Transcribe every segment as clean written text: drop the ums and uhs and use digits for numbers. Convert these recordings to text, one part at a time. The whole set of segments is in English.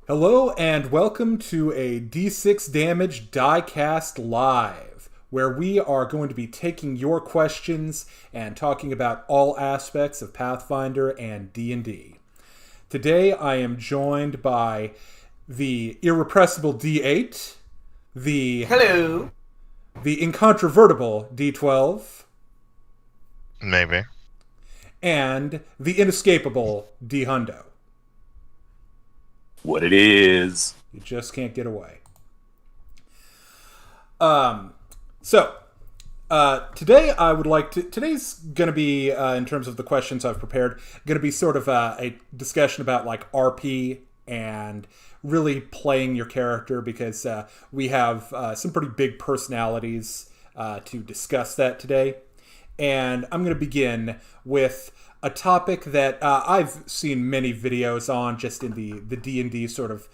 Hello and welcome to a D6 Damage Diecast Live, where we are going to be taking your questions and talking about all aspects of Pathfinder and D&D. Today I am joined by the irrepressible D8, Hello. the incontrovertible D12, Maybe. and the inescapable D Hundo. What it is. You just can't get away. Today I would like to. Today's going to be, in terms of the questions I've prepared, going to be sort of a discussion about like RP and really playing your character because we have some pretty big personalities to discuss that today. And I'm going to begin with a topic that I've seen many videos on just in the D&D sort of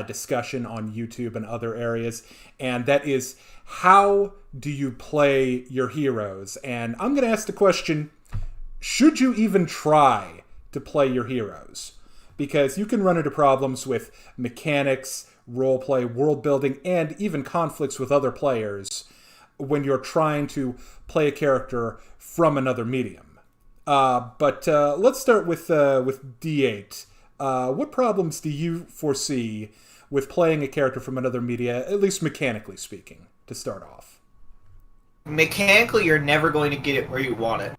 discussion on YouTube and other areas, and that is, how do you play your heroes? And I'm going to ask the question, should you even try to play your heroes? Because you can run into problems with mechanics, roleplay, world building, and even conflicts with other players when you're trying to play a character from another medium. But let's start with D8. What problems do you foresee with playing a character from another media, at least mechanically speaking, to start off? Mechanically, you're never going to get it where you want it.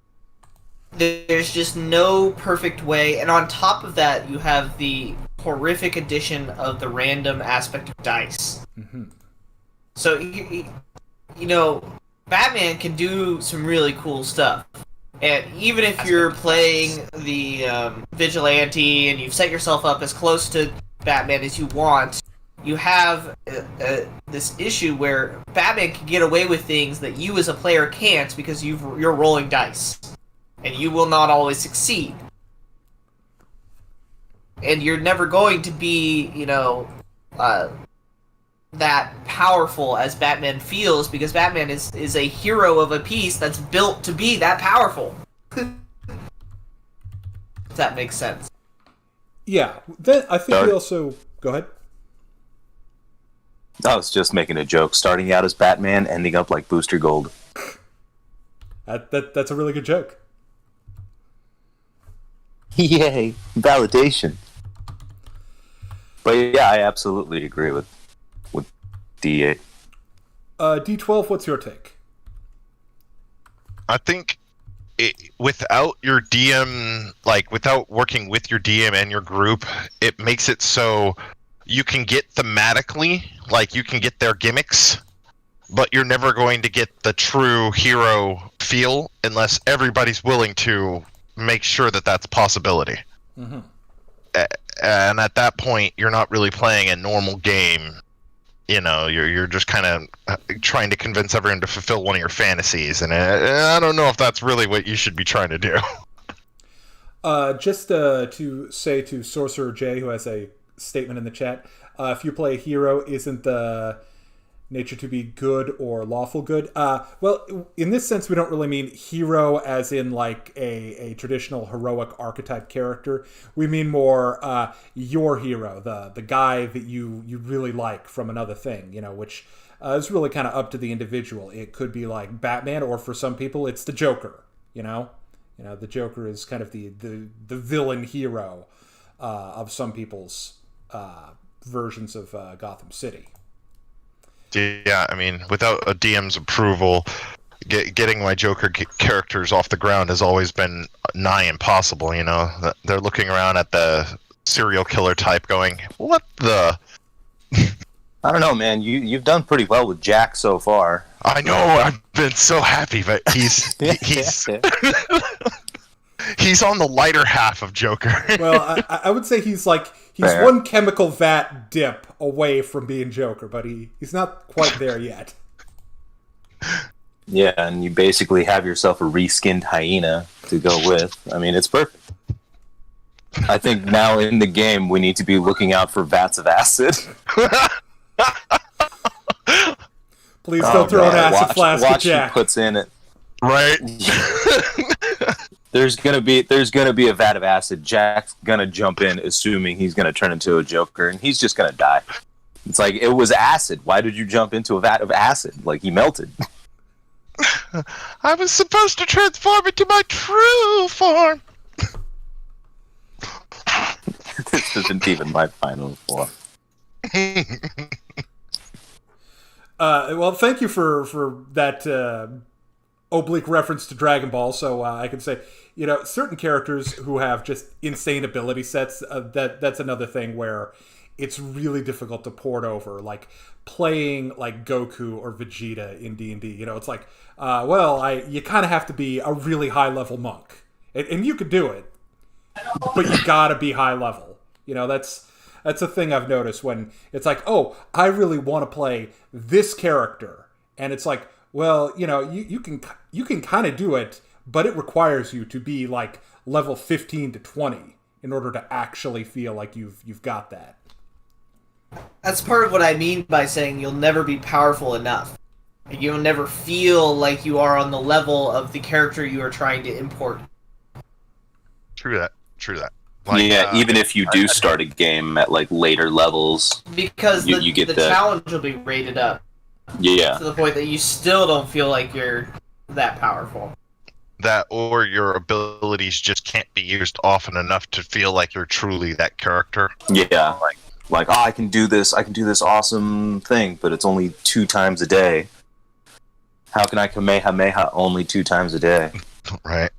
There's just no perfect way, and on top of that, you have the horrific addition of the random aspect of dice. Mm-hmm. So, Batman can do some really cool stuff. And even if you're playing the vigilante and you've set yourself up as close to Batman as you want, you have this issue where Batman can get away with things that you as a player can't because you're rolling dice. And you will not always succeed. And you're never going to be, that powerful as Batman feels, because Batman is a hero of a piece that's built to be that powerful. If that makes sense. Yeah, then I think we also... Go ahead. I was just making a joke. Starting out as Batman, ending up like Booster Gold. That's a really good joke. Yay, validation. But yeah, I absolutely agree with D8. D12, what's your take? I think without your DM, without working with your DM and your group, it makes it so you can get thematically, you can get their gimmicks, but you're never going to get the true hero feel unless everybody's willing to make sure that that's a possibility. Mm-hmm. And at that point, you're not really playing a normal game. You're just kind of trying to convince everyone to fulfill one of your fantasies, and I don't know if that's really what you should be trying to do. Just to say to Sorcerer J, who has a statement in the chat, if you play a hero, isn't the nature to be good or lawful good? Well, in this sense, we don't really mean hero as in like a traditional heroic archetype character. We mean more your hero, the guy that you really like from another thing, which is really kind of up to the individual. It could be like Batman, or for some people, it's the Joker. The Joker is kind of the villain hero of some people's versions of Gotham City. Yeah, I mean, without a DM's approval, getting my Joker characters off the ground has always been nigh impossible, They're looking around at the serial killer type going, what the... I don't know, man. You've done pretty well with Jack so far. I know, I've been so happy, but he's he's on the lighter half of Joker. Well, I would say he's Fair. one chemical vat dip away from being Joker, but he's not quite there yet. Yeah, and you basically have yourself a reskinned hyena to go with. I mean, it's perfect. I think now in the game, we need to be looking out for vats of acid. Please don't throw an acid watch, flask watch at Jack. He puts in it. Right? There's gonna be a vat of acid. Jack's gonna jump in, assuming he's gonna turn into a Joker, and he's just gonna die. It's like, it was acid. Why did you jump into a vat of acid? Like, he melted. I was supposed to transform into my true form. This isn't even my final form. Well, thank you for that oblique reference to Dragon Ball. So I can say, certain characters who have just insane ability sets. That's another thing where it's really difficult to port over. Like playing like Goku or Vegeta in D&D. It's like, you kind of have to be a really high level monk, and you could do it, but you gotta be high level. That's a thing I've noticed when it's like, oh, I really want to play this character, and it's like, well, you can kind of do it, but it requires you to be like level 15 to 20 in order to actually feel like you've got that. That's part of what I mean by saying you'll never be powerful enough. You'll never feel like you are on the level of the character you are trying to import. True that. Like, even if you do start a game at like later levels, because you get the that challenge will be rated up. Yeah. To the point that you still don't feel like you're that powerful. That, or your abilities just can't be used often enough to feel like you're truly that character. Yeah. Like, I can do this awesome thing, but it's only 2 times a day. How can I Kamehameha only 2 times a day? Right.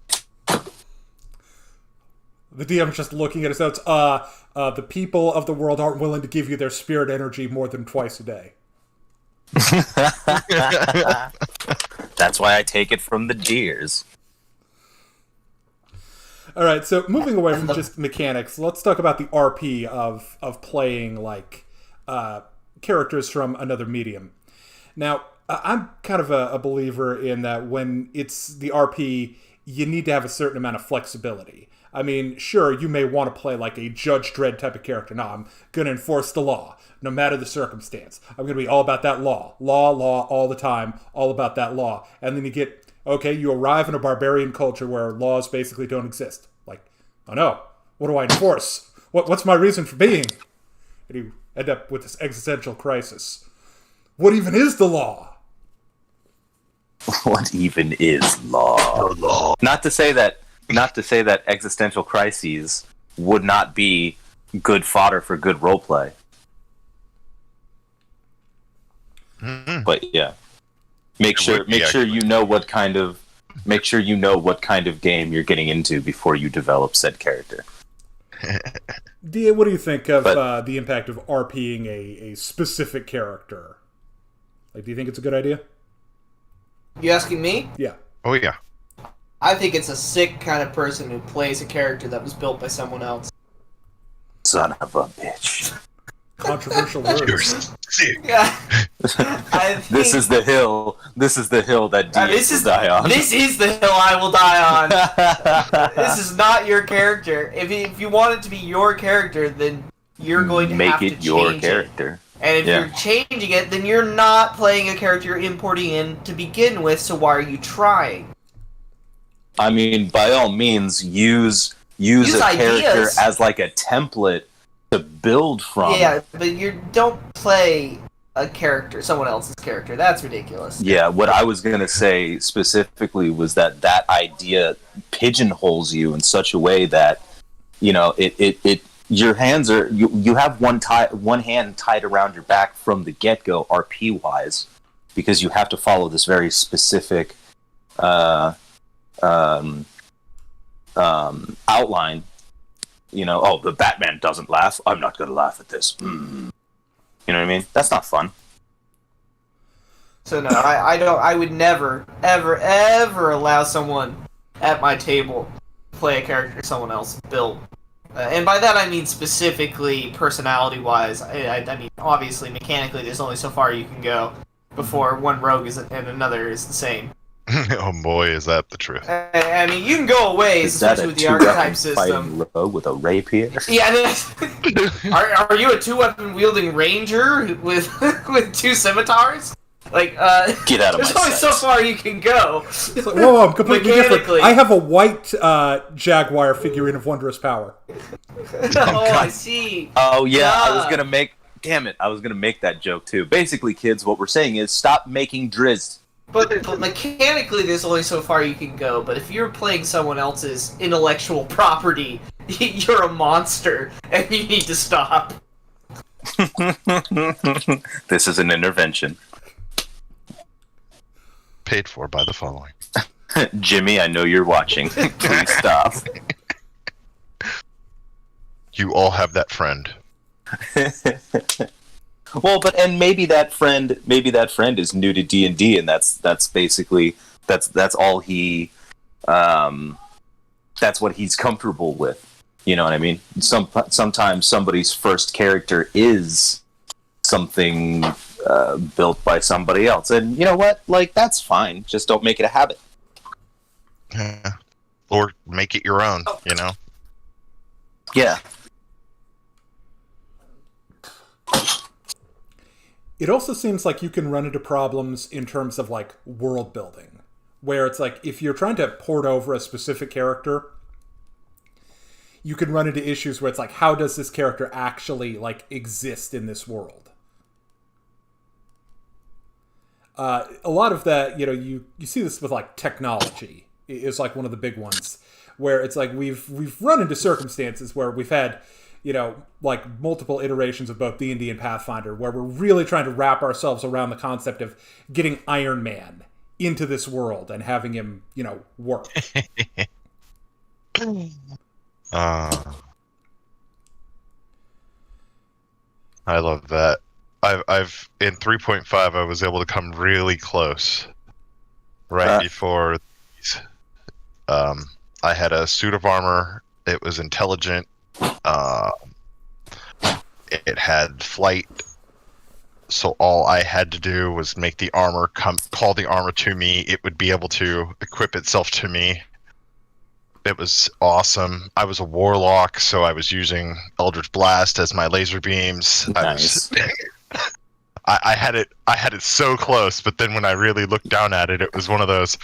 The DM's just looking at his notes. The people of the world aren't willing to give you their spirit energy more than twice a day. That's why I take it from the deers. All right, so moving away from just mechanics, let's talk about the RP of playing like characters from another medium. Now, I'm kind of a believer in that when it's the RP, you need to have a certain amount of flexibility. I mean, sure, you may want to play like a Judge Dredd type of character. No, I'm going to enforce the law, no matter the circumstance. I'm going to be all about that law. Law, all the time, all about that law. And then you arrive in a barbarian culture where laws basically don't exist. Like, oh no, what do I enforce? What's my reason for being? And you end up with this existential crisis. What even is the law? What even is law? The law. Not to say that existential crises would not be good fodder for good roleplay. Mm-hmm. But yeah, make sure you know what kind of game you're getting into before you develop said character. Dia, what do you think of the impact of RPing a specific character? Like, do you think it's a good idea? You asking me? Yeah. Oh yeah. I think it's a sick kind of person who plays a character that was built by someone else. Son of a bitch. Controversial You're words. sick. Yeah. This is the hill that Diaz will die on. This is the hill I will die on. This is not your character. If you want it to be your character, then you're going to make have to it your change character. And if you're changing it, then you're not playing a character you're importing in to begin with, so why are you trying? I mean, by all means, use a ideas. character as like a template to build from. Yeah, but you don't play a character, someone else's character. That's ridiculous. Yeah, what I was going to say specifically was that idea pigeonholes you in such a way that, it your hands are, you have one hand tied around your back from the get-go, RP-wise, because you have to follow this very specific outline. The Batman doesn't laugh. I'm not going to laugh at this. You know what I mean? That's not fun. So no, I would never, ever, ever allow someone at my table to play a character someone else built. And by that I mean specifically personality-wise. I mean, obviously, mechanically, there's only so far you can go before one rogue and another is the same. Oh boy, is that the truth. I mean, you can go away, especially with the archetype system. Rogue with a rapier? Yeah, are you a 2-weapon wielding ranger with 2 scimitars? Like, Get out of there's my only so sight. far you can go. Whoa, I'm completely different. Mechanically. I have a white jaguar figurine of wondrous power. Oh, I see. Oh yeah, I was God. gonna make. Damn it, I was gonna make that joke too. Basically, kids, what we're saying is stop making drizzt. But mechanically, there's only so far you can go. But if you're playing someone else's intellectual property, you're a monster, and you need to stop. This is an intervention. Paid for by the following. Jimmy, I know you're watching. Please stop. You all have that friend. Well, but and maybe that friend is new to D&D, and that's basically that's all he that's what he's comfortable with. You know what I mean? Sometimes somebody's first character is something built by somebody else, and you know what? Like that's fine. Just don't make it a habit. Yeah. Or make it your own, you know? Yeah. It also seems like you can run into problems in terms of like world building, where it's like if you're trying to port over a specific character, you can run into issues where it's like, how does this character actually like exist in this world? A lot of that, you know, you see this with like technology is like one of the big ones, where it's like we've run into circumstances where we've had, you know, like multiple iterations of both D&D and Pathfinder, where we're really trying to wrap ourselves around the concept of getting Iron Man into this world and having him, you know, work. I love that. I've in 3.5 I was able to come really close right before these. I had a suit of armor. It was intelligent. It had flight. So all I had to do was make the armor call the armor to me. It would be able to equip itself to me. It was awesome. I was a warlock, so I was using Eldritch Blast as my laser beams. Nice. I had it so close, but then when I really looked down at it, it was one of those.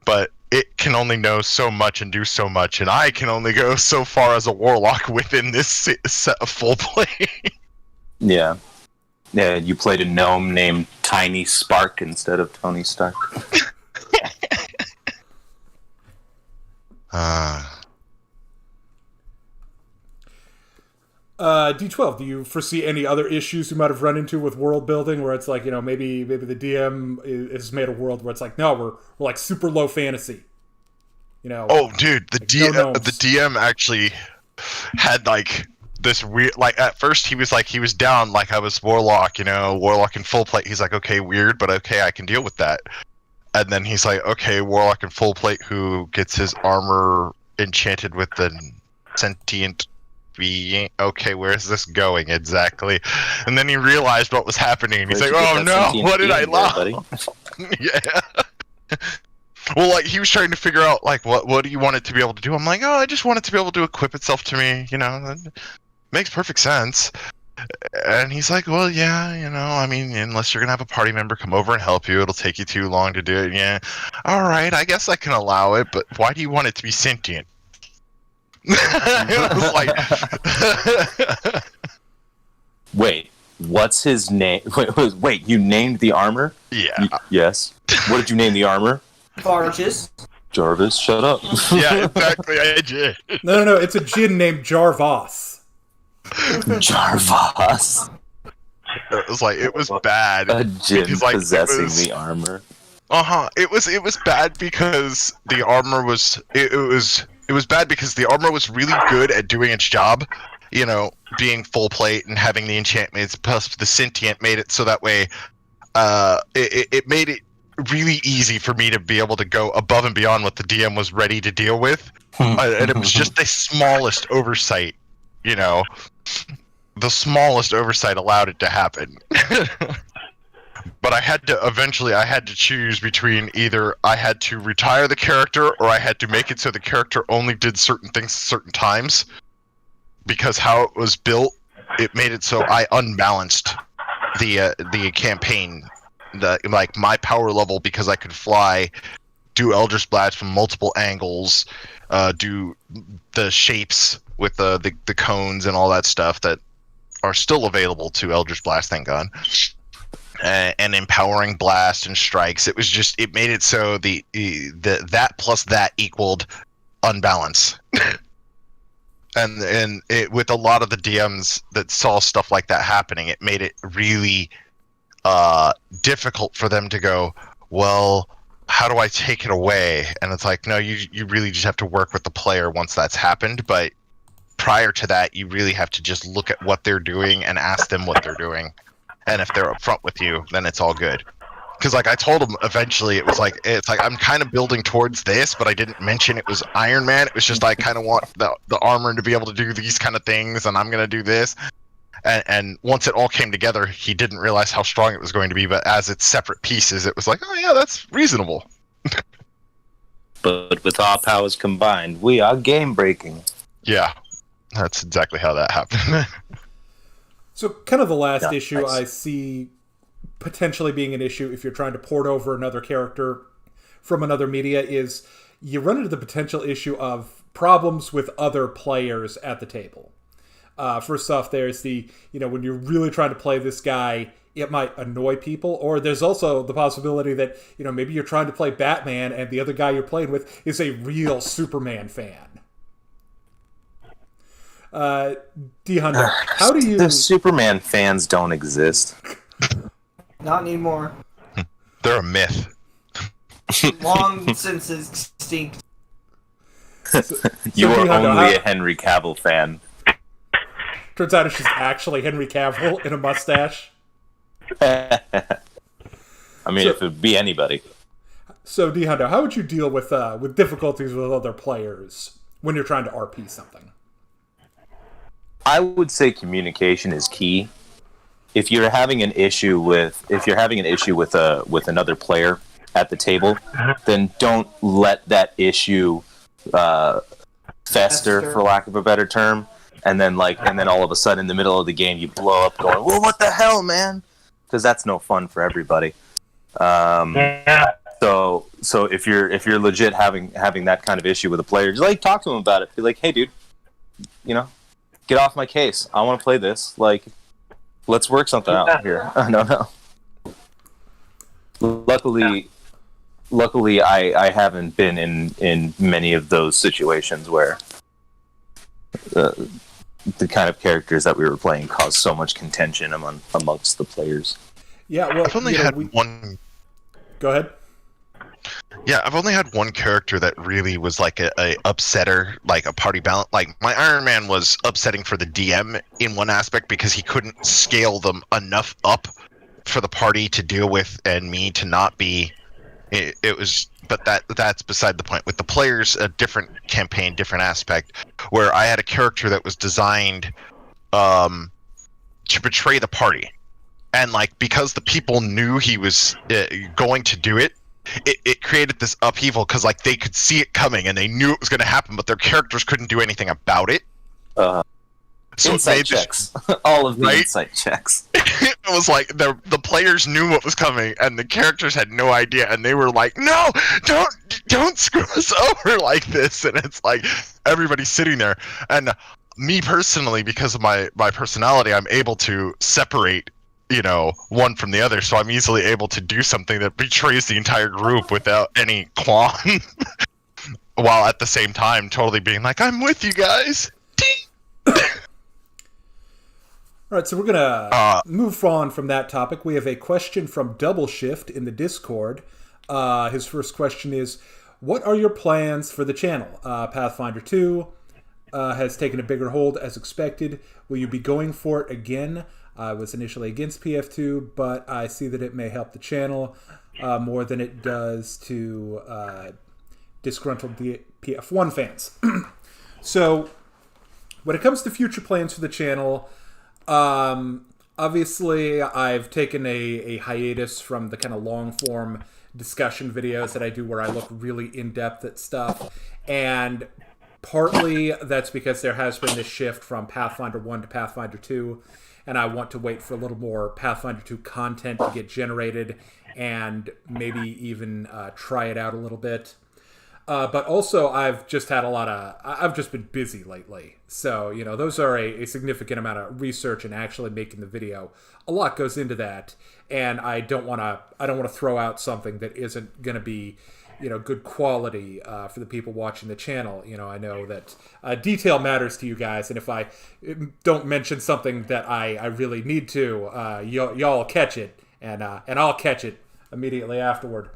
But it can only know so much and do so much, and I can only go so far as a warlock within this set of full play. Yeah. Yeah, you played a gnome named Tiny Spark instead of Tony Stark. D12, do you foresee any other issues you might have run into with world building where it's like, you know, maybe the DM has made a world where it's like, no, we're like super low fantasy, you know? Oh, dude, the no DM actually had like this weird, like at first he was down, like I was warlock, you know, warlock in full plate. He's like, okay, weird, but okay, I can deal with that. And then he's like, okay, warlock in full plate who gets his armor enchanted with the sentient being. Okay, where's this going exactly? And then he realized what was happening. And he's like, oh no, what did I lose? Yeah. Well, like he was trying to figure out like what do you want it to be able to do? I'm like, oh, I just want it to be able to equip itself to me. You know, that makes perfect sense. And he's like, well, yeah, you know, I mean, unless you're gonna have a party member come over and help you, it'll take you too long to do it. Yeah, all right, I guess I can allow it, but why do you want it to be sentient? It was like, Wait, what's his name? Wait, you named the armor? yeah, Yes. What did you name the armor? Barges. Jarvis, shut up. yeah, exactly. I did. No, it's a djinn named Jarvas. Jarvas. It was like it was bad. A djinn because, like, possessing the armor. It was bad because the armor was it was bad because the armor was really good at doing its job, you know, being full plate and having the enchantments plus the sentient made it so that way it made it really easy for me to be able to go above and beyond what the DM was ready to deal with. And it was just the smallest oversight, you know. The smallest oversight allowed it to happen. But I had to choose between either I had to retire the character or I had to make it so the character only did certain things at certain times. Because how it was built, it made it so I unbalanced the campaign like my power level, because I could fly, do Eldritch Blast from multiple angles, do the shapes with the cones and all that stuff that are still available to Eldritch Blast, thank God. And empowering blast and strikes. It was just, it made it so the that plus that equaled unbalance. and it, with a lot of the DMs that saw stuff like that happening, it made it really difficult for them to go, well, how do I take it away? And it's like, no, you really just have to work with the player once that's happened. But prior to that, you really have to just look at what they're doing and ask them what they're doing. And if they're upfront with you, then it's all good. Because like I told them eventually, it's like I'm kind of building towards this, but I didn't mention it was Iron Man. It was just I kind of want the armor to be able to do these kind of things, and I'm gonna do this. And once it all came together, he didn't realize how strong it was going to be. But as it's separate pieces, it was like, oh yeah, that's reasonable. But with our powers combined, we are game breaking. Yeah, that's exactly how that happened. So kind of the last issue nice. I see potentially being an issue if you're trying to port over another character from another media is you run into the potential issue of problems with other players at the table. First off, there's the, when you're really trying to play this guy, it might annoy people. Or there's also the possibility that, maybe you're trying to play Batman and the other guy you're playing with is a real Superman fan. D. Hunter, how do you... The Superman fans don't exist. Not anymore. They're a myth. Long since extinct. You are D. Hunter, only a Henry Cavill fan. Turns out it's just actually Henry Cavill in a mustache. I mean, if it would be anybody. So, D. Hunter, how would you deal with difficulties with other players when you're trying to RP something? I would say communication is key. If you're having an issue with another player at the table, then don't let that issue fester, for lack of a better term. And then all of a sudden in the middle of the game you blow up going, well, what the hell, man? Because that's no fun for everybody. So if you're legit having that kind of issue with a player, just talk to him about it. Be like, hey, dude, get off my case. I want to play this. Let's work something out here. No. Luckily, I haven't been in many of those situations where the kind of characters that we were playing caused so much contention amongst the players. Yeah, well, I've only had one. Go ahead. Yeah, I've only had one character that really was like a upsetter, like a party balance. Like my Iron Man was upsetting for the DM in one aspect because he couldn't scale them enough up for the party to deal with and me to not be. It was, but that's beside the point. With the players, a different campaign, different aspect, where I had a character that was designed to betray the party, and because the people knew he was going to do it. It created this upheaval because they could see it coming and they knew it was going to happen, but their characters couldn't do anything about it. So insight checks. All of the insight checks. It was like the players knew what was coming and the characters had no idea, and they were like, no, don't screw us over like this. And it's like everybody's sitting there, and me personally, because of my personality, I'm able to separate one from the other, so I'm easily able to do something that betrays the entire group without any qualm, while at the same time totally being like, I'm with you guys. All right, so we're gonna move on from that topic. We have a question from Double Shift in the Discord. His first question is, what are your plans for the channel? Pathfinder 2 has taken a bigger hold as expected. Will you be going for it again? I was initially against PF2, but I see that it may help the channel more than it does to disgruntled PF1 fans. So, when it comes to future plans for the channel, obviously I've taken a hiatus from the kind of long-form discussion videos that I do where I look really in-depth at stuff, and partly that's because there has been this shift from Pathfinder 1 to Pathfinder 2. and I want to wait for a little more Pathfinder 2 content to get generated and maybe even try it out a little bit. But also, I've just been busy lately. So, those are a significant amount of research and actually making the video. A lot goes into that, and I don't want to throw out something that isn't going to be, good quality for the people watching the channel. I know that detail matters to you guys, and if I don't mention something that I really need to, y'all catch it, and I'll catch it immediately afterward.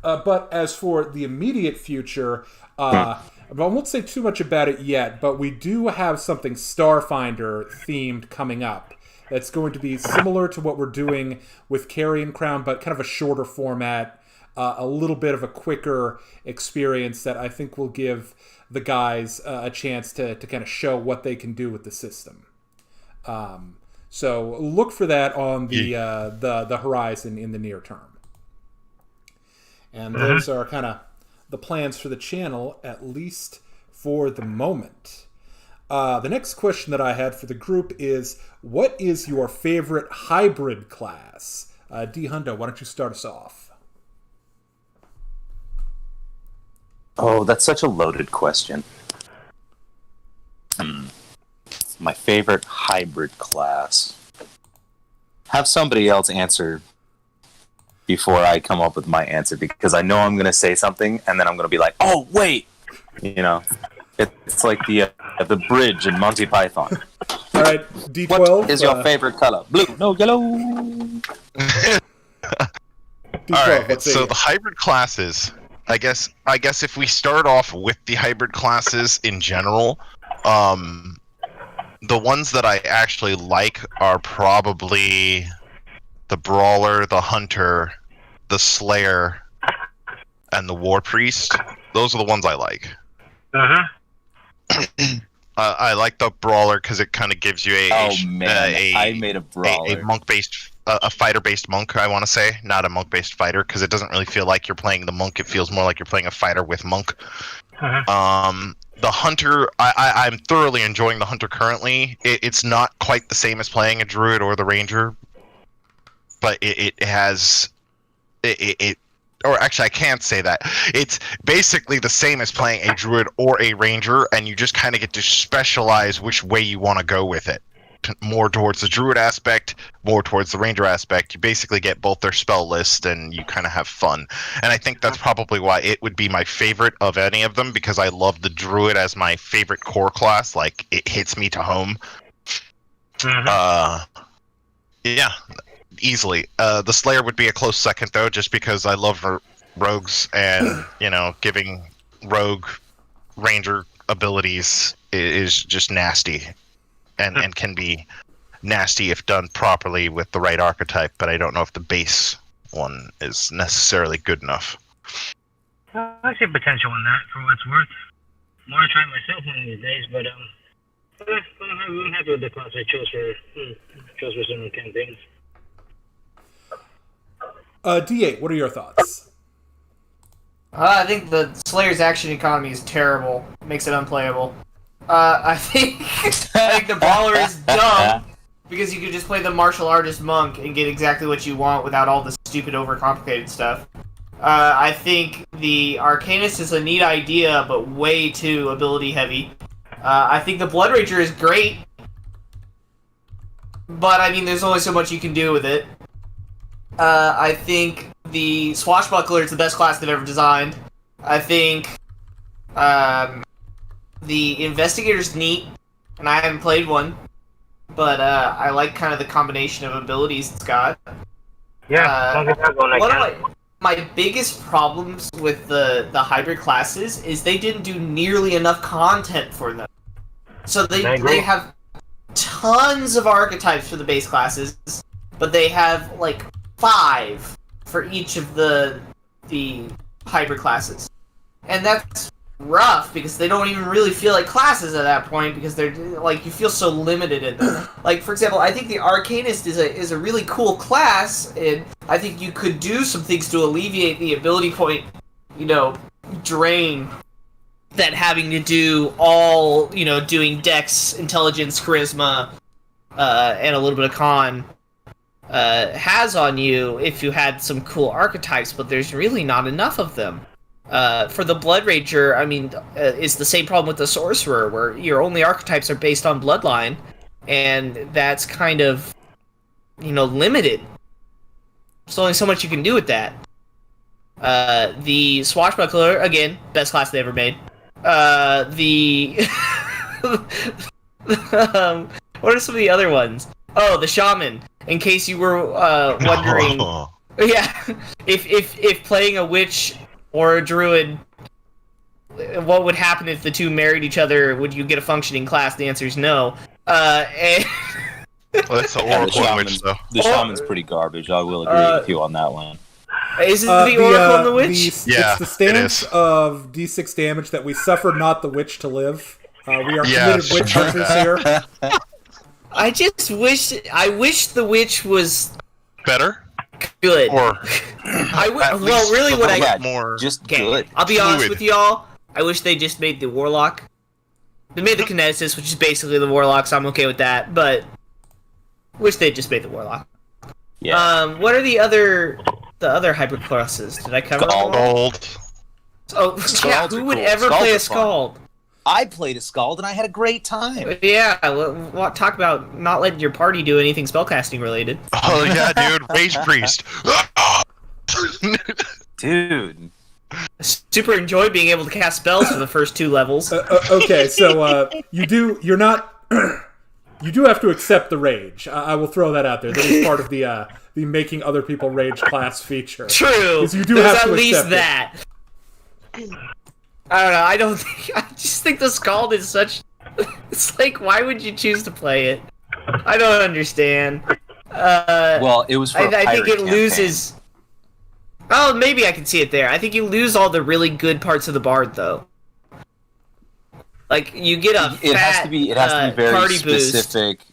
But as for the immediate future, I won't say too much about it yet, but we do have something Starfinder themed coming up that's going to be similar to what we're doing with Carrion Crown, but kind of a shorter format, a little bit of a quicker experience that I think will give the guys a chance to kind of show what they can do with the system. So look for that on the horizon in the near term. And those are kind of the plans for the channel, at least for the moment. The next question that I had for the group is, what is your favorite hybrid class? D. Hundo, why don't you start us off? Oh, that's such a loaded question. My favorite hybrid class. Have somebody else answer before I come up with my answer, because I know I'm going to say something and then I'm going to be like, oh, wait! It's like the bridge in Monty Python. All right, D12. What is your favorite color? Blue. No, yellow. D12, all right, so the hybrid classes, I guess if we start off with the hybrid classes in general, the ones that I actually like are probably the Brawler, the Hunter, the Slayer, and the War Priest. Those are the ones I like. I like the Brawler because it kind of gives you I made a Brawler. A monk-based, a fighter-based monk, I want to say. Not a monk-based fighter, because it doesn't really feel like you're playing the monk. It feels more like you're playing a fighter with monk. The Hunter, I'm thoroughly enjoying the Hunter currently. It's not quite the same as playing a Druid or the Ranger, but it has or actually I can't say that. It's basically the same as playing a Druid or a Ranger, and you just kind of get to specialize which way you want to go with it. More towards the Druid aspect, more towards the Ranger aspect. You basically get both their spell list, and you kind of have fun. And I think that's probably why it would be my favorite of any of them, because I love the Druid as my favorite core class. Like, it hits me to home. Yeah, easily. The Slayer would be a close second, though, just because I love rogues, and, giving rogue Ranger abilities is just nasty. And can be nasty if done properly with the right archetype, but I don't know if the base one is necessarily good enough. I see potential in that, for what it's worth. More to try it myself one of these days, but I'm happy with the class I chose for some campaigns. D8, what are your thoughts? I think the Slayer's action economy is terrible. Makes it unplayable. I think the Brawler is dumb because you could just play the martial artist monk and get exactly what you want without all the stupid overcomplicated stuff. I think the Arcanist is a neat idea, but way too ability heavy. I think the Blood Ranger is great, but I mean, there's only so much you can do with it. I think the Swashbuckler is the best class they've ever designed. I think the Investigator's neat, and I haven't played one, but I like kind of the combination of abilities it's got. Yeah, one of my biggest problems with the hybrid classes is they didn't do nearly enough content for them. So they have tons of archetypes for the base classes, but they have like 5 for each of the hybrid classes. And that's rough because they don't even really feel like classes at that point because they're like, you feel so limited in them. Like, for example, I think the Arcanist is a really cool class, and I think you could do some things to alleviate the ability point, drain that having to do all, doing Dex, Intelligence, Charisma, and a little bit of con has on you if you had some cool archetypes, but there's really not enough of them. For the Blood Rager, I mean, it's the same problem with the Sorcerer, where your only archetypes are based on Bloodline, and that's kind of, limited. There's only so much you can do with that. The Swashbuckler, again, best class they ever made. What are some of the other ones? Oh, the Shaman. In case you were wondering, yeah, if playing a witch or a druid, what would happen if the two married each other? Would you get a functioning class? The answer is no. Well, that's the Oracle witch, though. The Shaman's pretty garbage. I will agree with you on that one. Is it the Oracle and the Witch? Yeah, it's the stance of D6 damage that we suffer not the witch to live. We are committed witch hunters here. I just wish the witch was better, good. Or really, what I more just good. I'll be honest with y'all. I wish they just made the Warlock. They made the Kineticist, which is basically the Warlock, so I'm okay with that. But wish they just made the Warlock. Yeah. What are the other hybrid classes? Did I cover them all? Gold. Oh, yeah. Who would ever play a Scald? I played a Scald and I had a great time. Yeah, talk about not letting your party do anything spellcasting related. Oh yeah, dude, Rage Priest. I Dude. super enjoy being able to cast spells for the first 2 levels. Okay, so you do have to accept the rage. I will throw that out there. That is part of the making other people rage class feature. True. You do have to at least accept that. I don't know. I just think the Scald is such. It's like, why would you choose to play it? I don't understand. Well, it was for I think it loses. Oh, maybe I can see it there. I think you lose all the really good parts of the Bard, though. Like, you get a it has to be very party specific.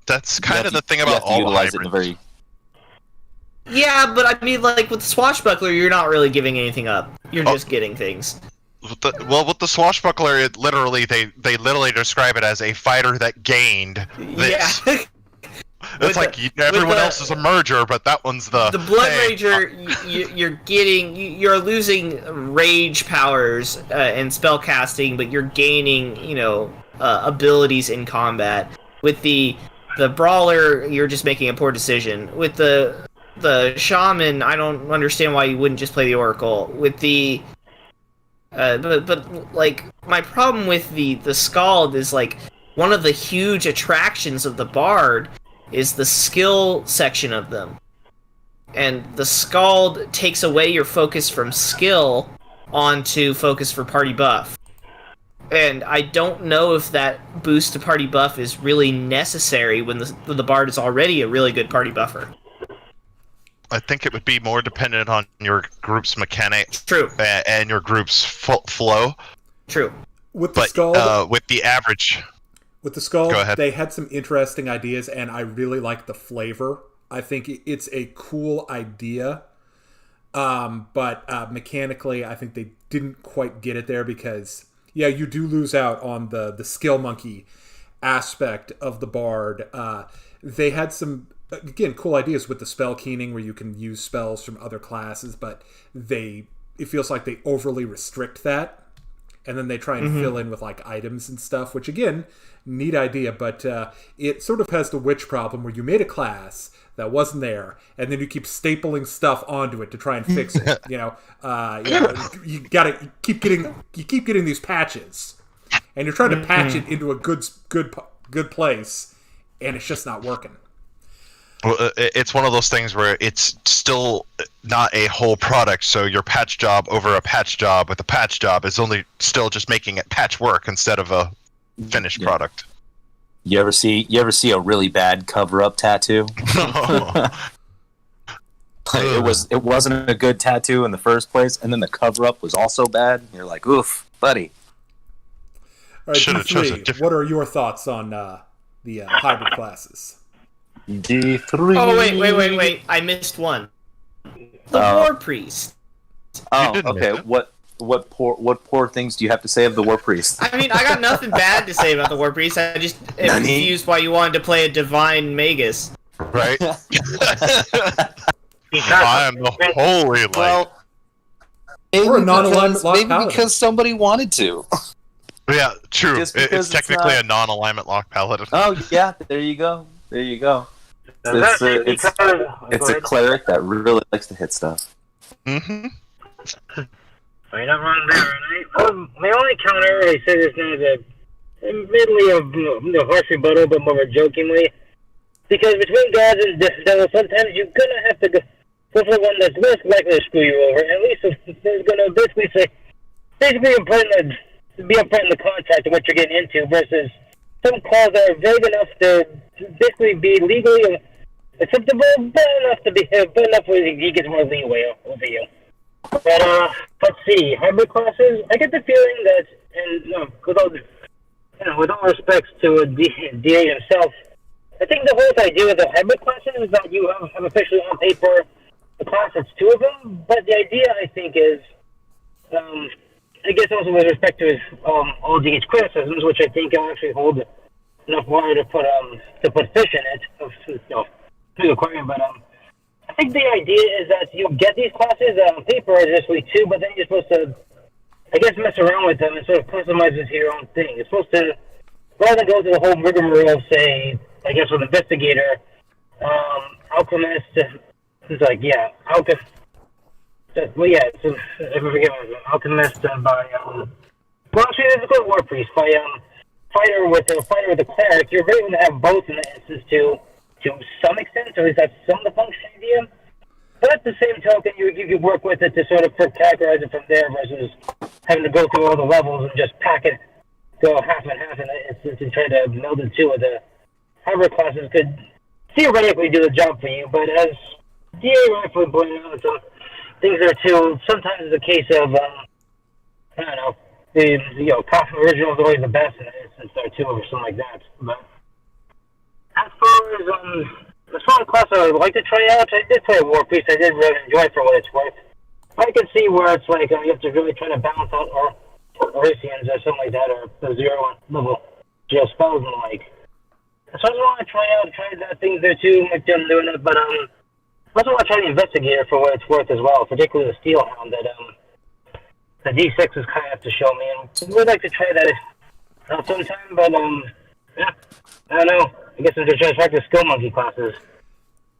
That's kind of the thing about all hybrids. Yeah, but I mean, like, with the Swashbuckler, you're not really giving anything up. You're just getting things. With the Swashbuckler, they literally describe it as a fighter that gained this. Yeah. It's like everyone else is a merger, but that one's the Blood Rager. You're losing rage powers and spell casting, but you're gaining abilities in combat. With the Brawler, you're just making a poor decision. With the Shaman, I don't understand why you wouldn't just play the Oracle. With the but like, my problem with the Scald is, like, one of the huge attractions of the Bard is the skill section of them. And the Scald takes away your focus from skill onto focus for party buff. And I don't know if that boost to party buff is really necessary when the Bard is already a really good party buffer. I think it would be more dependent on your group's mechanics. True. And your group's flow. True. With the Scald, with the average... With the Scald, they had some interesting ideas, and I really like the flavor. I think it's a cool idea, but mechanically, I think they didn't quite get it there because, yeah, you do lose out on the skill monkey aspect of the Bard. They had some, again, cool ideas with the spell keening where you can use spells from other classes, but it feels like they overly restrict that, and then they try and fill in with, like, items and stuff, which, again, neat idea, but it sort of has the witch problem where you made a class that wasn't there, and then you keep stapling stuff onto it to try and fix it. You keep getting these patches, and you're trying to patch it into a good place, and it's just not working. Well, it's one of those things where it's still not a whole product, so your patch job over a patch job with a patch job is only still just making it patch work instead of a finished product. You ever see a really bad cover-up tattoo? It wasn't a good tattoo in the first place, and then the cover-up was also bad. You're like, oof, buddy. All right, D3, what are your thoughts on the hybrid classes? D3. Oh, wait. I missed one. The War Priest. Oh, okay. what poor things do you have to say of the War Priest? I mean, I got nothing bad to say about the War Priest. I just am confused why you wanted to play a Divine Magus. Right? I am the holy light. Well, Or a non-alignment lock paladin. Because somebody wanted to. Yeah, true. Just because It's technically not- a non-alignment lock paladin. oh yeah, there you go. It's a cleric that really likes to hit stuff. Mm-hmm. You're not wrong there, right? My only counter, I say this now, is admittedly a harsh rebuttal, but more jokingly. Because between gods and devils, sometimes you're going to have to go for the one that's most likely to screw you over. At least it's going to basically say, be upfront in the contract of what you're getting into versus some clauses that are vague enough to basically be legally acceptable, but enough where he gets more leeway over you. But, let's see, hybrid classes, I get the feeling that, and with all respects to DA himself, I think the whole idea with the hybrid classes is that you have officially on paper the class that's two of them, but the idea, I think, is, I guess also with respect to his all DH criticisms, which I think I'll actually hold enough water to put fish in it, through the aquarium, but I think the idea is that you get these classes on paper as just two, but then you're supposed to, I guess, mess around with them and sort of customize it to your own thing. You're supposed to, rather than go through the whole rigmarole of, say, I guess with Investigator, Alchemist, it's like, yeah, Alchemist, well, yeah, it's, I forget my name, Alchemist by, well, actually, there's a good War Priest by, Fighter with a Cleric. You're able to have both in the instance to some extent, or at least that's some of the function idea. But at the same token, you could work with it to sort of categorize it from there versus having to go through all the levels and just pack it, go half and half in the instance and try to meld the two of the hybrid classes could theoretically do the job for you, but as DA rightfully pointed out, some things there too, sometimes it's a case of, I don't know, copy original is always the best in an instance there too, or something like that. But as far as class I would like to try out, I did play a War Priest. I did really enjoy it for what it's worth. I can see where it's like you have to really try to balance out Orisians or something like that, or the 0 level jail spells and the like. So I just want to try that things there too, like them doing it, but I also want to try the Investigator for what it's worth as well, particularly the Steelhound that the D6s kind of have to show me, and I would like to try that sometime, but yeah, I don't know. I guess I'm just trying to practice skill monkey classes.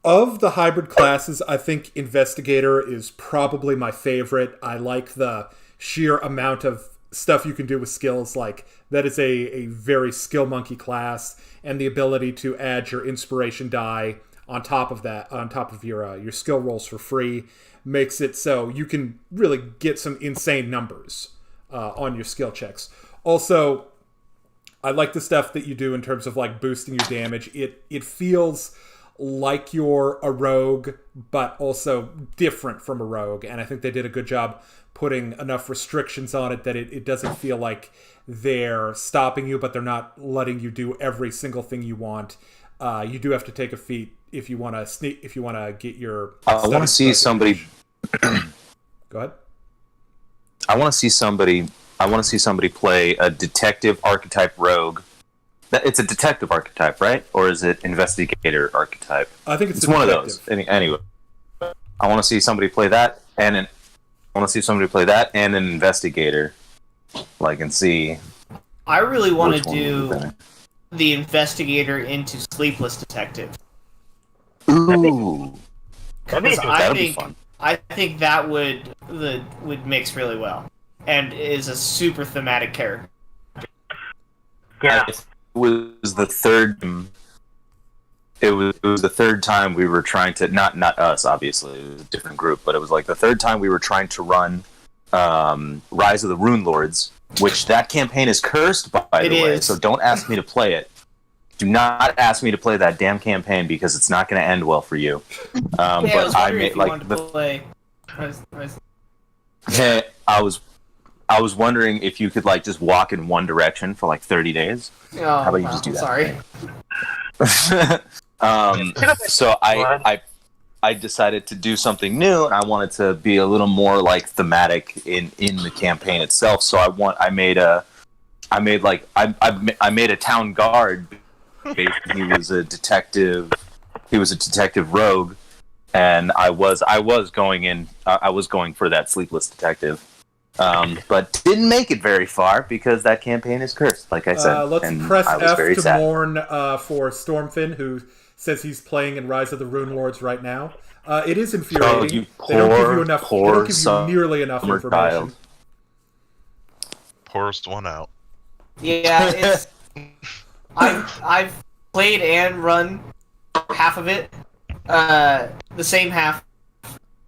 Of the hybrid classes, I think Investigator is probably my favorite. I like the sheer amount of stuff you can do with skills. Like, that is a very skill monkey class, and the ability to add your inspiration die on top of that, on top of your skill rolls for free, makes it so you can really get some insane numbers on your skill checks. Also, I like the stuff that you do in terms of like boosting your damage. It feels like you're a rogue, but also different from a rogue. And I think they did a good job putting enough restrictions on it that it doesn't feel like they're stopping you, but they're not letting you do every single thing you want. You do have to take a feat if you want to get your. I want to see somebody. Go ahead. I want to see somebody play a detective archetype rogue. It's a detective archetype, right? Or is it investigator archetype? I think it's one of those. Anyway, I want to see somebody play that, and an investigator, like, and see. I really want to do the investigator into sleepless detective. Ooh, that'd be fun. I think that would mix really well, and is a super thematic character. Yeah. It was the third. It was the third time we were trying to not us, obviously, it was a different group, but it was like the third time we were trying to run Rise of the Rune Lords, which that campaign is cursed, by the way. So don't ask me to play it. Do not ask me to play that damn campaign because it's not going to end well for you. But I made like play. I was wondering if you could like just walk in one direction for like 30 days. Oh, how about you just do that? Sorry. So I I decided to do something new, and I wanted to be a little more like thematic in the campaign itself. So I made a town guard. He was a detective. He was a detective rogue, and I was going for that sleepless detective. But didn't make it very far because that campaign is cursed, like I said. Let's and press I was F very to sad. mourn for Stormfin, who says he's playing in Rise of the Rune Lords right now. It is infuriating. They don't give you enough. They don't give you nearly enough information. Child. Poorest one out. Yeah, it's. I've played and run half of it. The same half.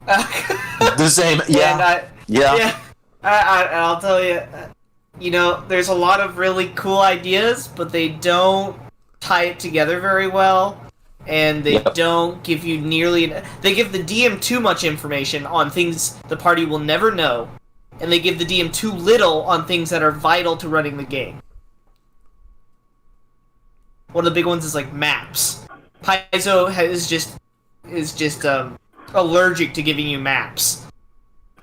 The same, yeah. Yeah. I'll tell you, there's a lot of really cool ideas, but they don't tie it together very well, and they don't give you they give the DM too much information on things the party will never know, and they give the DM too little on things that are vital to running the game. One of the big ones is like maps. Paizo is just allergic to giving you maps.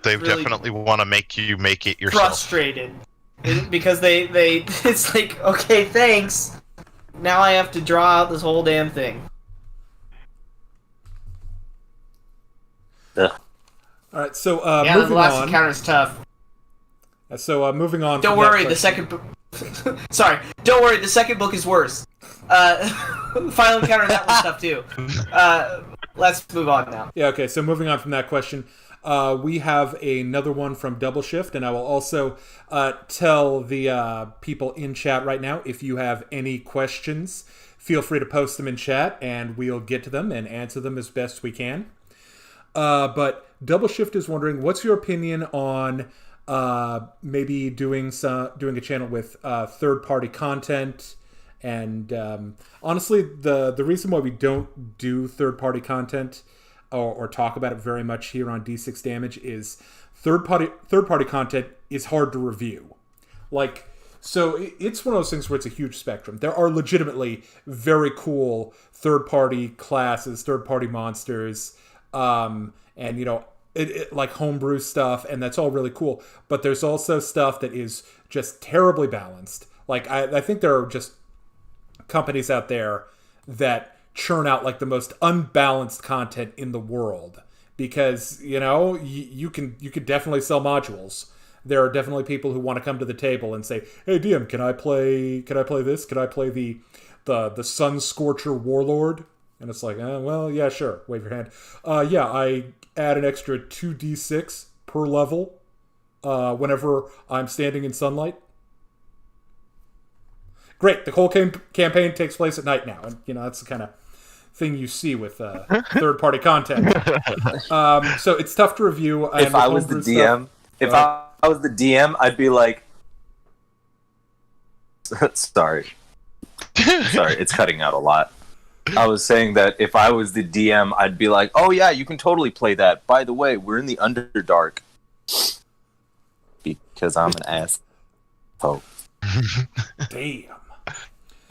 They really definitely want to make you make it yourself. Frustrated because they it's like, okay, thanks. Now I have to draw out this whole damn thing. Ugh. All right, so Yeah, moving the last on. encounter is tough. So moving on. Don't from that worry, the question- second book. Sorry, don't worry, the second book is worse. Final encounter, that one's tough too. Let's move on now. Yeah, okay, so moving on from that question, we have another one from Double Shift, and I will also tell the people in chat right now, if you have any questions, feel free to post them in chat, and we'll get to them and answer them as best we can. But Double Shift is wondering, what's your opinion on maybe doing a channel with third-party content? And honestly, the reason why we don't do third-party content or talk about it very much here on D6 Damage is third-party content is hard to review. So it's one of those things where it's a huge spectrum. There are legitimately very cool third-party classes, third-party monsters, and like homebrew stuff, and that's all really cool. But there's also stuff that is just terribly balanced. I think there are just companies out there that churn out like the most unbalanced content in the world, because you could definitely sell modules. There are definitely people who want to come to the table and say, "Hey DM, can I play this? Can I play the Sun Scorcher Warlord?" And it's like, well, yeah, sure. Wave your hand. Yeah, I add an extra 2d6 per level whenever I'm standing in sunlight. Great. The whole campaign takes place at night now, and that's the kind of thing you see with third-party content. So it's tough to review. If I was the DM, I was the DM, I'd be like, sorry, it's cutting out a lot. I was saying that if I was the DM, I'd be like, oh yeah, you can totally play that. By the way, we're in the Underdark. Because I'm an ass. Oh. Damn.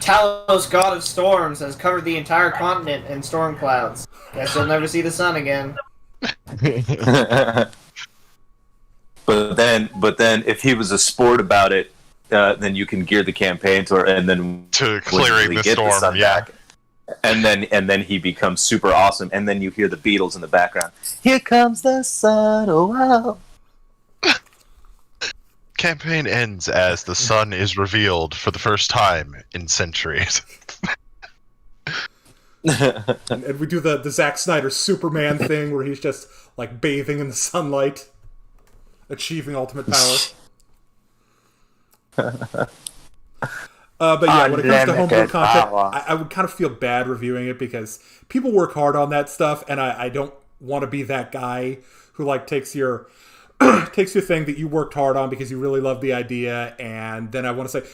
Talos, god of storms, has covered the entire continent in storm clouds. Guess you'll never see the sun again. But then, if he was a sport about it, then you can gear the campaign to clearing the storm. Back, and then he becomes super awesome, and then you hear the Beatles in the background. Here comes the sun. Oh wow. Campaign ends as the sun is revealed for the first time in centuries. and we do the Zack Snyder Superman thing where he's just like bathing in the sunlight, achieving ultimate power. But yeah, when it comes to homebrew content, I would kind of feel bad reviewing it because people work hard on that stuff, and I don't want to be that guy who takes your thing that you worked hard on because you really love the idea, and then I want to say,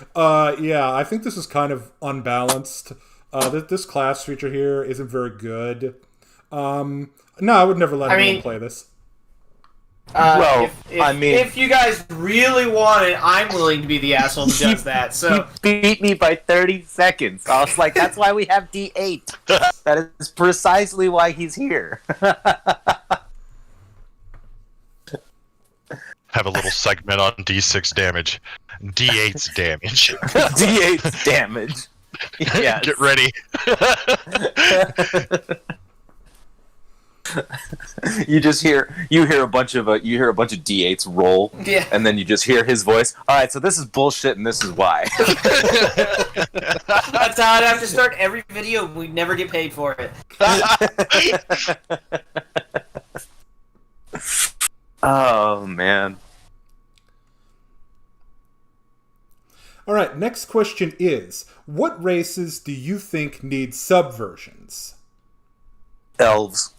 yeah, I think this is kind of unbalanced. This class feature here isn't very good. No, I would never let anyone play this. If you guys really want it, I'm willing to be the asshole who does that. So he beat me by 30 seconds. I was like, that's why we have D8. That is precisely why he's here. Have a little segment on D6 damage. D8's damage. D8's damage. Yes. Get ready. You hear a bunch of D8s roll, yeah. and then you just hear his voice. All right, so this is bullshit, and this is why. That's how I'd have to start every video. We'd never get paid for it. Oh man. All right, next question is, what races do you think need subversions? Elves.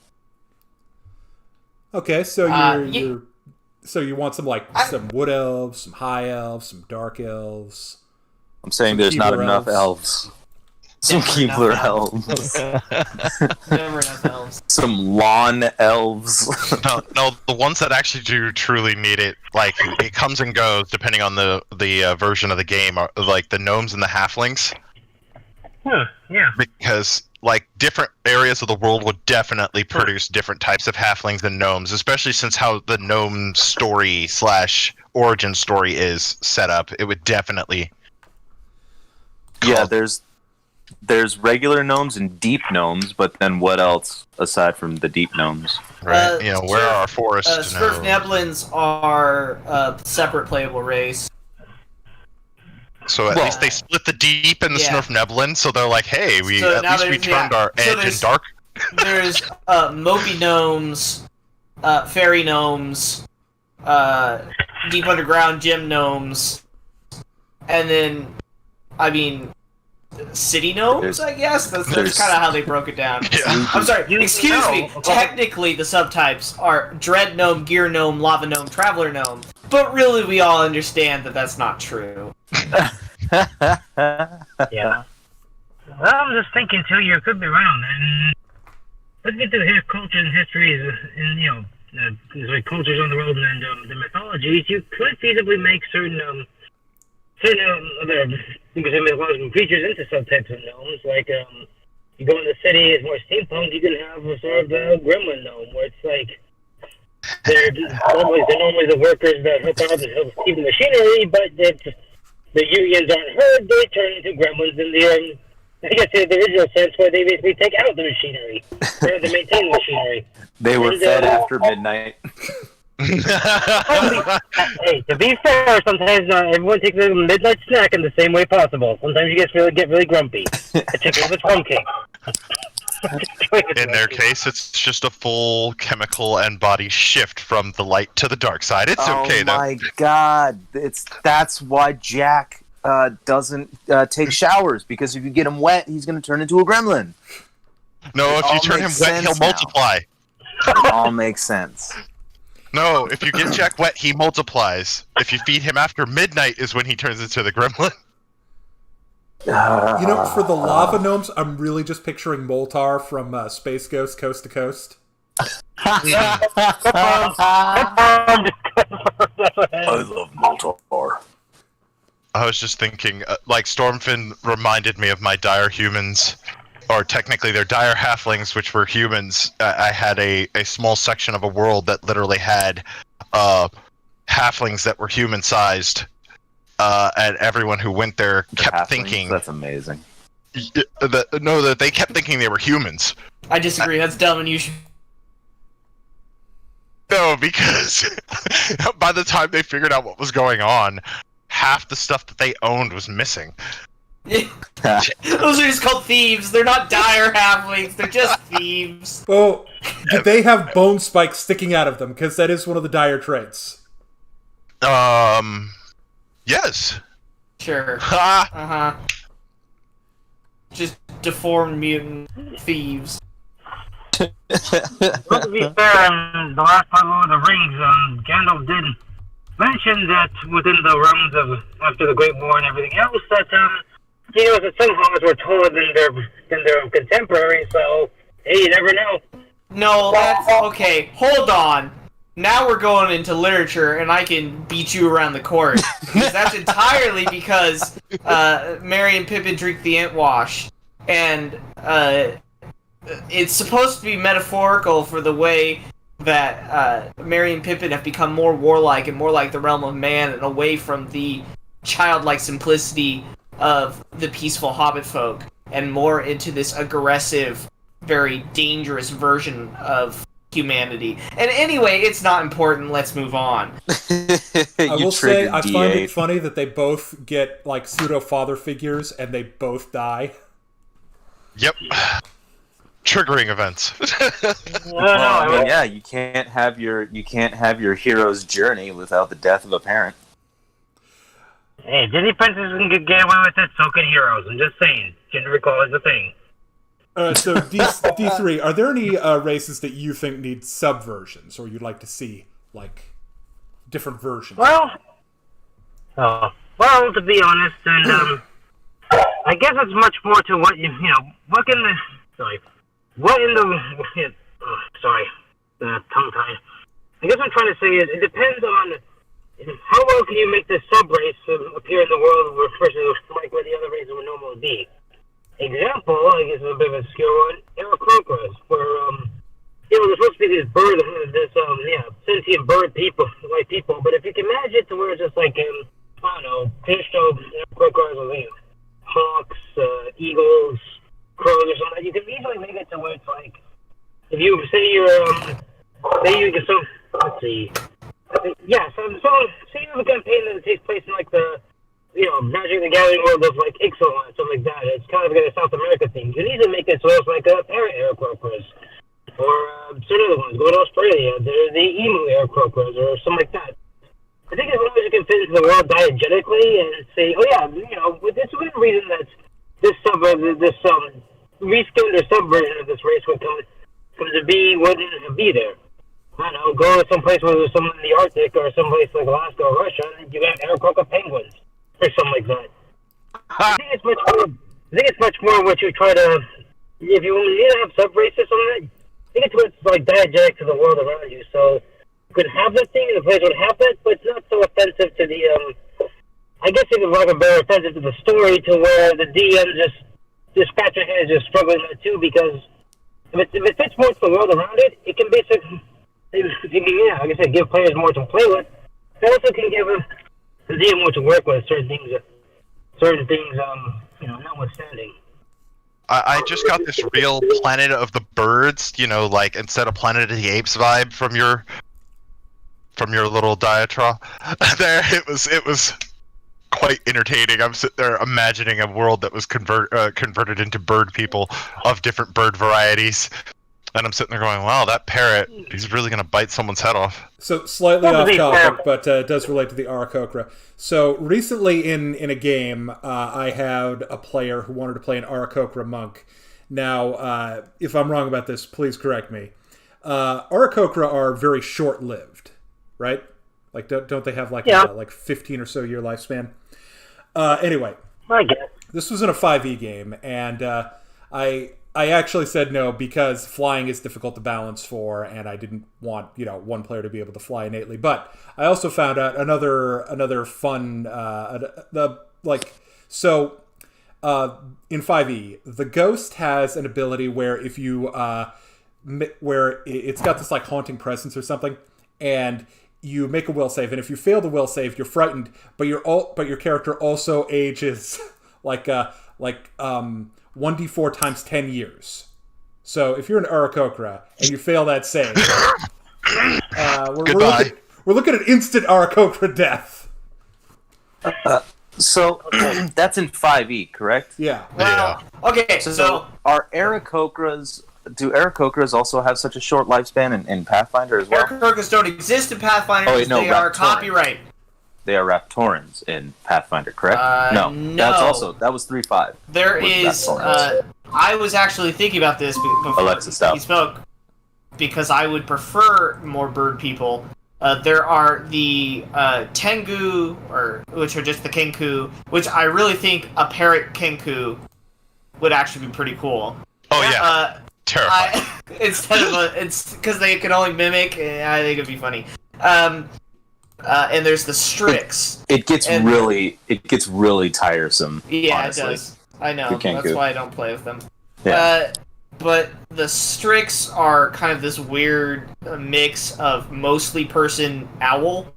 Okay, so so you want some some wood elves, some high elves, some dark elves. I'm saying there's not enough elves. Some Keebler elves. Never enough elves. Some lawn elves. No, the ones that actually do truly need it, like it comes and goes depending on the version of the game, are like the gnomes and the halflings. Yeah. Because like different areas of the world would definitely produce different types of halflings and gnomes, especially since how the gnome story / origin story is set up. It would definitely. Yeah, there's regular gnomes and deep gnomes, but then what else aside from the deep gnomes? Right. Where are our forests? Swerfneblins are a separate playable race. So at least they split the deep and the Swerfneblin, so they're like, hey, we turned our edge in dark. There's Mopey gnomes, fairy gnomes, deep underground gym gnomes, and then, city gnomes, I guess? That's kind of how they broke it down. Yeah. I'm sorry, excuse me. Technically, the subtypes are Dread Gnome, Gear Gnome, Lava Gnome, Traveler Gnome. But really, we all understand that that's not true. Yeah. Well, I'm just thinking, too, you could be wrong. And looking through his culture and histories, and, like cultures on the world and the mythologies, you could feasibly make certain other, you could say mythological creatures into subtypes of gnomes. Like, you go in the city, it's more steampunk, you can have a sort of a gremlin gnome, where it's like, they're normally the workers that help out and help keep the machinery, but if the unions aren't heard, they turn into gremlins in the, I guess in the original sense, where they basically take out the machinery, rather than maintain the machinery. They were fed after midnight. Hey, to be fair, sometimes everyone takes a midnight snack in the same way possible. Sometimes you get really grumpy. I take a little bit rum cake. In their case, it's just a full chemical and body shift from the light to the dark side. It's okay, though. Oh my god. That's why Jack doesn't take showers, because if you get him wet, he's going to turn into a gremlin. No, if you turn him wet, he'll multiply. It all makes sense. No, if you get Jack wet, he multiplies. If you feed him after midnight is when he turns into the gremlin. For the lava gnomes, I'm really just picturing Moltar from Space Ghost Coast to Coast. I love Moltar. I was just thinking, Stormfin reminded me of my dire humans, or technically they're dire halflings, which were humans. I had a small section of a world that literally had halflings that were human-sized. And everyone who went there kept thinking... That's amazing. That they kept thinking they were humans. I disagree. That's dumb, and you should... No, because by the time they figured out what was going on, half the stuff that they owned was missing. Those are just called thieves. They're not dire halflings. They're just thieves. Well, did they have bone spikes sticking out of them? Because that is one of the dire traits. Yes. Sure. Ha! Uh-huh. Just deformed mutant thieves. Well, to be fair, in the last part of Lord of the Rings, Gandalf did mention that within the realms of after the Great War and everything else, that that some hobbits were taller than their contemporaries. So hey, you never know. No, that's okay. Hold on. now we're going into literature, and I can beat you around the court. Because that's entirely because Merry and Pippin drink the ant wash, and it's supposed to be metaphorical for the way that Merry and Pippin have become more warlike and more like the realm of man, and away from the childlike simplicity of the peaceful hobbit folk, and more into this aggressive, very dangerous version of humanity. And anyway, it's not important. Let's move on. I will say, I find it funny that they both get like pseudo father figures, and they both die. Yep. Triggering events. Well, I mean, yeah, you can't have your hero's journey without the death of a parent. Hey, Disney princesses can get away with it, so can heroes. I'm just saying, gender recall is a thing. So D3, are there any races that you think need subversions, or you'd like to see like different versions? Well, to be honest, and I guess it's much more to what what in the tongue tied. I guess I'm trying to say is it depends on how well can you make this sub race appear in the world versus like where the other races would normally be. Example, I guess is a bit of a skill one, Aarakocras, where there's supposed to be these sentient bird people, like people, but if you can imagine it to where it's just like I don't know, traditional Aarakocras or hawks, eagles, crows or something, you can easily make it to where it's like if you say you get some let's see. So say you have a campaign that takes place in like the Magic the Gathering world of like Ixalan, something like that. It's kind of like a South America thing. You need to make it so it's like a parrot Aarakocras. Or some other ones. Go to Australia. They're the emu Aarakocras or something like that. I think as long as you can fit into the world diegetically and say, this is one reason that this reskinned or subversion of this race would come to be wouldn't be there. I don't know, go to some place where there's someone in the Arctic or someplace like Alaska or Russia, and you got Aarakocra penguins or something like that. I think it's much more what you try to. If you need to have sub races on that, I think it's what's like diegetic to the world around you. So you could have that thing, and the place would have that, but it's not so offensive to the. I guess even like a better offensive to the story, to where the DM just scratch your head, just struggling with it too, because if it fits more to the world around it, it can basically. Like I said, give players more to play with. It also can give the DM more to work with. Certain things, notwithstanding. I just got this real Planet of the Birds, like instead of Planet of the Apes vibe from your little diatribe. There, it was quite entertaining. I'm sitting there imagining a world that was converted into bird people of different bird varieties. And I'm sitting there going, wow, that parrot, he's really going to bite someone's head off. So, slightly off topic, but it does relate to the Aarakocra. So, recently in a game, I had a player who wanted to play an Aarakocra monk. Now, if I'm wrong about this, please correct me. Aarakocra are very short-lived, right? Like, don't they have like 15 or so year lifespan? Anyway, I guess. This was in a 5e game, and I actually said no because flying is difficult to balance for, and I didn't want one player to be able to fly innately. But I also found out another fun in 5e, the Ghost has an ability where if you where it's got this like haunting presence or something, and you make a will save, and if you fail the will save, you're frightened, but your character also ages like 1d4 times 10 years. So if you're an Aarakocra and you fail that save, we're looking at instant Aarakocra death. So that's in 5e, correct? Yeah. Well, okay, so are Aarakocras... Do Aarakocras also have such a short lifespan in Pathfinder as well? Aarakocras don't exist in Pathfinder because they are copyright. They are Raptorans in Pathfinder, correct? No. That was 3.5. There is. I was actually thinking about this before he spoke, because I would prefer more bird people. There are the Tengu, which are just the Kenku, which I really think a parrot Kenku would actually be pretty cool. Oh yeah. Terrifying. Instead of it's because they can only mimic. I think it'd be funny. And there's the Strix. It gets really tiresome. Yeah, honestly. it does. I know. That's why I don't play with them. Yeah. But the Strix are kind of this weird mix of mostly person owl,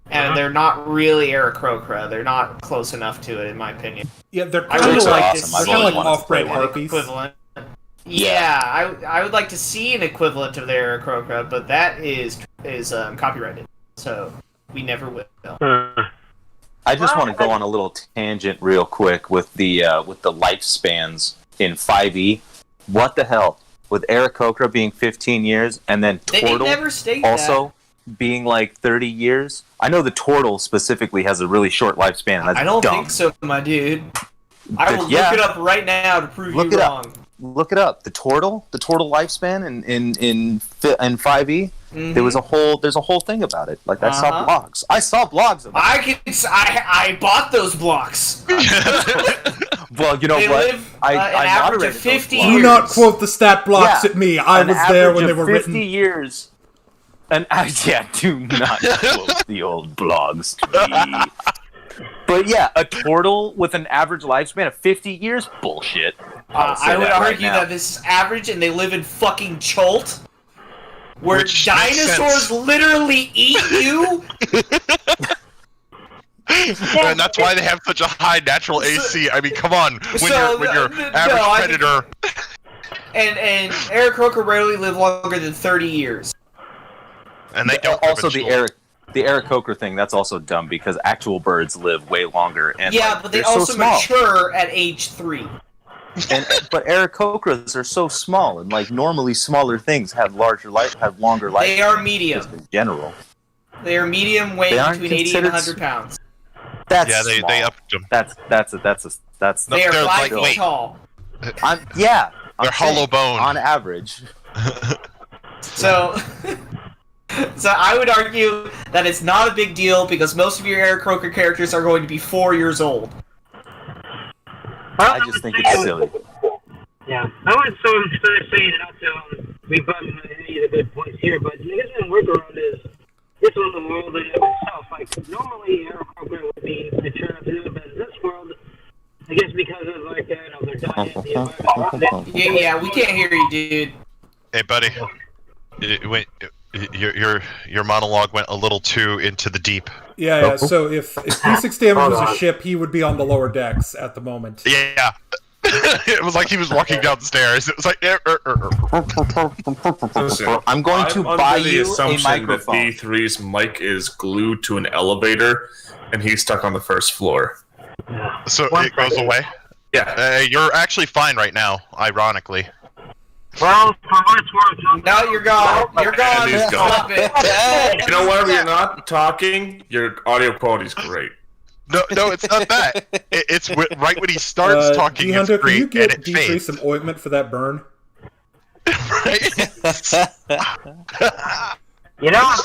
and they're not really Aarakocra. They're not close enough to it, in my opinion. Yeah, they're I kind would of like like, to they're kind of like wanted to play off-brand one. harpies. Equivalent. Yeah, I would like to see an equivalent of the Aarakocra, but that is copyrighted, so we never will. I just want to go on a little tangent real quick with the lifespans in 5e. What the hell? With Aarakocra being 15 years and then They Tortle never state also being like 30 years. I know the Tortle specifically has a really short lifespan. That's I don't dumb. think so, my dude. I will Yeah. look it up right now to prove Look you it wrong. up. Look it up. The Tortle lifespan in 5e. There's a whole thing about it. Like I saw blogs. I saw blogs about it. I bought those blocks. Well, you know They what? live an average of 50 years. Do not quote the stat blocks Yeah, at me. I an was there when average they of were 50 written. years. And do not quote the old blogs to me. But yeah, a Tortle with an average lifespan of 50 years? Bullshit. I would argue that this is average, and they live in fucking Cholt, where Which makes dinosaurs sense. literally eat you. And that's why they have such a high natural AC. I mean, come on. When you're average predator. And Aarakocra rarely live longer than 30 years. And they don't Also, the Aarakocra thing, that's also dumb because actual birds live way longer. And Yeah, like, but they they're so also small. mature at age 3. But Aarakocras are so small, and like normally smaller things have longer life. They are medium. Just in general. They are medium, weighing They aren't between 80 and considered 100 pounds. That's Yeah, small. they upped them. That's No, They are they're 5 feet lightweight. tall. I'm They're saying, hollow bone. on average. So, so I would argue that it's not a big deal because most of your Aarakocra characters are going to be 4 years old. I just think it's silly. Yeah, I would sort of saying not to rebut any of the good points here, but I guess one workaround is this on the world in itself. Like normally, Aarakocra would be mature enough to do it, but in this world, I guess because of like their diet, the environment. Yeah, we can't hear you, dude. Hey, buddy. Your monologue went a little too into the deep. Yeah. So if D6 damage was a ship, he would be on the lower decks at the moment. Yeah. It was like he was walking down the stairs. It was like. Listen, I'm going to I'm buy under the you a assumption microphone. that D3's mic is glued to an elevator, and he's stuck on the first floor. So it goes away? Yeah. You're actually fine right now, ironically. Well, for what it's worth, Now you're gone. You're gone. And he's gone. Stop it. You know why we're not talking? Your audio quality's great. No, it's not that. It's right when he starts talking, it's D-Hunter, can you great, and get it D3 fades. some ointment for that burn? Right? you know, I was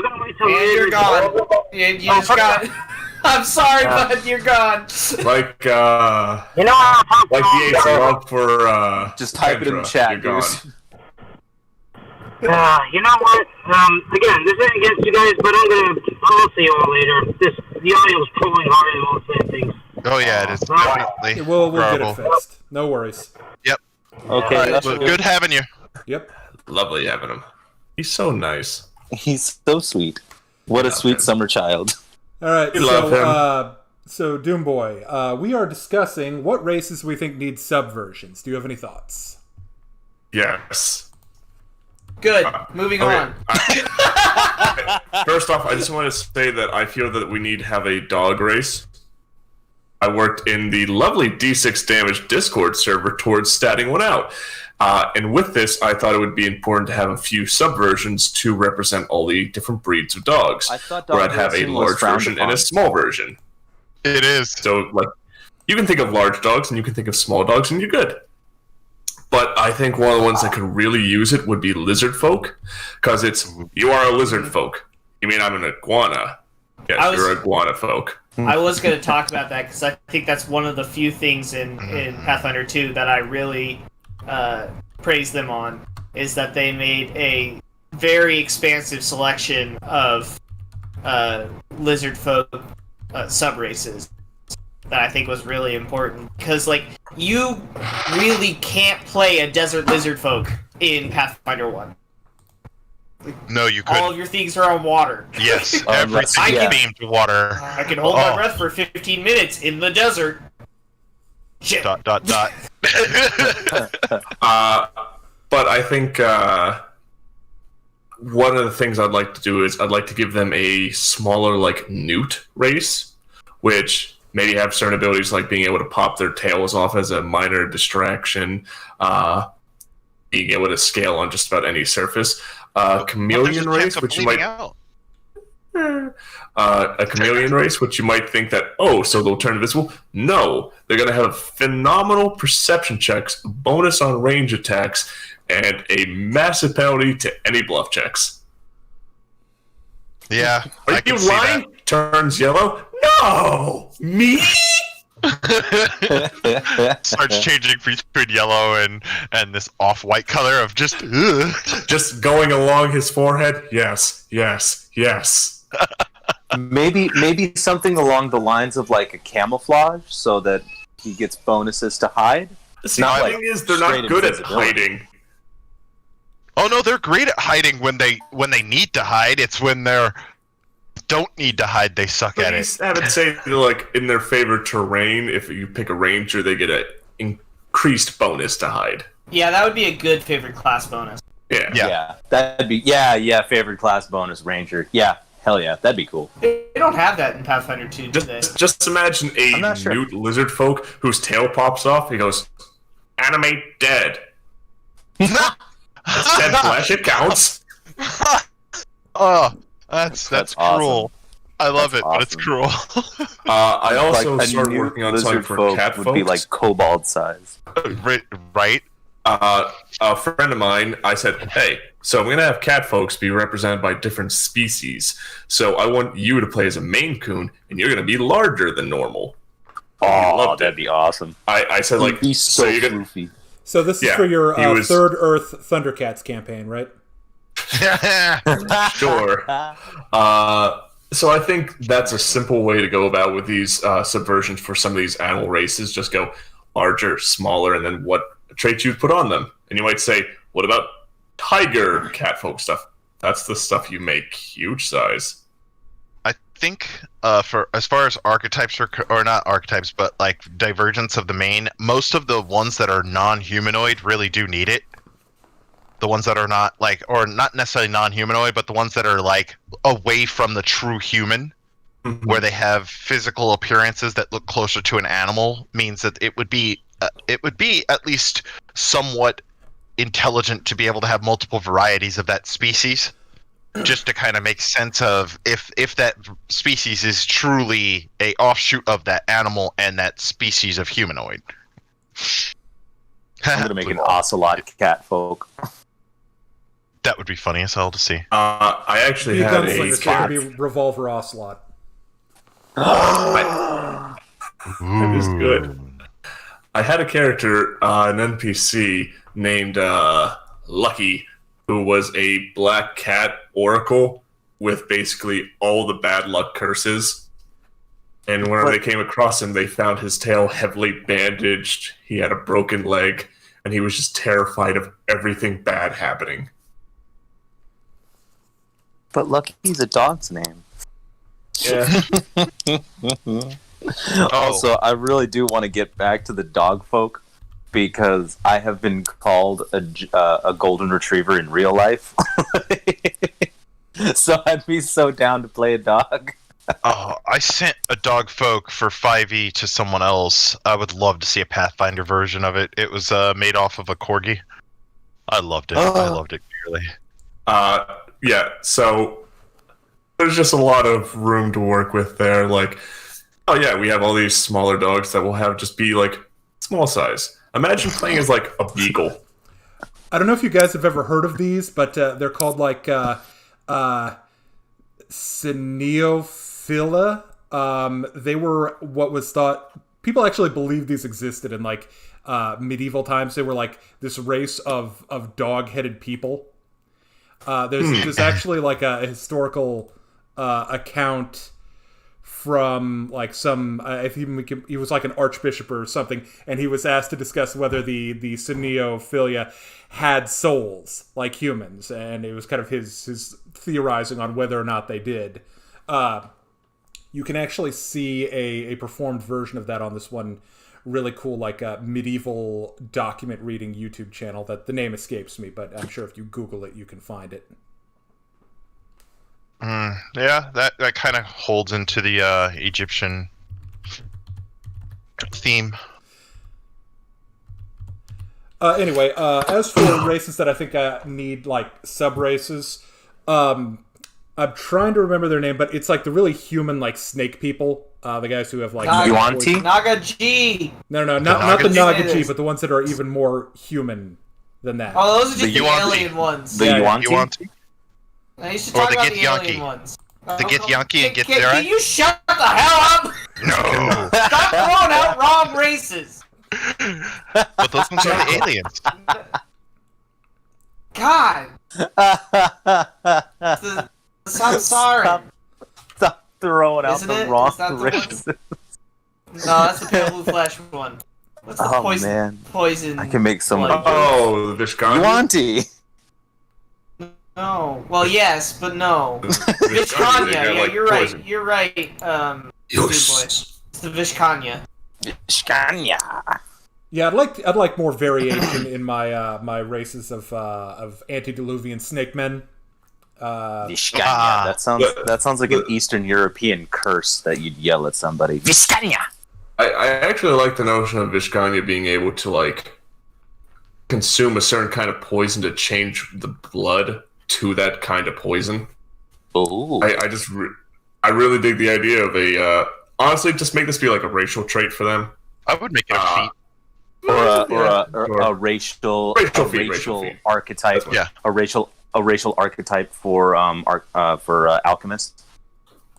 gonna wait till And you're gone. You just got. I'm sorry, bud. You're gone. Like, You know, I'll talk like to the love for, Just type it in the Kendra. chat, You're gone. dude. you know what? Again, this ain't against you guys, but I'll see you all later. The audio's pulling hard and all the same things. Oh yeah, it is definitely. We'll get it horrible. fixed. No worries. Yep. Okay, Well, good having you. Yep. Lovely having him. He's so nice. he's so sweet. What a sweet summer child. All right. We love him. So Doomboy, we are discussing what races we think need subversions. Do you have any thoughts? Yes. Good. Moving Okay. on. First off, I just want to say that I feel that we need to have a dog race. I worked in the lovely D6 Damage Discord server towards statting one out. And with this, I thought it would be important to have a few subversions to represent all the different breeds of dogs. I thought where dog I'd have a racing was large frowned version and upon. a small version. It is. So, like, you can think of large dogs and you can think of small dogs, and you're good. But I think one of the ones that could really use it would be lizard folk, because it's, you are a lizard folk. You mean I'm an iguana? Yes, you're iguana folk. I was going to talk about that because I think that's one of the few things in Pathfinder 2 that I really praise them on is that they made a very expansive selection of lizard folk subraces that I think was really important, because like you really can't play a desert lizard folk in Pathfinder 1. No, you couldn't. All of your things are on water. Yes, everything yeah. beamed to water. I can hold my breath for 15 minutes in the desert. Shit. ... But I think one of the things I'd like to do is I'd like to give them a smaller, like, newt race, which maybe have certain abilities like being able to pop their tails off as a minor distraction, being able to scale on just about any surface. Chameleon race, which you might... a chameleon race, which you might think that, so they'll turn invisible. No, they're going to have phenomenal perception checks, bonus on range attacks, and a massive penalty to any bluff checks. Yeah, Are you lying? Turns yellow? No! Me? Starts changing between yellow and this off-white color of just... Ugh. Just going along his forehead? Yes. Maybe something along the lines of like a camouflage, so that he gets bonuses to hide. See, the thing is, they're not good at hiding. Oh no, they're great at hiding when they need to hide. It's when they don't need to hide they suck at it. Have it say like in their favorite terrain. If you pick a ranger, they get an increased bonus to hide. Yeah, that would be a good favorite class bonus. Yeah. That'd be favorite class bonus ranger. Yeah, hell yeah, that'd be cool. They don't have that in Pathfinder 2, do they? Just imagine a newt lizard folk whose tail pops off. He goes, "Animate dead." That's dead flesh. It counts. Oh, that's awesome. cruel. I love it, awesome. but it's cruel. I also like started working on something for cat would folks. be like kobold size. Right? A friend of mine, I said, hey, so I'm going to have cat folks be represented by different species. So I want you to play as a Maine Coon, and you're going to be larger than normal. Oh, that'd be awesome. I said, like, he's so goofy. So this is for your Third Earth Thundercats campaign, right? Sure. So I think that's a simple way to go about with these subversions for some of these animal races. Just go larger, smaller, and then what traits you'd put on them. And you might say, what about tiger catfolk stuff? That's the stuff you make huge size. I think for as far as archetypes or not archetypes, but like divergence of the main, most of the ones that are non-humanoid really do need it. The ones that are not like, or not necessarily non-humanoid, but the ones that are like away from the true human, where they have physical appearances that look closer to an animal, means that it would be at least somewhat intelligent to be able to have multiple varieties of that species, just to kind of make sense of if that species is truly a offshoot of that animal and that species of humanoid. I'm gonna make an ocelot catfolk. That would be funny as hell to see. I actually had a cat. It would be Revolver Ocelot. That is good. I had a character, an NPC named Lucky, who was a black cat oracle with basically all the bad luck curses. And whenever they came across him, they found his tail heavily bandaged. He had a broken leg, and he was just terrified of everything bad happening. But Lucky's a dog's name. Yeah. Also, I really do want to get back to the dog folk, because I have been called a golden retriever in real life. So I'd be so down to play a dog. Oh, I sent a dog folk for 5e to someone else. I would love to see a Pathfinder version of it. It was made off of a corgi. I loved it. I loved it dearly. Yeah, so there's just a lot of room to work with there. Like, oh yeah, we have all these smaller dogs that will have just be like small size. Imagine playing as like a beagle. I don't know if you guys have ever heard of these, but they're called like Cyneophila. They were what was thought. People actually believe these existed in like medieval times. They were like this race of dog-headed people. There's actually like a historical account from like some I think he was like an archbishop or something, and he was asked to discuss whether the Cyneophilia had souls like humans, and it was kind of his theorizing on whether or not they did. You can actually see a performed version of that on this one really cool like medieval document reading YouTube channel that the name escapes me, but I'm sure if you Google it you can find it. Yeah, that kind of holds into the Egyptian theme. Anyway, as for races that I think need like sub races, I'm trying to remember their name, but it's like the really human like snake people, the guys who have like Yuan-Ti? Naga G. No, not the Naga G, but the ones that are even more human than that. Oh, those are just the Yuan-Ti. alien ones. The Yuan-Ti? Now you should Or talk the about the Githyanki. alien ones. The Githyanki and Can Githzerai? you shut the hell up? No! Stop throwing out wrong races. But those ones are the aliens. God. I'm sorry. Stop throwing out Isn't the it? wrong Is that the one? races. No, that's the pale blue flash one. What's the Oh, poison? man. Poison. I can make so one? many. Oh, the Vishkani? Yuan-Ti! No. Well, yes, but no. Vishkanya. Yeah, you're right. You're right. Dude boy. It's the Vishkanya. Shkanya! Yeah, I'd like more variation in my my races of antediluvian snake men. Vishkanya. That sounds like an Eastern European curse that you'd yell at somebody. Vishkanya! I actually like the notion of Vishkanya being able to like consume a certain kind of poison to change the blood to that kind of poison. Oh. I really dig the idea of a honestly just make this be like a racial trait for them. I would make it a feat. Or a racial archetype. Yeah. A racial archetype for Alchemist.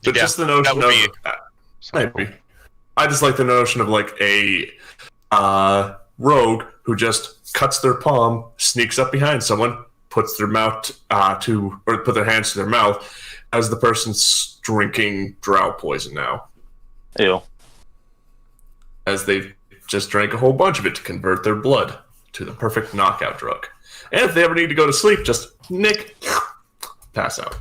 But Yeah, just the notion that would be maybe. I just like the notion of like a rogue who just cuts their palm, sneaks up behind someone, puts their mouth put their hands to their mouth as the person's drinking drow poison now. Ew. As they've just drank a whole bunch of it to convert their blood to the perfect knockout drug. And if they ever need to go to sleep, just pass out.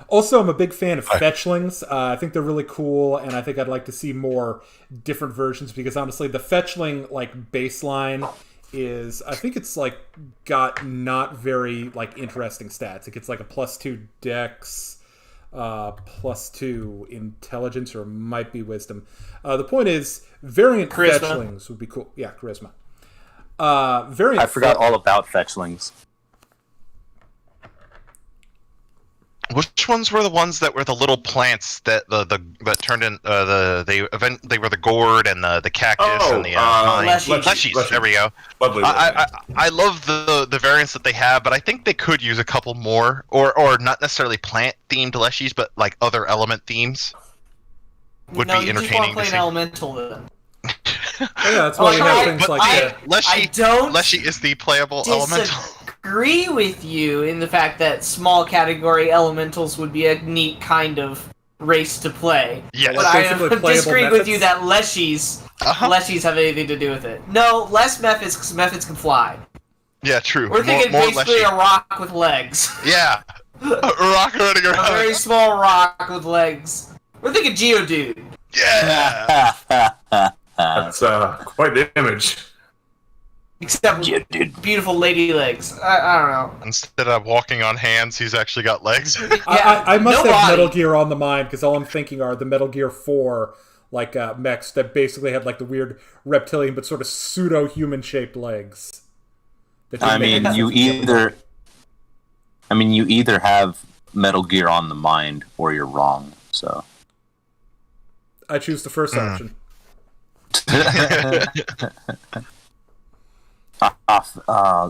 Also, I'm a big fan of fetchlings. I think they're really cool, and I think I'd like to see more different versions because honestly, the fetchling like baseline is I think it's like got not very like interesting stats. It gets like a +2 dex, +2 intelligence, or it might be wisdom. The point is, variant Charisma. fetchlings would be cool. Yeah, charisma. Variant. I forgot all about fetchlings. Which ones were the ones that were the little plants that that turned in they were the gourd and the cactus and the leshies. There we go. Lovely. I love the variants that they have, but I think they could use a couple more, or not necessarily plant themed leshies, but like other element themes would be entertaining. No, you just want to play an elemental then. Yeah, that's why you have things like Leshy is the playable elemental. Agree with you in the fact that small category elementals would be a neat kind of race to play. Yes. But I disagree with you that leshies have anything to do with it. No, less methods because methods can fly. Yeah, true. We're thinking more basically leshy. a rock with legs. Yeah. A rock running around. A very small rock with legs. We're thinking Geodude. Yeah. That's quite the image. Except beautiful lady legs. I don't know. Instead of walking on hands, he's actually got legs. I must have Metal Gear on the mind because all I'm thinking are the Metal Gear 4 like mechs that basically had like the weird reptilian but sort of pseudo-human shaped legs. You either have Metal Gear on the mind or you're wrong. So I choose the first option.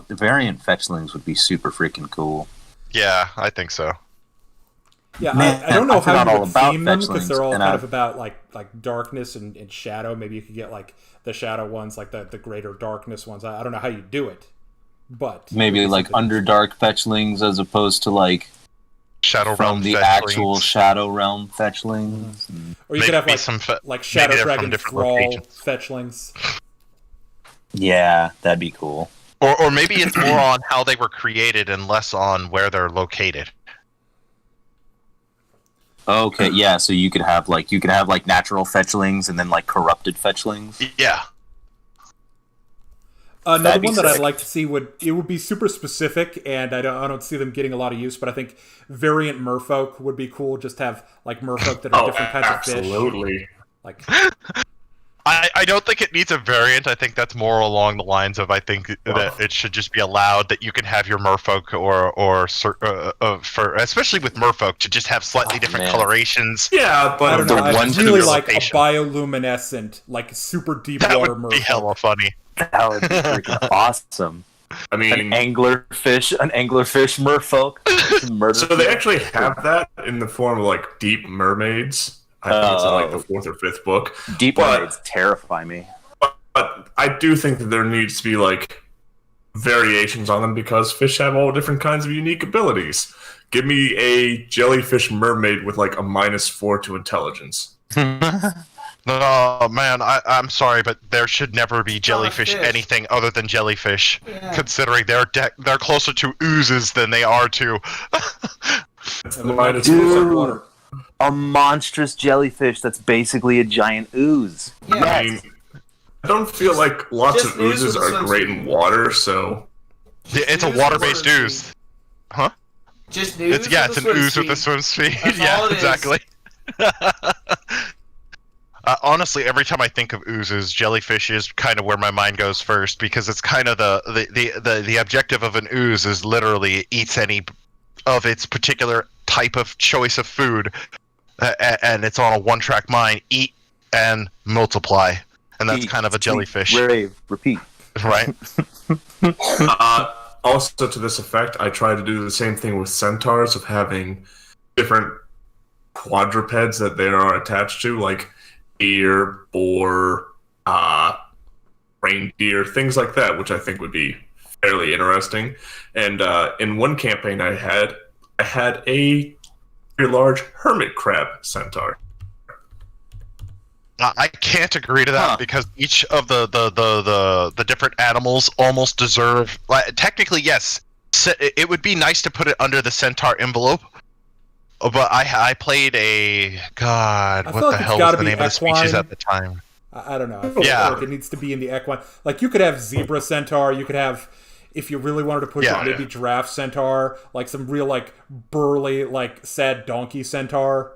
Variant fetchlings would be super freaking cool. Yeah, I think so. Yeah, Man, I don't know I how forgot you all would about theme them because they're all fetchlings, and kind I- of about like darkness and shadow. Maybe you could get like the shadow ones, like the greater darkness ones. I don't know how you do it, but Maybe like Underdark fetchlings as opposed to like Shadow from Realm the fetchlings. actual Shadow Realm fetchlings. or you could have Maybe like some like maybe Shadow they're from Dragon different Thrall locations. fetchlings. Yeah, that'd be cool. Or maybe it's more on how they were created and less on where they're located. Okay, yeah, so you could have like natural fetchlings and then like corrupted fetchlings. Yeah. Another That'd be one that I'd sick. like to see would be super specific, and I don't see them getting a lot of use. But I think variant merfolk would be cool. Just to have like merfolk that are Oh, different kinds of fish. absolutely. Like I don't think it needs a variant. I think that's more along the lines of I think that it should just be allowed that you can have your merfolk for especially with merfolk to just have slightly different man. colorations. Yeah, but I don't know. The I'd one to really the like a location. bioluminescent, like super deep That water would be merfolk. hella funny. That would be freaking awesome. I An mean, anglerfish merfolk. Murder so they fish. actually have that in the form of like deep mermaids. I think it's in like the Oh. 4th or 5th book. Deep but- mermaids terrify me. But I do think that there needs to be like variations on them because fish have all different kinds of unique abilities. Give me a jellyfish mermaid with like a -4 to intelligence. Oh man, I'm sorry, but there should never be jellyfish fish. anything other than jellyfish. Yeah. Considering they're closer to oozes than they are to. It's And they're minus not deep four. water. A monstrous jellyfish that's basically a giant ooze. Yeah. I mean, I don't feel like lots Just of ooze oozes with are swim great speed. in water, so It's a Ooze water-based with ooze. Huh? Just news. It's an ooze with a swim speed. That's Yeah, all it is. exactly. Honestly, every time I think of oozes, jellyfish is kind of where my mind goes first because it's kind of the objective of an ooze is literally it eats any of its particular type of choice of food, and it's on a one-track mind: eat and multiply, and that's Eat, kind of a sleep, jellyfish, Rave, repeat. right? also to this effect, I try to do the same thing with centaurs of having different quadrupeds that they are attached to, like deer, boar, reindeer, things like that, which I think would be fairly interesting. And in one campaign I had a very large hermit crab centaur. I can't agree to that Huh. because each of the different animals almost deserve. Technically, yes, it would be nice to put it under the centaur envelope. But I played a god. I What feel the like it's hell was gotta the be name of the species equine. at the time? I don't know. I feel Yeah. like it needs to be in the equine. Like you could have zebra centaur. You could have, if you really wanted to push Yeah. it, maybe giraffe centaur. Like some real like burly like sad donkey centaur.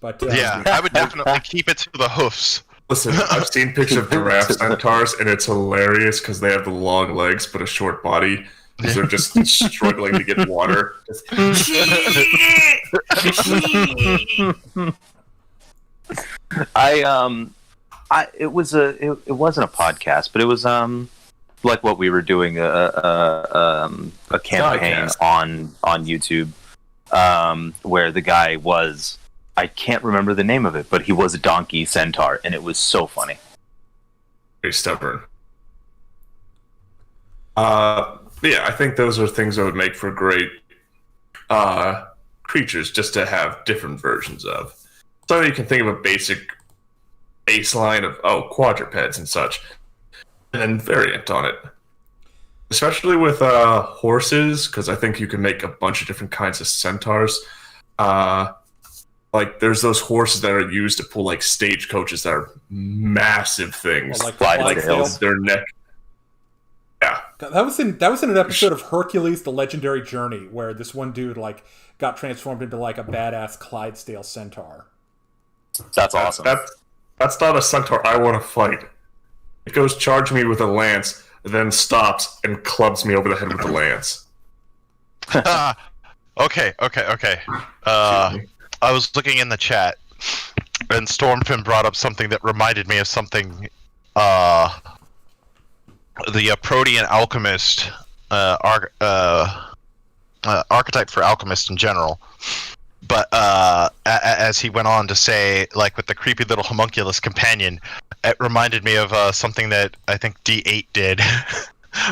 But Yeah, I would definitely keep it to the hoofs. Listen, I've seen pictures of giraffe centaurs, and it's hilarious because they have the long legs but a short body. Because they're just struggling to get water. It wasn't a podcast, but it was like what we were doing a campaign Diecast. on YouTube where the guy was, I can't remember the name of it, but he was a donkey centaur, and it was so funny. Very stubborn. Yeah, I think those are things that would make for great creatures just to have different versions of. So you can think of a basic baseline of quadrupeds and such, and then variant on it. Especially with horses, because I think you can make a bunch of different kinds of centaurs. Like there's those horses that are used to pull like stagecoaches that are massive things. like Clydesdales. Their neck. Yeah. that was in an episode of Hercules: The Legendary Journey where this one dude like got transformed into like a badass Clydesdale centaur. That's awesome. That's not a centaur I want to fight. It goes charge me with a lance, then stops and clubs me over the head with the lance. Okay. I was looking in the chat, and Stormfin brought up something that reminded me of something. The Protean Alchemist archetype for Alchemist in general But as he went on to say, like with the creepy little homunculus companion, it reminded me of something that I think D8 did,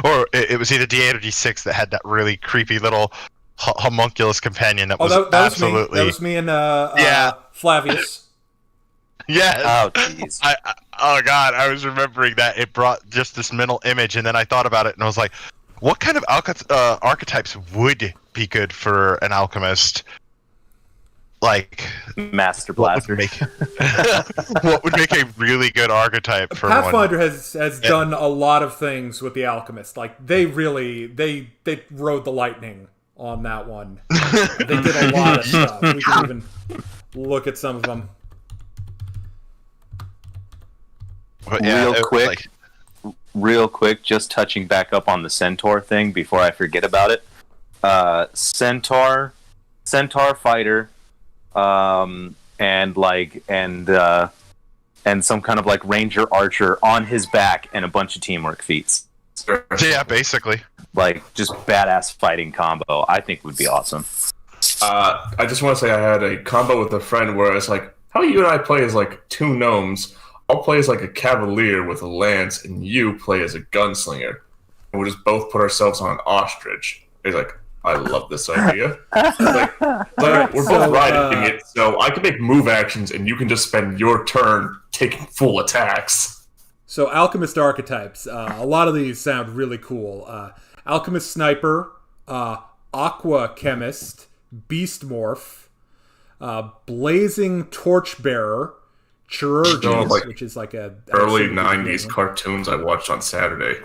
or it was either D8 or D6 that had that really creepy little homunculus companion that was that absolutely. That was me and Flavius. Yeah. Oh, jeez. Oh god, I was remembering that. It brought just this mental image, and then I thought about it, and I was like, what kind of archetypes would be good for an alchemist? Like Master Blaster. What would make a really good archetype for Pathfinder one? has done a lot of things with the Alchemist. Like they rode the lightning on that one. They did a lot of stuff. We can even look at some of them. But yeah, real quick, just touching back up on the Centaur thing before I forget about it. Centaur fighter. And some kind of like ranger archer on his back and a bunch of teamwork feats. Yeah, basically. Like just badass fighting combo. I think would be awesome. I just want to say I had a combo with a friend where it's like, how you and I play as like two gnomes. I'll play as like a cavalier with a lance, and you play as a gunslinger. And we'll just both put ourselves on an ostrich. He's like, I love this idea. We're both riding it, so I can make move actions, and you can just spend your turn taking full attacks. So, Alchemist archetypes. A lot of these sound really cool. Alchemist Sniper, Aqua Chemist, Beast Morph, Blazing Torchbearer, Chirurgeon, which is like a early '90s cartoons I watched on Saturday.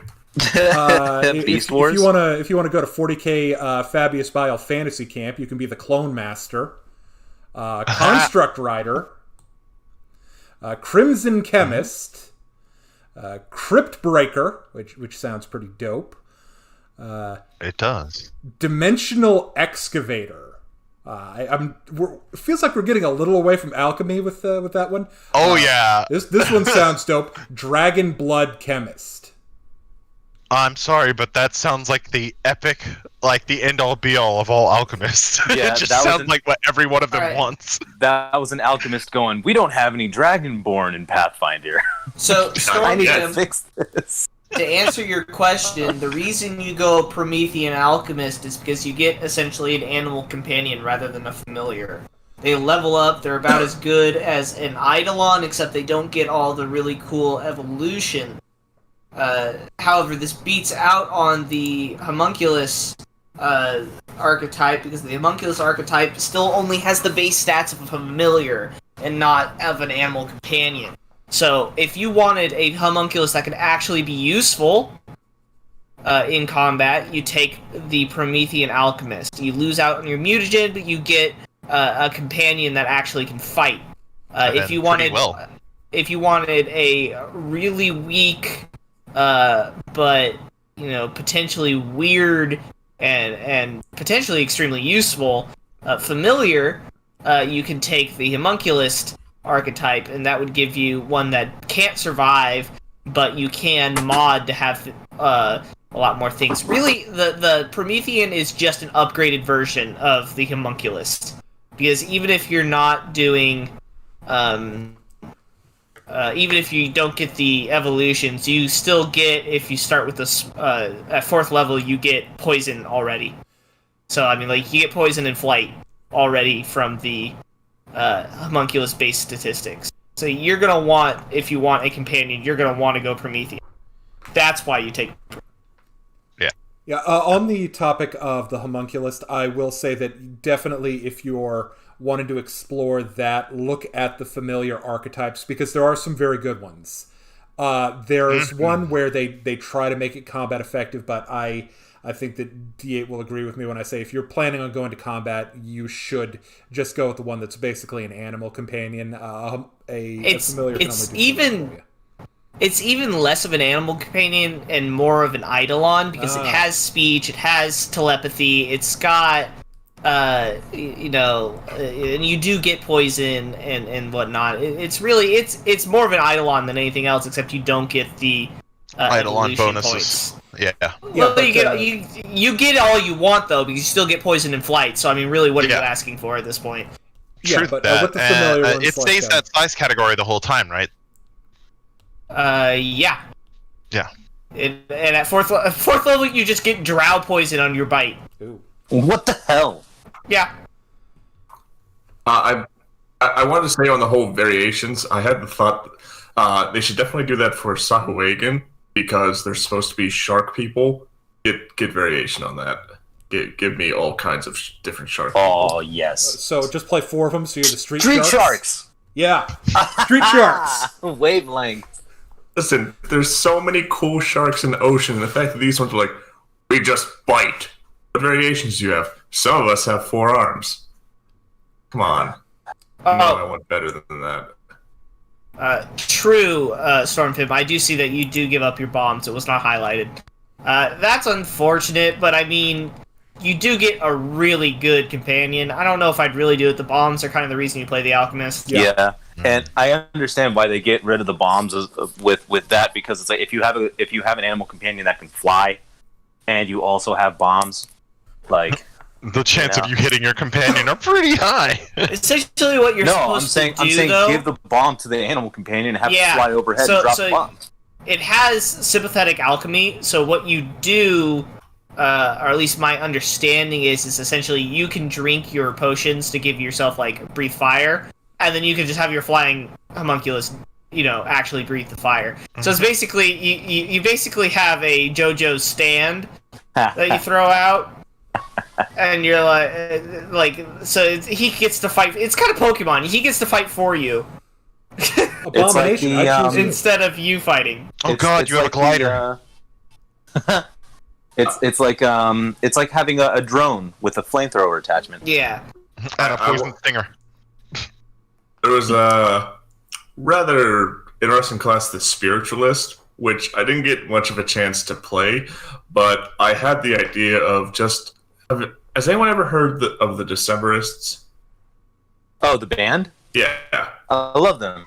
Beast Wars. If you wanna go to 40k Fabius Bile Fantasy Camp, you can be the Clone Master, Construct Rider, Crimson Chemist, Crypt Breaker, which sounds pretty dope. It does. Dimensional Excavator. It feels like we're getting a little away from alchemy with that one. Oh yeah. This one sounds dope. Dragon Blood Chemist. I'm sorry, but that sounds like the epic, like the end-all be-all of all alchemists. Yeah, it just sounds like what every one of them wants. That was an alchemist going, we don't have any dragonborn in Pathfinder. So, I need to Stormjam, fix this. to answer your question, the reason you go Promethean Alchemist is because you get essentially an animal companion rather than a familiar. They level up, they're about as good as an Eidolon, except they don't get all the really cool evolution. However, this beats out on the homunculus archetype, because the homunculus archetype still only has the base stats of a familiar and not of an animal companion. So, if you wanted a homunculus that could actually be useful in combat, you take the Promethean Alchemist. You lose out on your mutagen, but you get a companion that actually can fight. If you wanted a really weak, but potentially weird and potentially extremely useful familiar, you can take the homunculus archetype, and that would give you one that can't survive, but you can mod to have a lot more things. Really, the Promethean is just an upgraded version of the homunculus, because even if you're not doing even if you don't get the evolutions, you still get, if you start with this at 4th level, you get poison already. So I mean, like, you get poison in flight already from the homunculus-based statistics. So you're gonna want, if you want a companion, you're gonna want to go Promethean. That's why you take. Yeah. On the topic of the homunculus, I will say that definitely, if you're wanting to explore that, look at the familiar archetypes, because there are some very good ones. There's one where they try to make it combat effective, but I think that D8 will agree with me when I say if you're planning on going to combat, you should just go with the one that's basically an animal companion. A familiar can only do it's even less of an animal companion and more of an Eidolon, because it has speech, it has telepathy, it's got and you do get poison and whatnot. It's more of an Eidolon than anything else, except you don't get the Eidolon bonuses. Points. Yeah. Well, but, you get all you want though, because you still get poison in flight. So I mean, really, what are you Yeah. asking for at this point? Yeah, Truth but that, with the familiar ones, it stays like, that size category the whole time, right? Yeah. Yeah. And at fourth level, you just get drow poison on your bite. Ooh. What the hell? Yeah. I wanted to say on the whole variations, I had the thought they should definitely do that for Sahuagin because they're supposed to be shark people. Get variation on that. Give me all kinds of different shark people. Oh yes. So just play 4 of them. So you're the street Sharks. Yeah, street sharks. Wavelength. Listen, there's so many cool sharks in the ocean, and the fact that these ones are like, we just bite. What variations do you have? Some of us have 4 arms. Come on. No, I want better than that. True, Stormfib. I do see that you do give up your bombs. It was not highlighted. That's unfortunate, but I mean, you do get a really good companion. I don't know if I'd really do it. The bombs are kind of the reason you play the Alchemist. Yeah. And I understand why they get rid of the bombs with that, because it's like if you have an animal companion that can fly, and you also have bombs, like the chance of you hitting your companion are pretty high. Essentially, what you're supposed to do, I'm saying, though, give the bomb to the animal companion and have it fly overhead and drop bombs. It has sympathetic alchemy, so what you do, or at least my understanding is essentially you can drink your potions to give yourself, like, breathe fire, and then you can just have your flying homunculus, actually breathe the fire. So it's basically, you basically have a JoJo's stand that you throw out, and you're so he gets to fight. It's kind of Pokemon. He gets to fight for you. Abomination. Like instead of you fighting. Oh God, you have a glider. It's like having a drone with a flamethrower attachment. Yeah. And a poison stinger. There was a rather interesting class, the Spiritualist, which I didn't get much of a chance to play, but I had the idea of just... Has anyone ever heard of the Decemberists? Oh, the band? Yeah. I love them.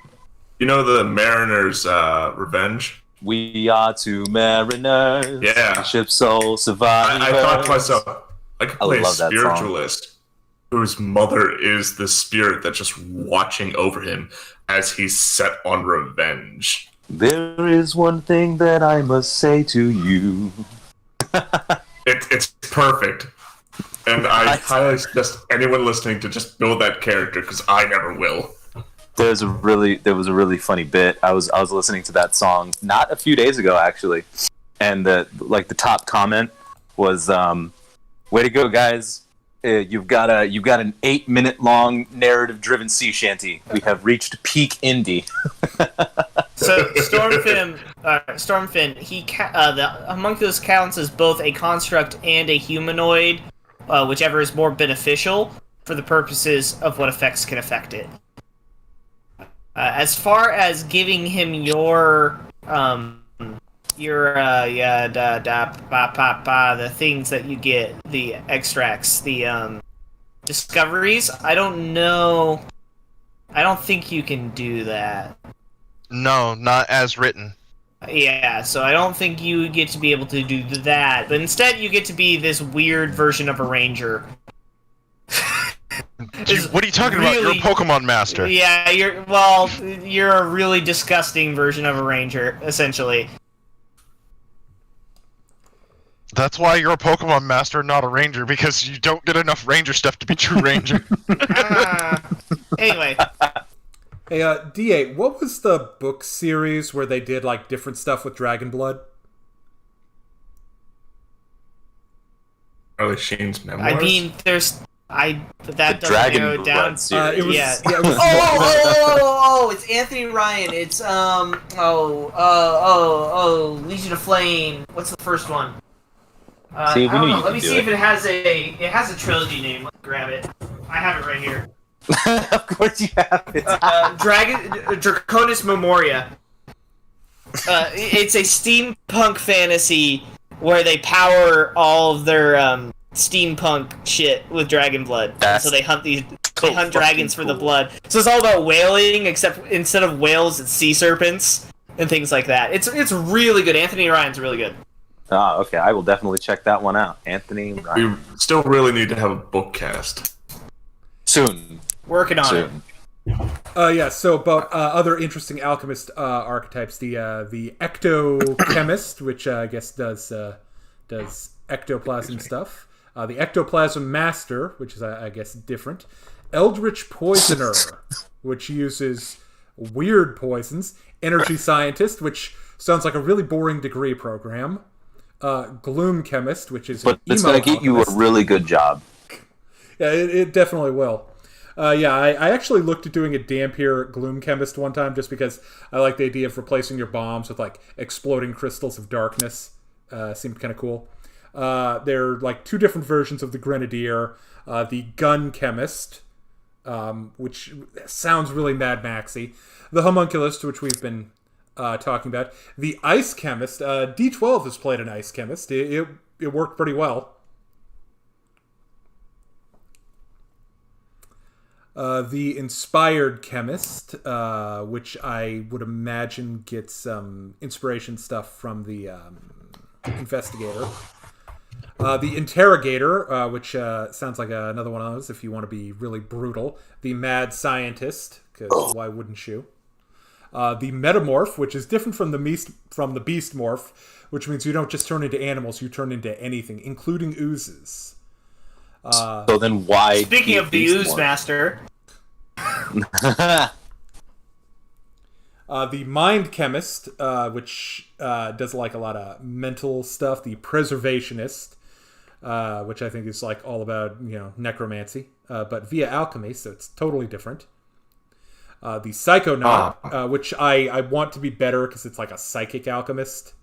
You know the Mariner's Revenge? We are two mariners. Yeah. Ship soul survivors. I thought to myself, I could play a love that Spiritualist whose mother is the spirit that's just watching over him as he's set on revenge. There is one thing that I must say to you. It's perfect. And I highly suggest anyone listening to just build that character, because I never will. There was a really funny bit. I was listening to that song not a few days ago actually, and the top comment was, "Way to go, guys! You've got an 8-minute long narrative driven sea shanty. We have reached peak indie." So Stormfin, the homunculus counts as both a construct and a humanoid, whichever is more beneficial for the purposes of what effects can affect it. As far as giving him the things that you get, the extracts, the discoveries, I don't know. I don't think you can do that. No, not as written. Yeah, so I don't think you get to be able to do that, but instead you get to be this weird version of a ranger. What are you talking about? You're a Pokemon master. Yeah, you're a really disgusting version of a ranger, essentially. That's why you're a Pokemon master, not a ranger, because you don't get enough ranger stuff to be true ranger. Anyway. Hey, D8, what was the book series where they did, like, different stuff with Dragon Blood? Charlie Sheen's memoirs? I mean, that doesn't Dragon narrow it down. Blood series. It was It's Anthony Ryan. It's Legion of Flame. What's the first one? See, we knew you Let could me do see it. if it has a trilogy name. Let's grab it. I have it right here. Of course you have it. Draconis Memoria. It's a steampunk fantasy where they power all of their steampunk shit with dragon blood. So they hunt dragons for the blood. So it's all about whaling, except instead of whales, it's sea serpents and things like that. It's really good. Anthony Ryan's really good. Ah, okay. I will definitely check that one out. Anthony, We still really need to have a book cast. soon. Working on it. Soon. Yeah, so about other interesting alchemist archetypes, the ectochemist, which I guess does ectoplasm stuff. The ectoplasm master, which is I guess different. Eldritch poisoner, which uses weird poisons. Energy scientist, which sounds like a really boring degree program. Gloom chemist, which is But it's going to get you a really good job. Yeah, it definitely will. Yeah, I actually looked at doing a Dampier Gloom Chemist one time just because I like the idea of replacing your bombs with, like, exploding crystals of darkness. Seemed kind of cool. There are, like, 2 different versions of the Grenadier. The Gun Chemist, which sounds really Mad Maxy. The Homunculus, which we've been talking about. The Ice Chemist. D12 has played an Ice Chemist. It worked pretty well. The Inspired Chemist, which I would imagine gets some inspiration stuff from the Investigator. The Interrogator, which sounds like another one of those if you want to be really brutal. The Mad Scientist, because why wouldn't you? The Metamorph, which is different from the Beast Morph, which means you don't just turn into animals, you turn into anything, including oozes. So then why... Speaking of the Ooze Master... The Mind Chemist, which does like a lot of mental stuff. The Preservationist, which I think is like all about, necromancy, but via alchemy, so it's totally different. The Psychonaut, which I want to be better because it's like a psychic alchemist.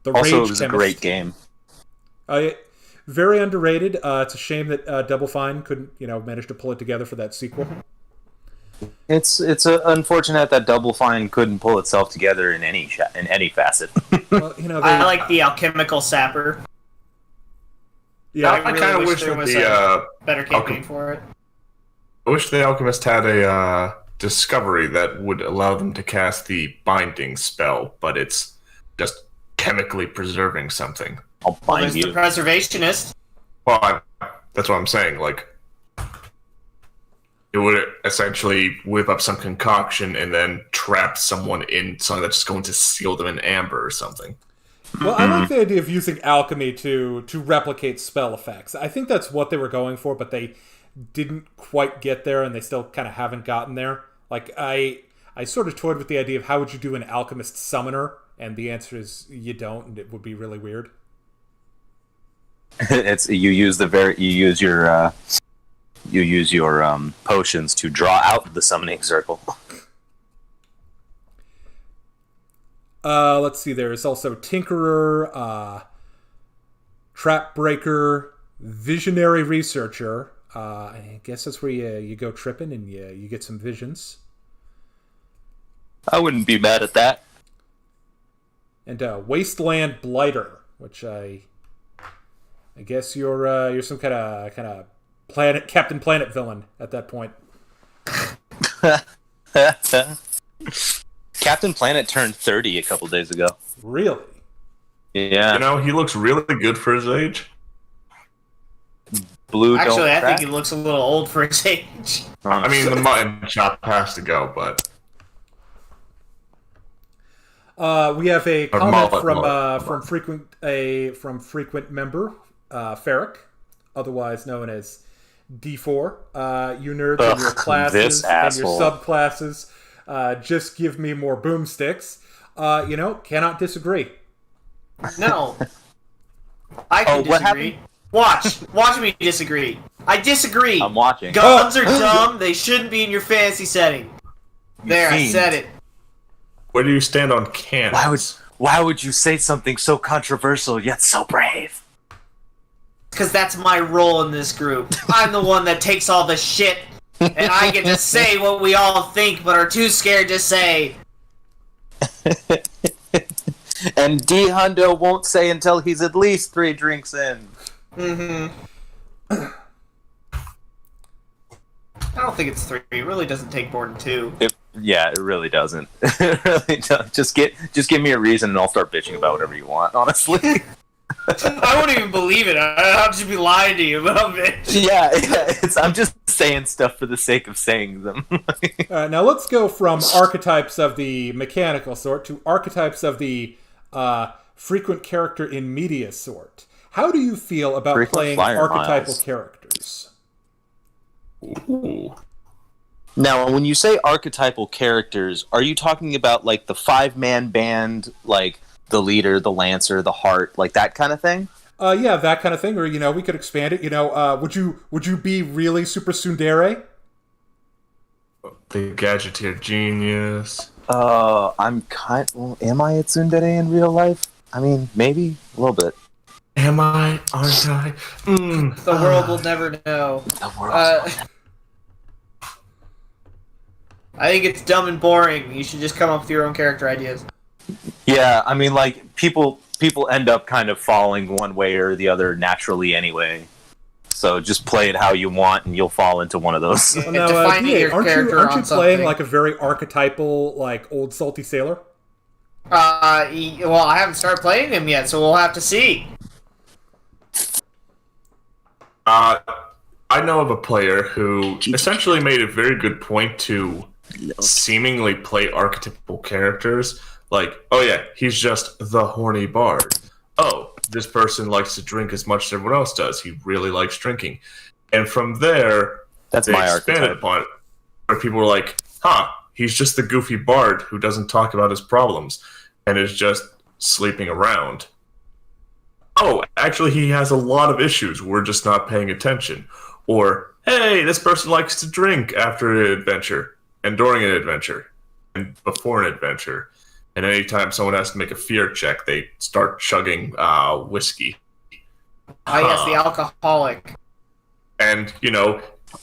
The Also, Rage it was Chemist. a great game. Very underrated. It's a shame that Double Fine couldn't, manage to pull it together for that sequel. It's unfortunate that Double Fine couldn't pull itself together in any facet. Well, I like the Alchemical Sapper. Yeah, I kind of wish there that was the a better campaign for it. I wish the Alchemist had a discovery that would allow them to cast the binding spell, but it's just chemically preserving something. I'll Well, bind there's you. the Preservationist. Well, that's what I'm saying. Like, it would essentially whip up some concoction and then trap someone in something that's just going to seal them in amber or something. Well, I like the idea of using alchemy to replicate spell effects. I think that's what they were going for, but they didn't quite get there, and they still kind of haven't gotten there. Like, I sort of toyed with the idea of how would you do an alchemist summoner, and the answer is you don't, and it would be really weird. You use your potions to draw out the summoning circle. Let's see. There's also Tinkerer, Trap Breaker, Visionary Researcher. I guess that's where you go tripping and you get some visions. I wouldn't be mad at that. And Wasteland Blighter, which I guess you're some kind of Captain Planet villain at that point. Captain Planet turned 30 a couple days ago. Really? Yeah. He looks really good for his age. Blue. Actually, I crack. think he looks a little old for his age. I mean, the mutton chop has to go, but We have a Or comment mullet. from frequent member Ferric, otherwise known as D4. You nerds and your classes this and your asshole. subclasses just give me more boomsticks. Cannot disagree. No. I can what disagree. happened? Watch me disagree. I disagree. I'm watching. Guns are dumb. They shouldn't be in your fantasy setting. There, I fiend. said it. where do you stand on cannons? Why would you say something so controversial yet so brave? Because that's my role in this group. I'm the one that takes all the shit, and I get to say what we all think, but are too scared to say. And D Hundo won't say until he's at least 3 drinks in. I don't think it's 3. It really doesn't take more than 2. Yeah, it really doesn't. It really does. Just give me a reason, and I'll start bitching about whatever you want. Honestly. I won't even believe it. I'll just be lying to you about it. Yeah. I'm just saying stuff for the sake of saying them. Now let's go from archetypes of the mechanical sort to archetypes of the frequent character in media sort. How do you feel about Frequent playing flyer archetypal miles. characters? Ooh. Now, when you say archetypal characters, are you talking about like the 5-man band, like the leader, the lancer, the heart, like that kind of thing? Yeah, that kind of thing. Or we could expand it. Would you be really super tsundere? The gadgeteer genius. Well, am I a tsundere in real life? I mean, maybe a little bit. Am I? Aren't I? The world will never know. The world. I think it's dumb and boring. You should just come up with your own character ideas. Yeah, I mean, like people end up kind of falling one way or the other naturally anyway. So just play it how you want, and you'll fall into one of those. Yeah. Now, Defining DA, your aren't character you on playing something. like a very archetypal, like old salty sailor? Well, I haven't started playing him yet, so we'll have to see. I know of a player who essentially made a very good point to seemingly play archetypal characters. Like, oh yeah, he's just the horny bard. Oh, this person likes to drink as much as everyone else does. He really likes drinking. And from there, That's they my expanded archetype. upon it. Where people were like, huh, he's just the goofy bard who doesn't talk about his problems and is just sleeping around. Oh, actually, he has a lot of issues. We're just not paying attention. Or, hey, this person likes to drink after an adventure, and during an adventure, and before an adventure. And anytime someone has to make a fear check, they start chugging whiskey. Yes, the alcoholic. And,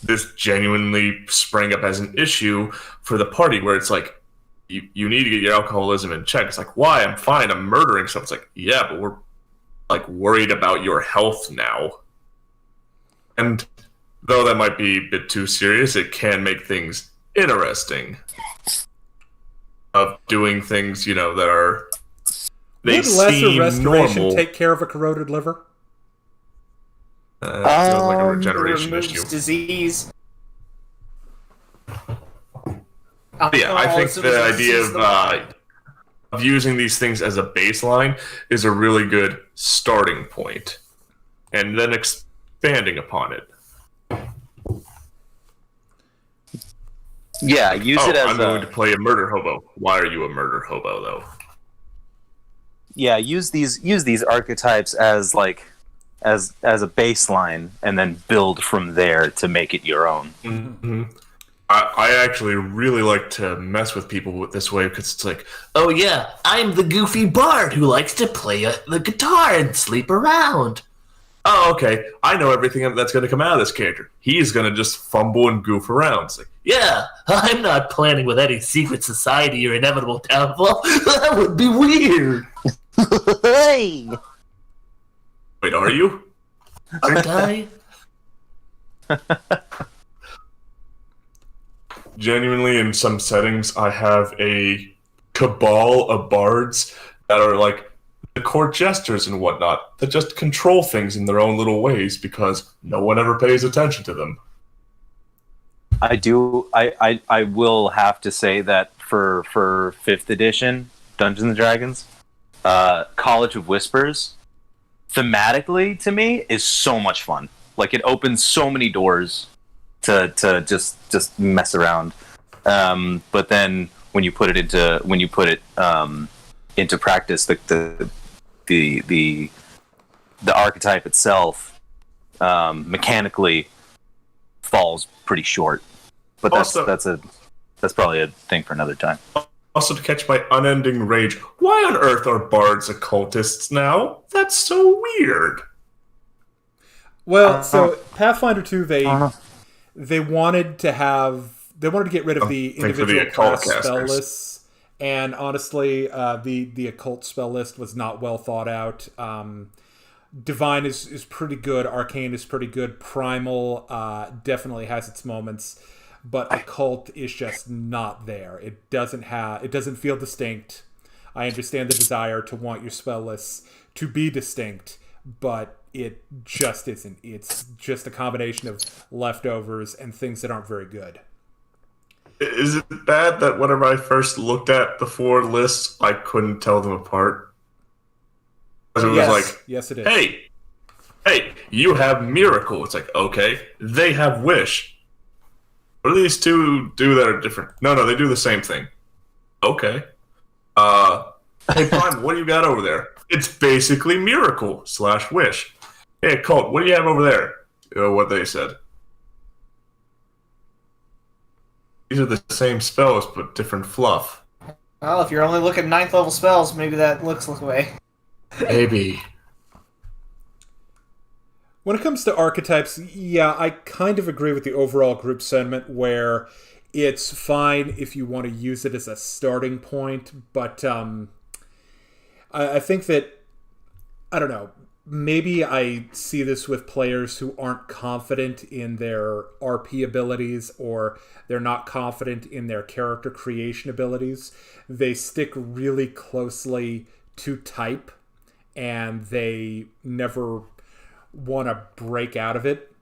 this genuinely sprang up as an issue for the party where it's like, you need to get your alcoholism in check. It's like, why? I'm fine. I'm murdering stuff. It's like, yeah, but we're like worried about your health now. And though that might be a bit too serious, it can make things interesting. Of doing things, that are they Would lesser seem restoration normal. take care of a corroded liver? That feels like a It regeneration removes issue. disease. But yeah, I think Alcoholism the is a idea seasonal- of using these things as a baseline is a really good starting point, and then expanding upon it. Yeah, use it as I'm going to play a murder hobo. Why are you a murder hobo, though? yeah, use these archetypes as like as a baseline, and then build from there to make it your own. Mm-hmm. I actually really like to mess with people with this way because it's like, oh yeah, I'm the goofy bard who likes to play the guitar and sleep around. Oh, okay. I know everything that's going to come out of this character. He's going to just fumble and goof around. It's like, yeah, I'm not planning with any secret society or inevitable downfall. That would be weird. Hey! Wait, are you? Aren't I? Genuinely, in some settings, I have a cabal of bards that are like the court jesters and whatnot that just control things in their own little ways because no one ever pays attention to them. I do. I will have to say that for 5th edition Dungeons and Dragons, College of Whispers, thematically to me is so much fun. Like it opens so many doors to just mess around. But then when you put it into practice, the archetype itself mechanically falls pretty short. But that's probably a thing for another time. Also, to catch my unending rage, why on earth are bards occultists now? That's so weird. Well, so Pathfinder 2, they wanted to get rid of the individual occult class spell casters. lists, and honestly, the occult spell list was not well thought out. Divine is pretty good, Arcane is pretty good, Primal definitely has its moments, but occult is just not there. It doesn't feel distinct. I understand the desire to want your spell lists to be distinct, but it just isn't. It's just a combination of leftovers and things that aren't very good. Is it bad that whenever I first looked at the 4 lists, I couldn't tell them apart? Because it was like, yes, it is. Hey, you have miracle. It's like, okay, they have wish. What do these two do that are different? No, they do the same thing. Okay. Hey, Prime, what do you got over there? It's basically miracle / wish. Hey, Colt, what do you have over there? What they said. These are the same spells, but different fluff. Well, if you're only looking at 9th level spells, maybe that looks the way. Maybe. When it comes to archetypes, yeah, I kind of agree with the overall group sentiment where it's fine if you want to use it as a starting point, but I think that, I don't know, maybe I see this with players who aren't confident in their RP abilities or they're not confident in their character creation abilities. They stick really closely to type and they never want to break out of it.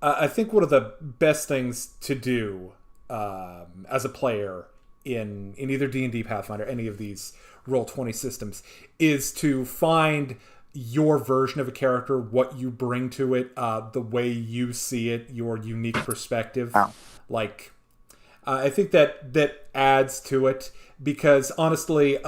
I think one of the best things to do as a player in either D&D, Pathfinder, any of these Roll20 systems, is to find your version of a character, what you bring to it, the way you see it, your unique perspective. Wow. Like, I think that adds to it because honestly,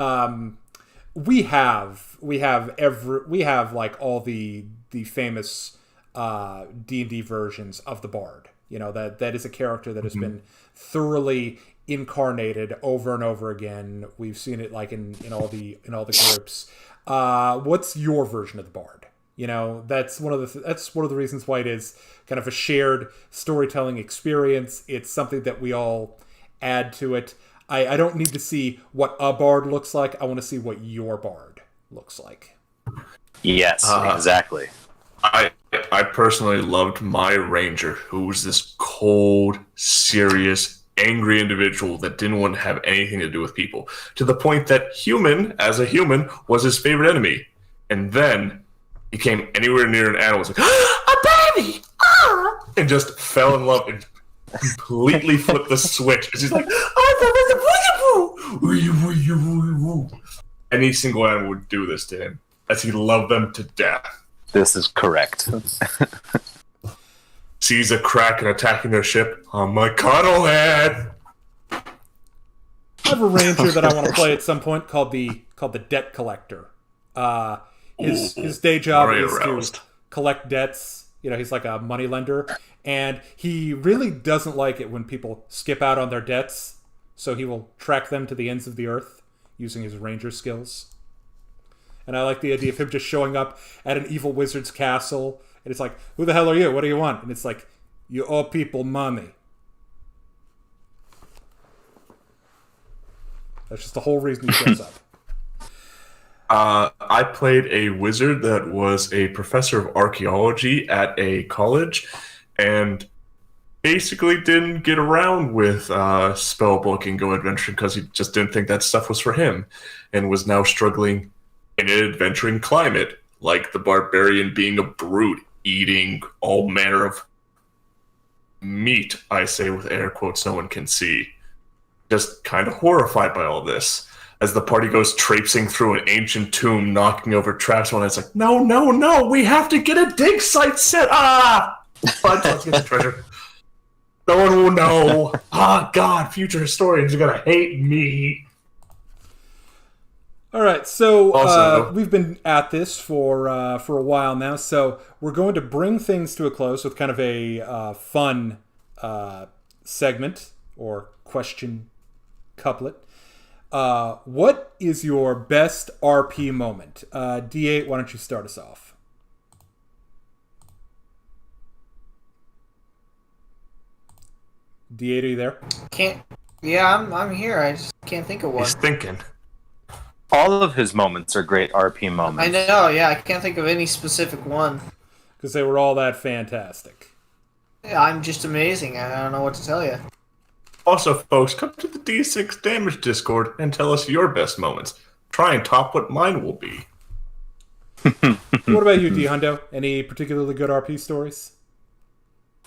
we have like all the famous D&D versions of the Bard. You know, that is a character that has been thoroughly incarnated over and over again. We've seen it like in all the groups. What's your version of the Bard? You know, that's one of the reasons why it is kind of a shared storytelling experience. It's something that we all add to it. I don't need to see what a Bard looks like. I want to see what your Bard looks like. Yes, exactly. I personally loved my Ranger, who was this cold, serious, angry individual that didn't want to have anything to do with people, to the point that as a human, was his favorite enemy. And then he came anywhere near an animal, was like, a baby! Ah! And just fell in love and completely flipped the switch. It's just like, any single animal would do this to him, as he loved them to death. This is correct. Sees a Kraken attacking their ship. I'm my cuddlehead. I have a ranger that I want to play at some point called the Debt Collector. His day job is to collect debts. You know, he's like a money lender, and he really doesn't like it when people skip out on their debts. So he will track them to the ends of the earth using his ranger skills. And I like the idea of him just showing up at an evil wizard's castle. And it's like, who the hell are you? What do you want? And it's like, you owe people money. That's just the whole reason he shows up. I played a wizard that was a professor of archaeology at a college and basically didn't get around with spellbook and go adventuring because he just didn't think that stuff was for him and was now struggling in an adventuring climate, like the barbarian being a brute, eating all manner of meat, I say with air quotes no one can see. Just kind of horrified by all this. As the party goes traipsing through an ancient tomb, knocking over traps, and it's like, no, we have to get a dig site set. Fine, let's get the treasure. No one will know. God, future historians are gonna hate me. All right, so we've been at this for a while now, so we're going to bring things to a close with kind of a fun segment or question couplet. What is your best RP moment? D8, why don't you start us off? D8, are you there? I'm here. I just can't think of one. He's thinking. All of his moments are great RP moments. I know, yeah. I can't think of any specific one. Because they were all that fantastic. I'm just amazing. I don't know what to tell you. Also, folks, come to the D6 damage Discord and tell us your best moments. Try and top what mine will be. What about you, D Hundo? Any particularly good RP stories?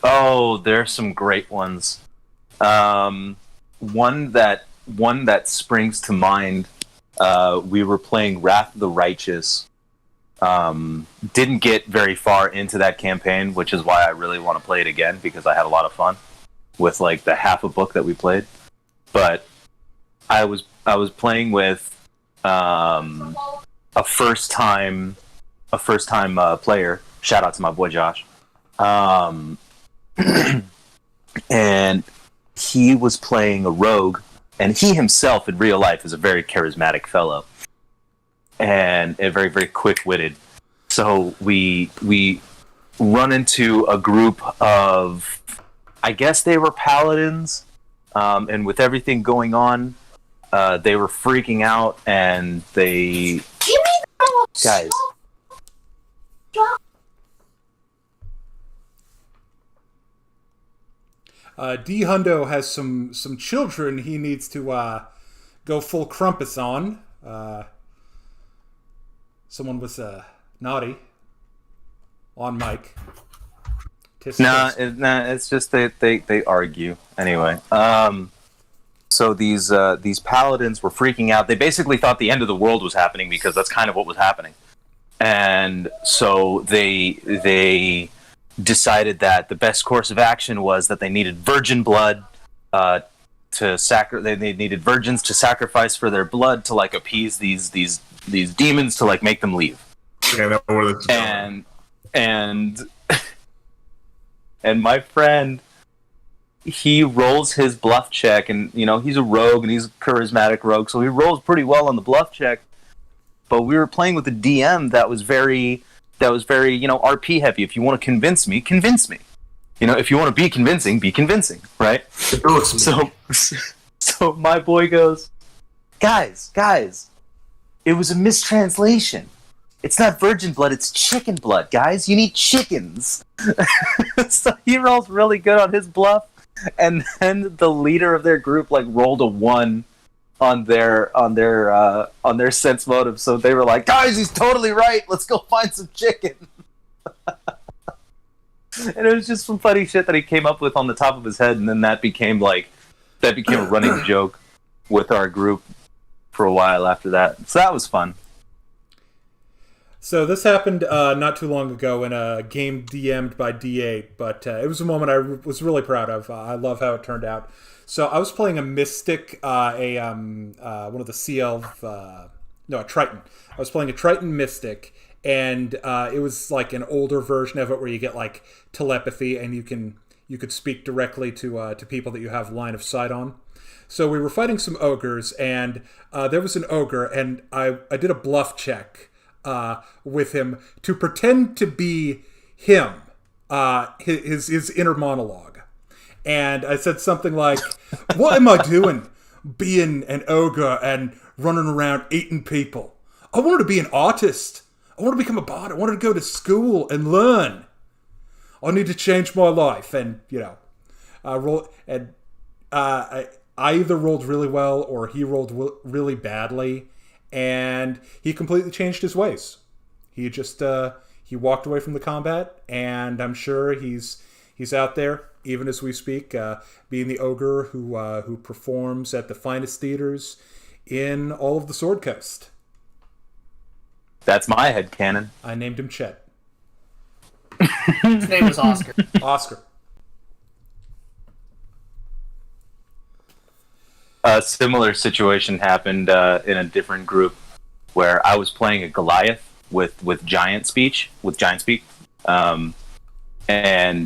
Oh, there's some great ones. One that springs to mind. We were playing Wrath of the Righteous. Didn't get very far into that campaign, which is why I really want to play it again, because I had a lot of fun with like the half a book that we played. But I was playing with a first time player. Shout out to my boy Josh. And he was playing a rogue, and he himself in real life is a very charismatic fellow and a very, very quick-witted. So we run into a group of, I guess they were paladins, and with everything going on, they were freaking out, and they... Guys. D Hundo has some children he needs to go full crumpus on. Someone was naughty on mic. It's just they argue anyway. So these paladins were freaking out. They basically thought the end of the world was happening, because that's kind of what was happening. And so they decided that the best course of action was that they needed virgin blood they needed virgins to sacrifice for their blood to like appease these demons, to like make them leave. Yeah, I know where this is going. And my friend, he rolls his bluff check, and he's a rogue, and he's a charismatic rogue, so he rolls pretty well on the bluff check. But we were playing with a DM that was very RP heavy. If you want to convince me, convince me. If you want to be convincing, right? So my boy goes, guys, it was a mistranslation. It's not virgin blood, it's chicken blood, guys. You need chickens. So he rolls really good on his bluff, and then the leader of their group like rolled a 1 on their sense motive. So they were like, guys, he's totally right. Let's go find some chicken. And it was just some funny shit that he came up with on the top of his head, and then that became a running joke with our group for a while after that. So that was fun. So this happened not too long ago in a game DM'd by D8, but it was a moment I was really proud of. I love how it turned out. So I was playing a Mystic, one of the a Triton. I was playing a Triton Mystic, and it was like an older version of it where you get like telepathy, and you could speak directly to people that you have line of sight on. So we were fighting some ogres, and there was an ogre, and I did a bluff check with him to pretend to be him, his inner monologue. And I said something like, what am I doing being an ogre and running around eating people? I wanted to be an artist. I wanted to become a bard. I wanted to go to school and learn. I need to change my life. And, I either rolled really well or he rolled really badly. And he completely changed his ways. He just, he walked away from the combat, and I'm sure he's out there, even as we speak, being the ogre who performs at the finest theaters in all of the Sword Coast. That's my headcanon. I named him Chet. His name was Oscar. Oscar. A similar situation happened in a different group where I was playing a Goliath with giant speak, and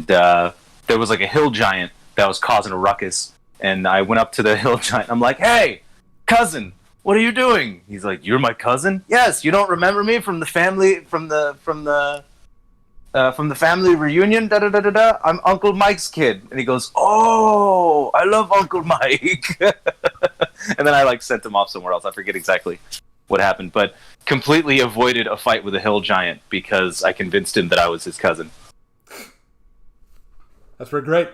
there was like a hill giant that was causing a ruckus, and I went up to the hill giant. I'm like, "Hey, cousin, what are you doing?" He's like, "You're my cousin?" "Yes, you don't remember me from the family from the family reunion? Da da da da da. I'm Uncle Mike's kid." And he goes, "Oh, I love Uncle Mike." And then I like sent him off somewhere else. I forget exactly what happened, but completely avoided a fight with a hill giant because I convinced him that I was his cousin. That's pretty great.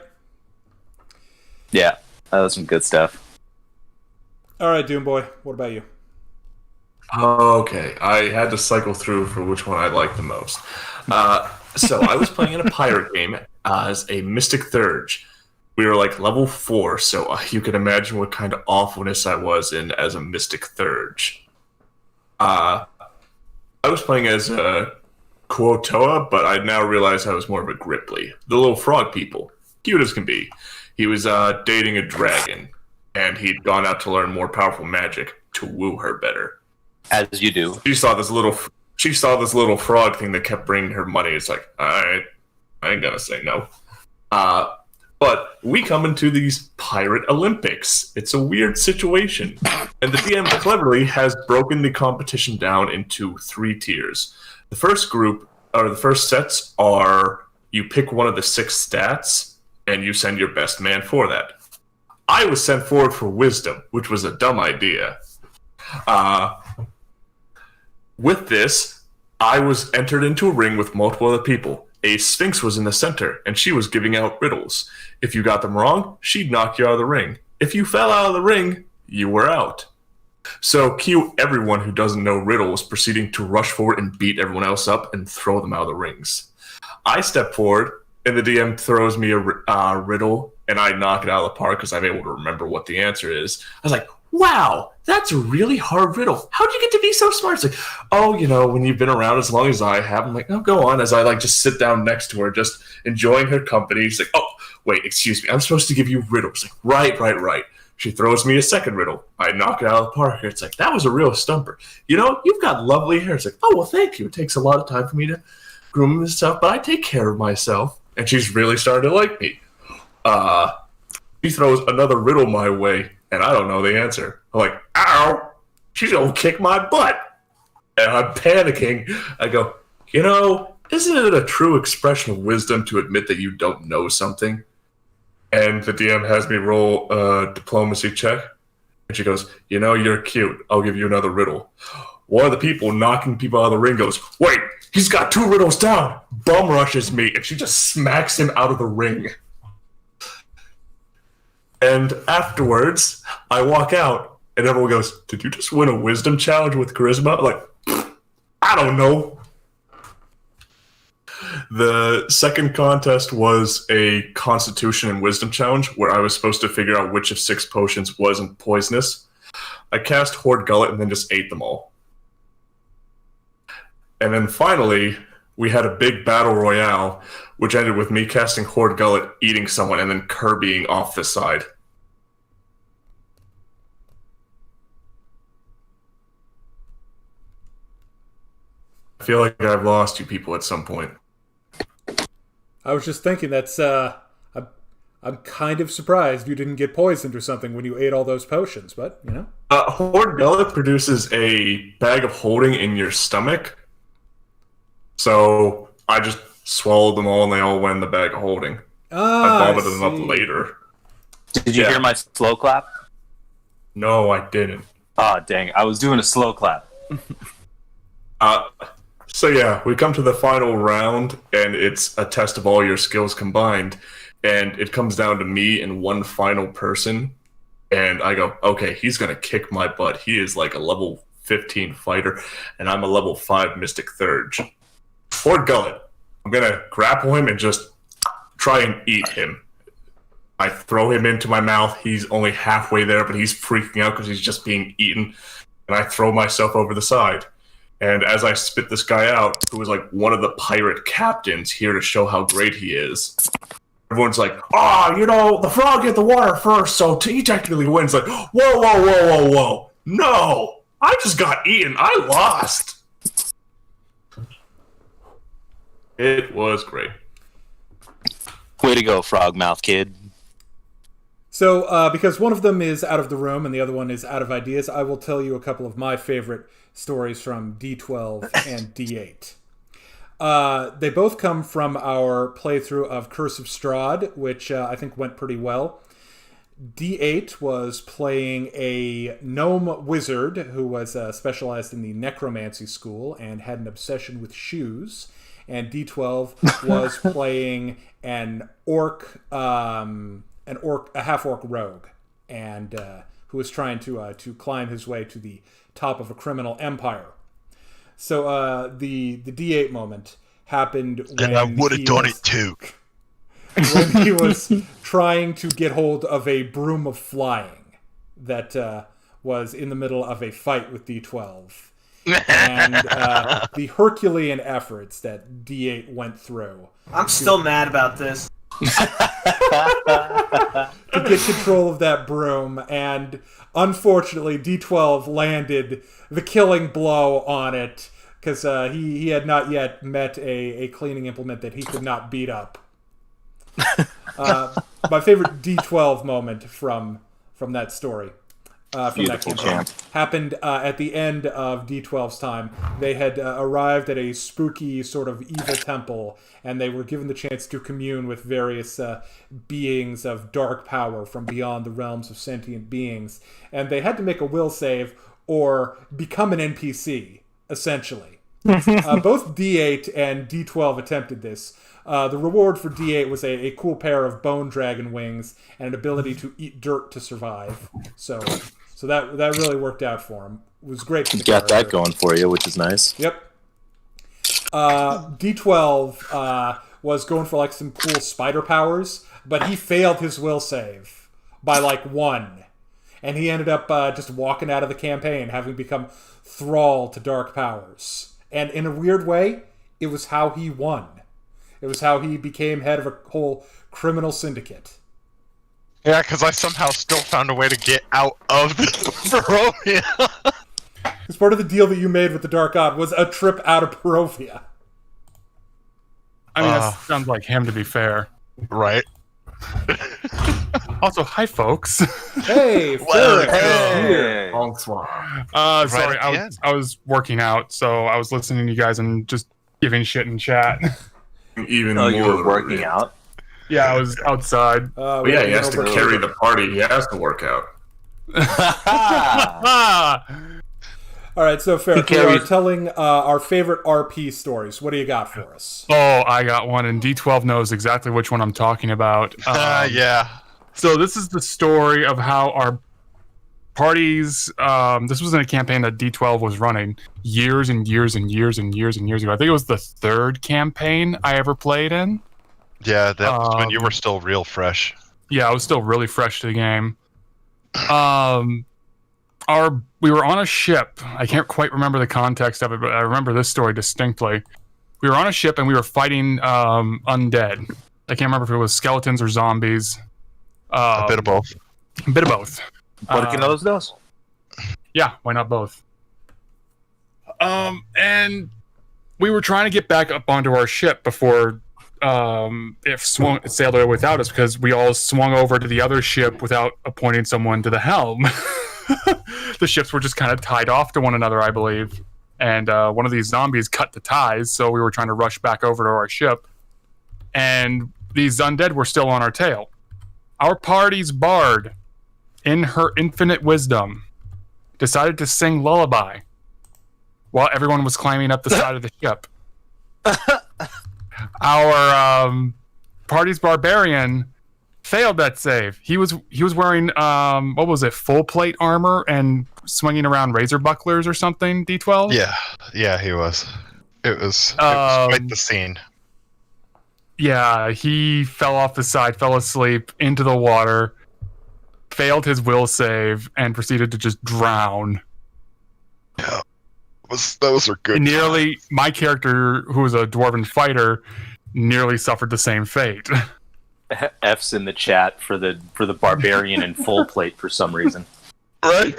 Yeah, that was some good stuff. All right, Doom Boy, what about you? Okay, I had to cycle through for which one I liked the most. So I was playing in a pirate game as a Mystic Thurge. We were like level 4, so you can imagine what kind of awfulness I was in as a Mystic Thurge. I was playing as a Kuotoa, but I now realize I was more of a Gripply. The little frog people. Cute as can be. He was dating a dragon, and he'd gone out to learn more powerful magic to woo her better. As you do. She saw this little frog thing that kept bringing her money. It's like, I ain't gonna say no. But we come into these pirate Olympics. It's a weird situation. And the DM cleverly has broken the competition down into 3 tiers. The first group, or the first sets, are you pick one of the 6 stats, and you send your best man for that. I was sent forward for wisdom, which was a dumb idea. With this, I was entered into a ring with multiple other people. A sphinx was in the center, and she was giving out riddles. If you got them wrong, she'd knock you out of the ring. If you fell out of the ring, you were out. So cue everyone who doesn't know riddles proceeding to rush forward and beat everyone else up and throw them out of the rings. I step forward, and the DM throws me a riddle, and I knock it out of the park because I'm able to remember what the answer is. I was like, wow, that's a really hard riddle. How'd you get to be so smart? It's like, oh, when you've been around as long as I have. I'm like, oh, go on. As I just sit down next to her, just enjoying her company. She's like, oh, wait, excuse me. I'm supposed to give you riddles. Like, right. She throws me a second riddle. I knock it out of the park. It's like, that was a real stumper. You've got lovely hair. It's like, oh, well, thank you. It takes a lot of time for me to groom and stuff, but I take care of myself. And she's really starting to like me. She throws another riddle my way, and I don't know the answer. I'm like, ow, she's gonna kick my butt. And I'm panicking. I go, isn't it a true expression of wisdom to admit that you don't know something? And the DM has me roll a diplomacy check. And she goes, you're cute. I'll give you another riddle. One of the people knocking people out of the ring goes, wait, he's got 2 riddles down. Bum rushes me, and she just smacks him out of the ring. And afterwards, I walk out, and everyone goes, did you just win a wisdom challenge with charisma? I'm like, I don't know. The second contest was a constitution and wisdom challenge, where I was supposed to figure out which of 6 potions wasn't poisonous. I cast Horde Gullet and then just ate them all. And then finally, we had a big battle royale, which ended with me casting Horde Gullet, eating someone, and then Kirbying off the side. I feel like I've lost you people at some point. I was just thinking that's I'm kind of surprised you didn't get poisoned or something when you ate all those potions, but Horde Gullet produces a bag of holding in your stomach. So I just swallowed them all, and they all went in the bag of holding. I vomited them up later. Did you hear my slow clap? No, I didn't. Oh, dang. I was doing a slow clap. So yeah, we come to the final round, and it's a test of all your skills combined. And it comes down to me and one final person. And I go, okay, he's going to kick my butt. He is like a level 15 fighter, and I'm a level 5 Mystic Thurge. Horde Gullet. I'm going to grapple him and just try and eat him. I throw him into my mouth. He's only halfway there, but he's freaking out because he's just being eaten. And I throw myself over the side. And as I spit this guy out, who was like one of the pirate captains here to show how great he is, everyone's like, the frog hit the water first, so he technically wins. Like, whoa. No, I just got eaten. I lost. It was great. Way to go, frog mouth kid. So, because one of them is out of the room and the other one is out of ideas, I will tell you a couple of my favorite stories from D12 and D8. They both come from our playthrough of Curse of Strahd, which I think went pretty well. D8 was playing a gnome wizard who was specialized in the necromancy school and had an obsession with shoes. and D12 was playing a half orc rogue, and who was trying to climb his way to the top of a criminal empire. So the D8 moment happened when and I would have done it too. When he was trying to get hold of a broom of flying that was in the middle of a fight with D12. And the Herculean efforts that D8 went through. I'm still mad about this. To get control of that broom, and unfortunately D12 landed the killing blow on it, because he had not yet met a cleaning implement that he could not beat up. My favorite D12 moment from that story, from that campaign, happened at the end of D12's time. They had arrived at a spooky sort of evil temple, and they were given the chance to commune with various beings of dark power from beyond the realms of sentient beings. And they had to make a will save or become an NPC, essentially. Both D8 and D12 attempted this. The reward for D8 was a cool pair of bone dragon wings and an ability to eat dirt to survive. So that really worked out for him. It was great for the Got character. that going for you, which is nice. Yep. D12 was going for like some cool spider powers, but he failed his will save by like 1. And he ended up just walking out of the campaign, having become thrall to dark powers. And in a weird way, it was how he won. It was how he became head of a whole criminal syndicate. Yeah, because I somehow still found a way to get out of the Barovia. Because part of the deal that you made with the Dark God was a trip out of Barovia. I mean, that sounds like him, to be fair. Right. Also, hi, folks. Hey, Ferric is here. Bonsoir. Sorry, at the I was working out, so I was listening to you guys and just giving shit in chat. Even Oh, more. you were working out? Yeah, I was outside. But yeah, he has to carry the party. He has to work out. All right, so Ferric, we are telling our favorite RP stories. What do you got for us? Oh, I got one, and D12 knows exactly which one I'm talking about. Yeah. So this is the story of how our parties. This was in a campaign that D12 was running years and years and years and years and years ago. I think it was the 3rd campaign I ever played in. Yeah, that was when you were still real fresh. Yeah, I was still really fresh to the game. We were on a ship. I can't quite remember the context of it, but I remember this story distinctly. We were on a ship and we were fighting undead. I can't remember if it was skeletons or zombies. A bit of both. A bit of both. What can those does? Yeah, why not both? And we were trying to get back up onto our ship before it sailed away without us, because we all swung over to the other ship without appointing someone to the helm. The ships were just kind of tied off to one another, I believe. And one of these zombies cut the ties, so we were trying to rush back over to our ship. And these undead were still on our tail. Our party's bard, in her infinite wisdom, decided to sing Lullaby while everyone was climbing up the side of the ship. Our party's barbarian failed that save. He was wearing what was it, full plate armor and swinging around razor bucklers or something. D12. Yeah, he was. It was quite the scene. Yeah, he fell off the side, fell asleep into the water, failed his will save, and proceeded to just drown. Yeah, those are good. My character, who was a dwarven fighter, nearly suffered the same fate. F's in the chat for the barbarian in full plate for some reason. Right?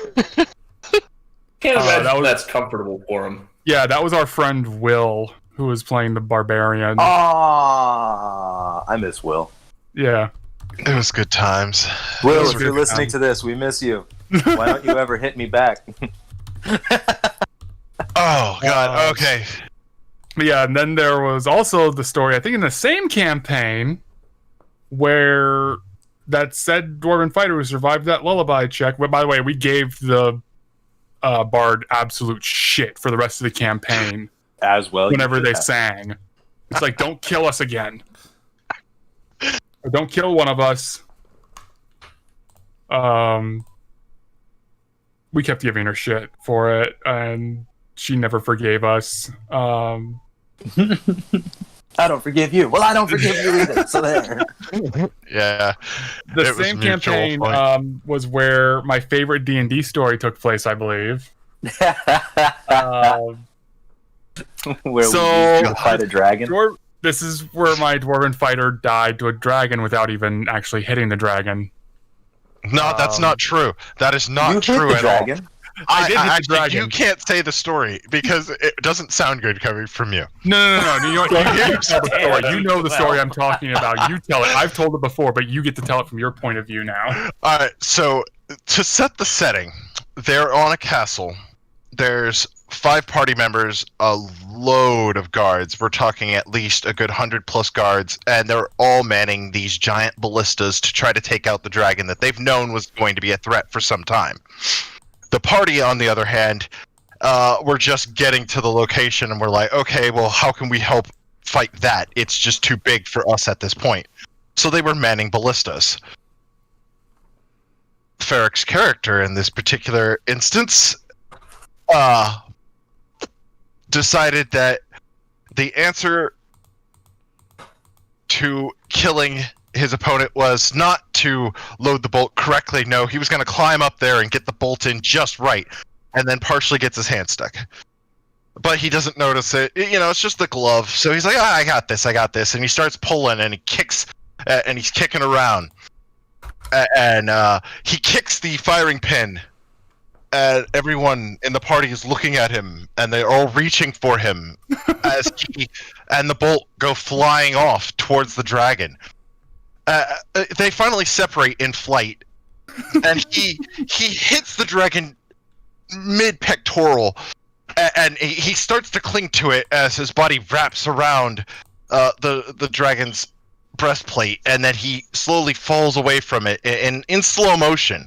Can't imagine that's comfortable for him. Yeah, that was our friend Will, who was playing the barbarian. I miss Will. Yeah. It was good times. Will, if you're listening to this, we miss you. Why don't you ever hit me back? Oh, God. Okay. Yeah, and then there was also the story, I think in the same campaign, where that said dwarven fighter who survived that lullaby check. But by the way, we gave the bard absolute shit for the rest of the campaign. As well. Whenever they sang. It's like, don't kill us again. Or don't kill one of us. We kept giving her shit for it, and she never forgave us. I don't forgive you. Well, I don't forgive you either. So there. Yeah. The It was same mutual campaign point. was where my favorite D&D story took place, I believe. Where So- we fight a dragon. This is where my dwarven fighter died to a dragon without even actually hitting the dragon. No, that's not true. That is not You hit true the at dragon. all. I did hit the Actually, dragon. you can't say the story because it doesn't sound good coming from you. No. You know what? You tell the story. You know the story I'm talking about. You tell it. I've told it before, but you get to tell it from your point of view now. All right, so to set the setting, they're on a castle. There's 5 party members, a load of guards. We're talking at least a good 100+ guards, and they're all manning these giant ballistas to try to take out the dragon that they've known was going to be a threat for some time. The party, on the other hand, we're just getting to the location, and we're like, okay, well, how can we help fight that? It's just too big for us at this point. So they were manning ballistas. Ferrick's character in this particular instance decided that the answer to killing his opponent was not to load the bolt correctly. No, he was going to climb up there and get the bolt in just right, and then partially gets his hand stuck. But he doesn't notice it. You know, it's just the glove. So he's like, I got this. And he starts pulling, and he kicks, and he's kicking around. And he kicks the firing pin. Everyone in the party is looking at him, and they're all reaching for him as he and the bolt go flying off towards the dragon. They finally separate in flight, and he hits the dragon mid-pectoral, and he starts to cling to it as his body wraps around the dragon's breastplate, and then he slowly falls away from it in slow motion.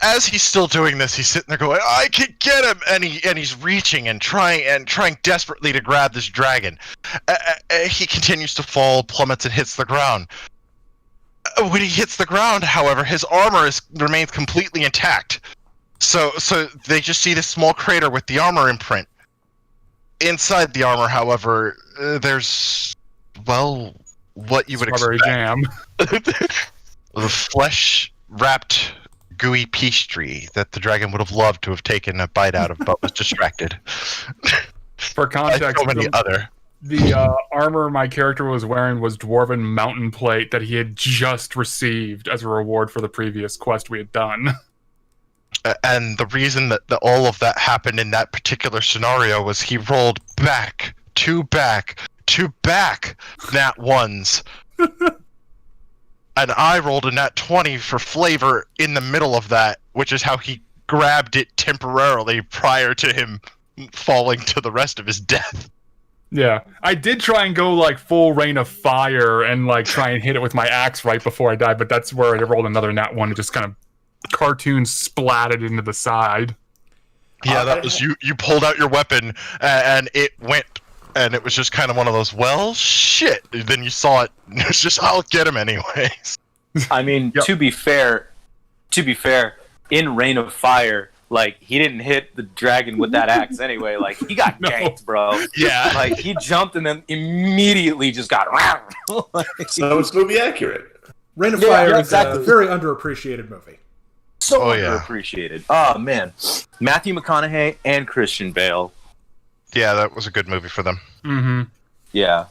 As he's still doing this, he's sitting there going, "I can get him!" and he's reaching and trying desperately to grab this dragon. He continues to fall, plummets, and hits the ground. When he hits the ground, however, his armor remains completely intact. So they just see this small crater with the armor imprint. Inside the armor, however, there's, well, what you would Strawberry expect. jam. The flesh-wrapped gooey peach tree that the dragon would have loved to have taken a bite out of, but was distracted. For Like context, so many other. the armor my character was wearing was Dwarven Mountain Plate that he had just received as a reward for the previous quest we had done. And the reason that all of that happened in that particular scenario was he rolled back nat ones. And I rolled a nat 20 for flavor in the middle of that, which is how he grabbed it temporarily prior to him falling to the rest of his death. Yeah, I did try and go like full rain of fire and like try and hit it with my axe right before I died, but that's where I rolled another nat 1 and just kind of cartoon splatted into the side. Yeah, that was you pulled out your weapon and it went, and it was just kind of one of those, well, shit. Then you saw it, and it was just, I'll get him anyways. I mean, Yep. to be fair, in Rain of Fire, like, he didn't hit the dragon with that axe anyway. Like, he got No. ganked, bro. Yeah. Like, he jumped and then immediately just got like, So it's movie accurate. Rain of Yeah, Fire yeah, is a exactly. very underappreciated movie. so Oh, yeah. underappreciated. Oh, man. Matthew McConaughey and Christian Bale. Yeah, that was a good movie for them. Mm-hmm. Yeah.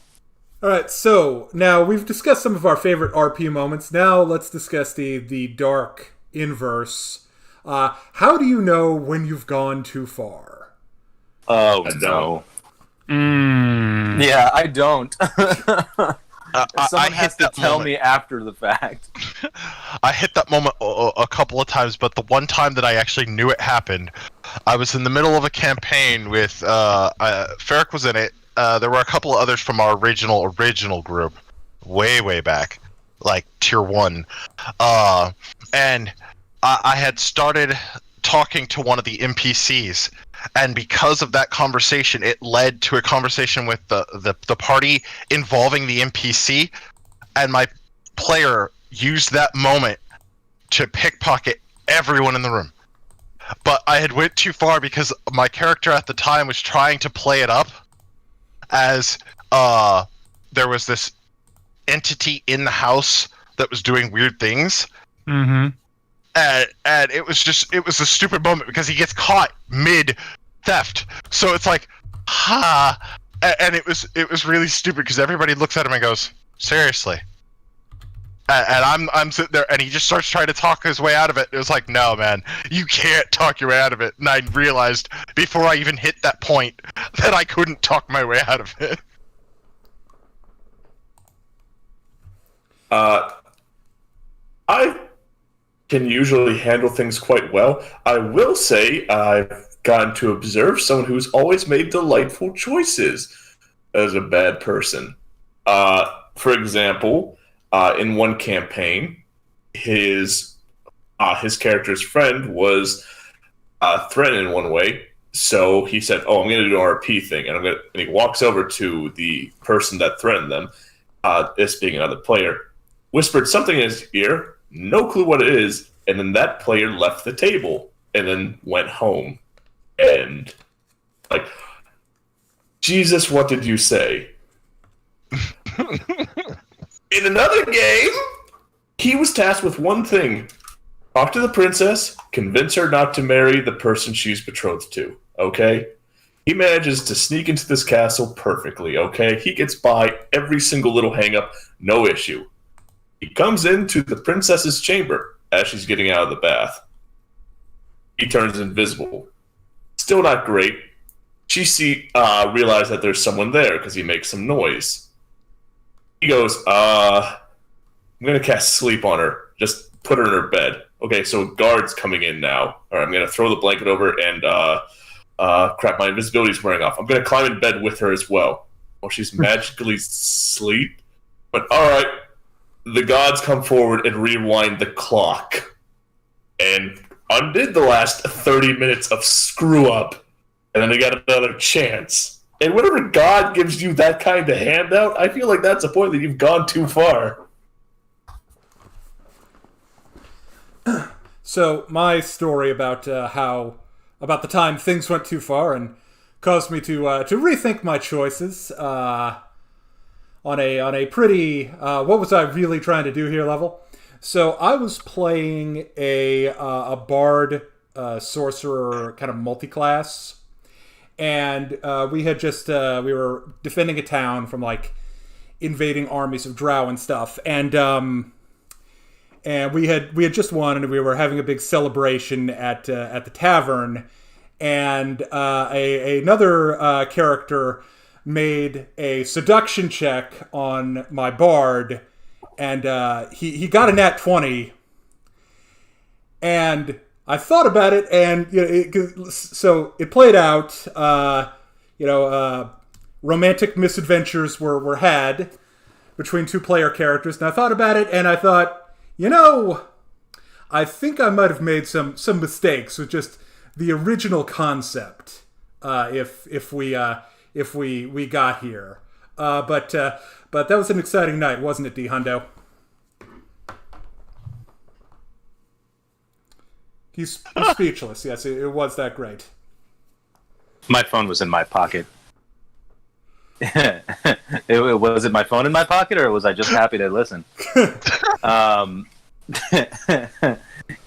All right, so now we've discussed some of our favorite RP moments. Now let's discuss the dark inverse. How do you know when you've gone too far? Oh, I don't. no. Mm. Yeah, I don't. Someone I has hit to that tell moment. me after the fact. I hit that moment a couple of times, but the one time that I actually knew it happened, I was in the middle of a campaign with Ferrick was in it. There were a couple of others from our original group, way back, like tier 1, and I had started talking to one of the NPCs, and because of that conversation, it led to a conversation with the party involving the NPC, and my player used that moment to pickpocket everyone in the room. But I had went too far because my character at the time was trying to play it up as there was this entity in the house that was doing weird things. Mm-hmm. And it was a stupid moment because he gets caught mid theft. So it's like, and it was really stupid because everybody looks at him and goes, seriously. And I'm sitting there, and he just starts trying to talk his way out of it. It was like, no, man, you can't talk your way out of it. And I realized before I even hit that point that I couldn't talk my way out of it. I can usually handle things quite well. I will say I've gotten to observe someone who's always made delightful choices as a bad person. For example, in one campaign, his character's friend was threatened in one way, so he said, "Oh, I'm going to do an RP thing," and he walks over to the person that threatened them, this being another player, whispered something in his ear, no clue what it is, and then that player left the table and then went home. And like, Jesus, what did you say? In another game, he was tasked with one thing. Talk to the princess, convince her not to marry the person she's betrothed to, okay? He manages to sneak into this castle perfectly, okay? He gets by every single little hang-up, no issue. He comes into the princess's chamber as she's getting out of the bath. He turns invisible. Still not great. She realizes that there's someone there because he makes some noise. He goes, I'm going to cast sleep on her. Just put her in her bed. Okay, so a guard's coming in now. All right, I'm going to throw the blanket over and, crap, my invisibility's wearing off. I'm going to climb in bed with her as well. Well, she's magically asleep. But, all right, the gods come forward and rewind the clock. And undid the last 30 minutes of screw-up. And then they got another chance. And whenever God gives you that kind of handout, I feel like that's a point that you've gone too far. So my story about about the time things went too far and caused me to rethink my choices on a pretty what was I really trying to do here level. So I was playing a bard sorcerer kind of multi-class. And we had just we were defending a town from like invading armies of drow and stuff, and we had just won, and we were having a big celebration at the tavern, and another character made a seduction check on my bard, and he got a nat 20, and I thought about it, and so it played out. Romantic misadventures were had between two player characters, and I thought about it, and I thought, I think I might have made some mistakes with just the original concept. If we got here, but that was an exciting night, wasn't it, D Hundo? He's speechless. Yes, it was that great. My phone was in my pocket. Was it my phone in my pocket, or was I just happy to listen?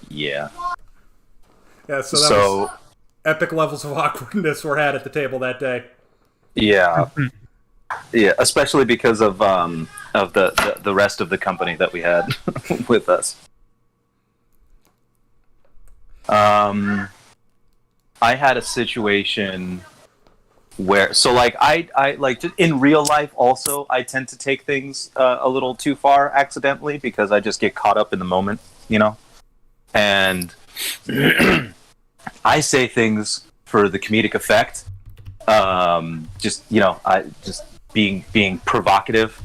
Yeah. Yeah, so that was epic levels of awkwardness were had at the table that day. Yeah. Yeah, especially because of the rest of the company that we had with us. I had a situation where, so like I like in real life also, I tend to take things a little too far accidentally because I just get caught up in the moment, and I say things for the comedic effect, just being provocative,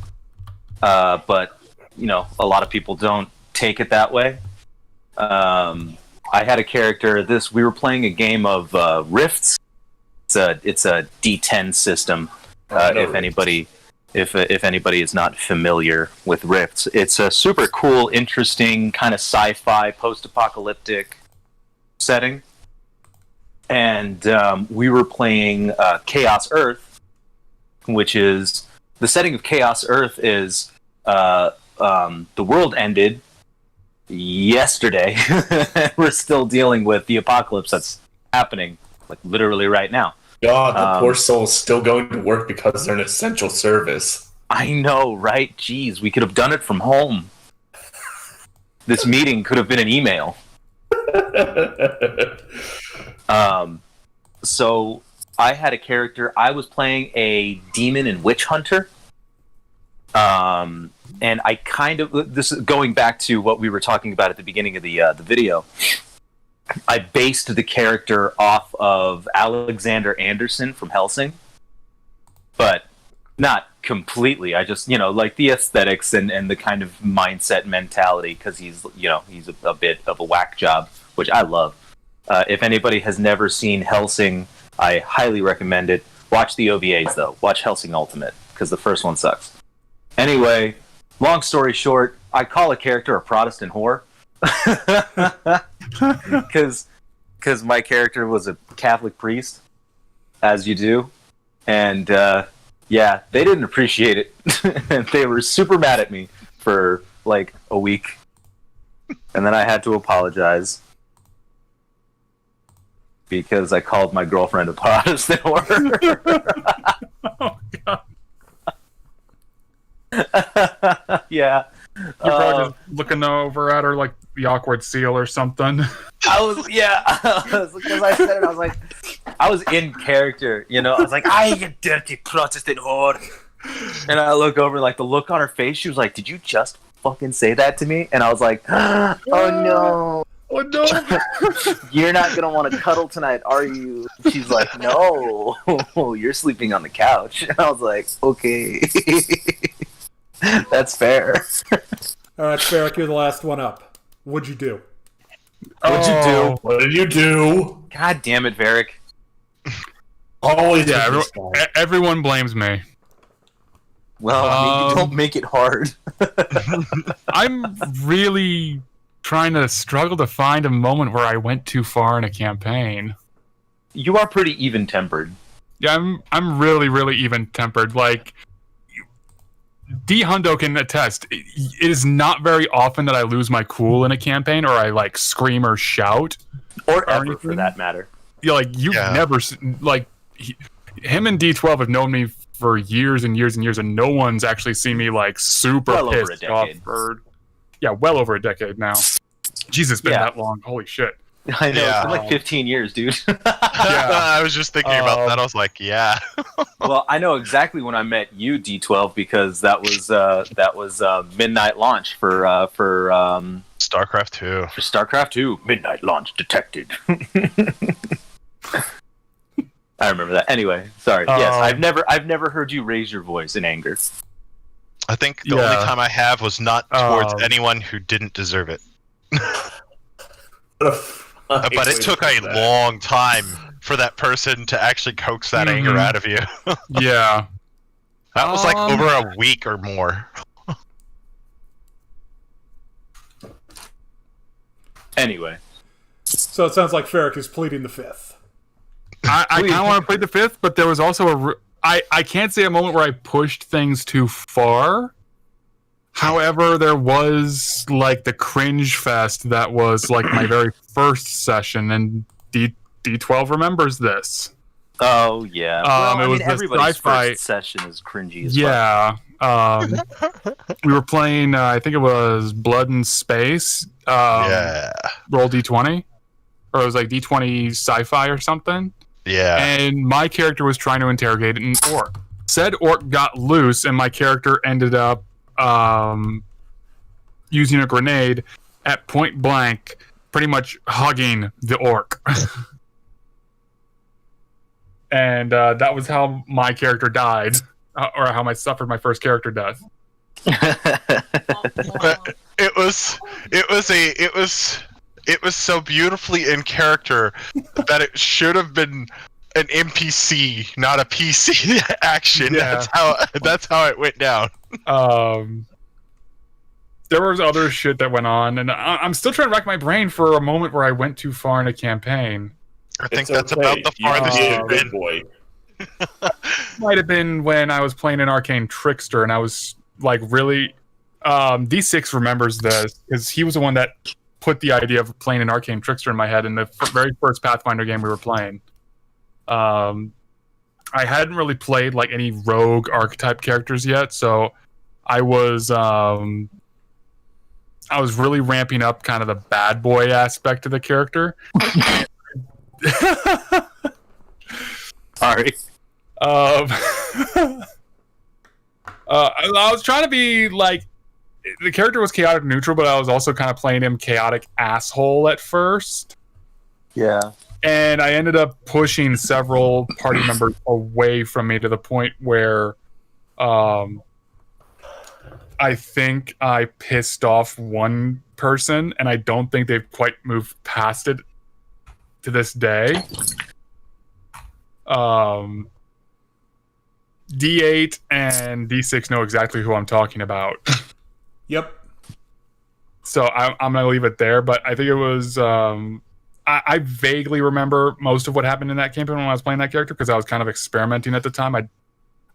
but a lot of people don't take it that way. I had a character. We were playing a game of Rifts, a D10 system. If anybody is not familiar with Rifts, it's a super cool, interesting kind of sci-fi post-apocalyptic setting. And we were playing Chaos Earth, which is the setting of Chaos Earth is the world ended yesterday. We're still dealing with the apocalypse that's happening, like literally right now. God, the poor soul's still going to work because they're an essential service. I know, right? Jeez, we could have done it from home. This meeting could have been an email. So I had a character. I was playing a demon and witch hunter. And I kind of, this is going back to what we were talking about at the beginning of the video. I based the character off of Alexander Anderson from Helsing, but not completely. I just, like the aesthetics and the kind of mindset mentality, because he's a bit of a whack job, which I love. If anybody has never seen Helsing, I highly recommend it. Watch the OVAs, though. Watch Helsing Ultimate, because the first one sucks. Anyway, long story short, I call a character a Protestant whore. Because my character was a Catholic priest, as you do. And, they didn't appreciate it. And they were super mad at me for, like, a week. And then I had to apologize. Because I called my girlfriend a Protestant whore. Oh, God. Yeah. You're probably just looking over at her like the awkward seal or something. Because I said it, I was in character, I was like, "Aye, you dirty Protestant whore." And I look over, like, the look on her face, she was like, "Did you just fucking say that to me?" And I was like, "Oh no. Oh, no. You're not going to want to cuddle tonight, are you?" She's like, "No, you're sleeping on the couch." And I was like, "Okay." That's fair. All right, Ferric, you're the last one up. What'd you do? What'd you do? What did you do? God damn it, Varric. Always. Yeah, everyone blames me. Well, you don't make it hard. I'm really trying to struggle to find a moment where I went too far in a campaign. You are pretty even-tempered. Yeah, I'm really, really even-tempered. Like, D Hundo can attest. It is not very often that I lose my cool in a campaign, or I like scream or shout, or ever for that matter. Yeah, like you've never like him and D12 have known me for years and years and years, and no one's actually seen me like super pissed off. Well over a decade now. Jesus, it's been that long. Holy shit. I know, it's been like 15 years, dude. I was just thinking about that. I was like, yeah. Well, I know exactly when I met you, D12, because that was midnight launch for StarCraft 2. For StarCraft 2, midnight launch detected. I remember that. Anyway, sorry. Yes, I've never heard you raise your voice in anger. I think the only time I have was not towards anyone who didn't deserve it. But it took a long time for that person to actually coax that anger out of you. Yeah. That was like over a week or more. Anyway. So it sounds like Ferric is pleading the fifth. I kind of want to plead the fifth, but there was also I can't say a moment where I pushed things too far. However, there was like the cringe fest that was like my very first session, and D12 remembers this. Oh yeah, it was everybody's sci-fi first session is cringy as fuck. We were playing. I think it was Blood and Space. Roll D20, or it was like D20 sci-fi or something. Yeah. And my character was trying to interrogate an orc. Said orc got loose, and my character ended up using a grenade at point blank, pretty much hugging the orc. And that was how my character died, or how I suffered my first character death. But it was so beautifully in character that it should have been an NPC, not a PC action. Yeah. That's how it went down. There was other shit that went on, and I'm still trying to rack my brain for a moment where I went too far in a campaign. I think It's that's okay. about the farthest You you've did, been. boy. Might have been when I was playing an Arcane Trickster, and I was like really. D6 remembers this because he was the one that put the idea of playing an Arcane Trickster in my head in the very first Pathfinder game we were playing. I hadn't really played like any rogue archetype characters yet, so I was really ramping up kind of the bad boy aspect of the character. Sorry. I was trying to be like, the character was chaotic neutral, but I was also kind of playing him chaotic asshole at first. Yeah. And I ended up pushing several party members away from me to the point where I think I pissed off one person, and I don't think they've quite moved past it to this day. D8 and D6 know exactly who I'm talking about. Yep. So I'm going to leave it there, but I think it was... I vaguely remember most of what happened in that campaign when I was playing that character, because I was kind of experimenting at the time. I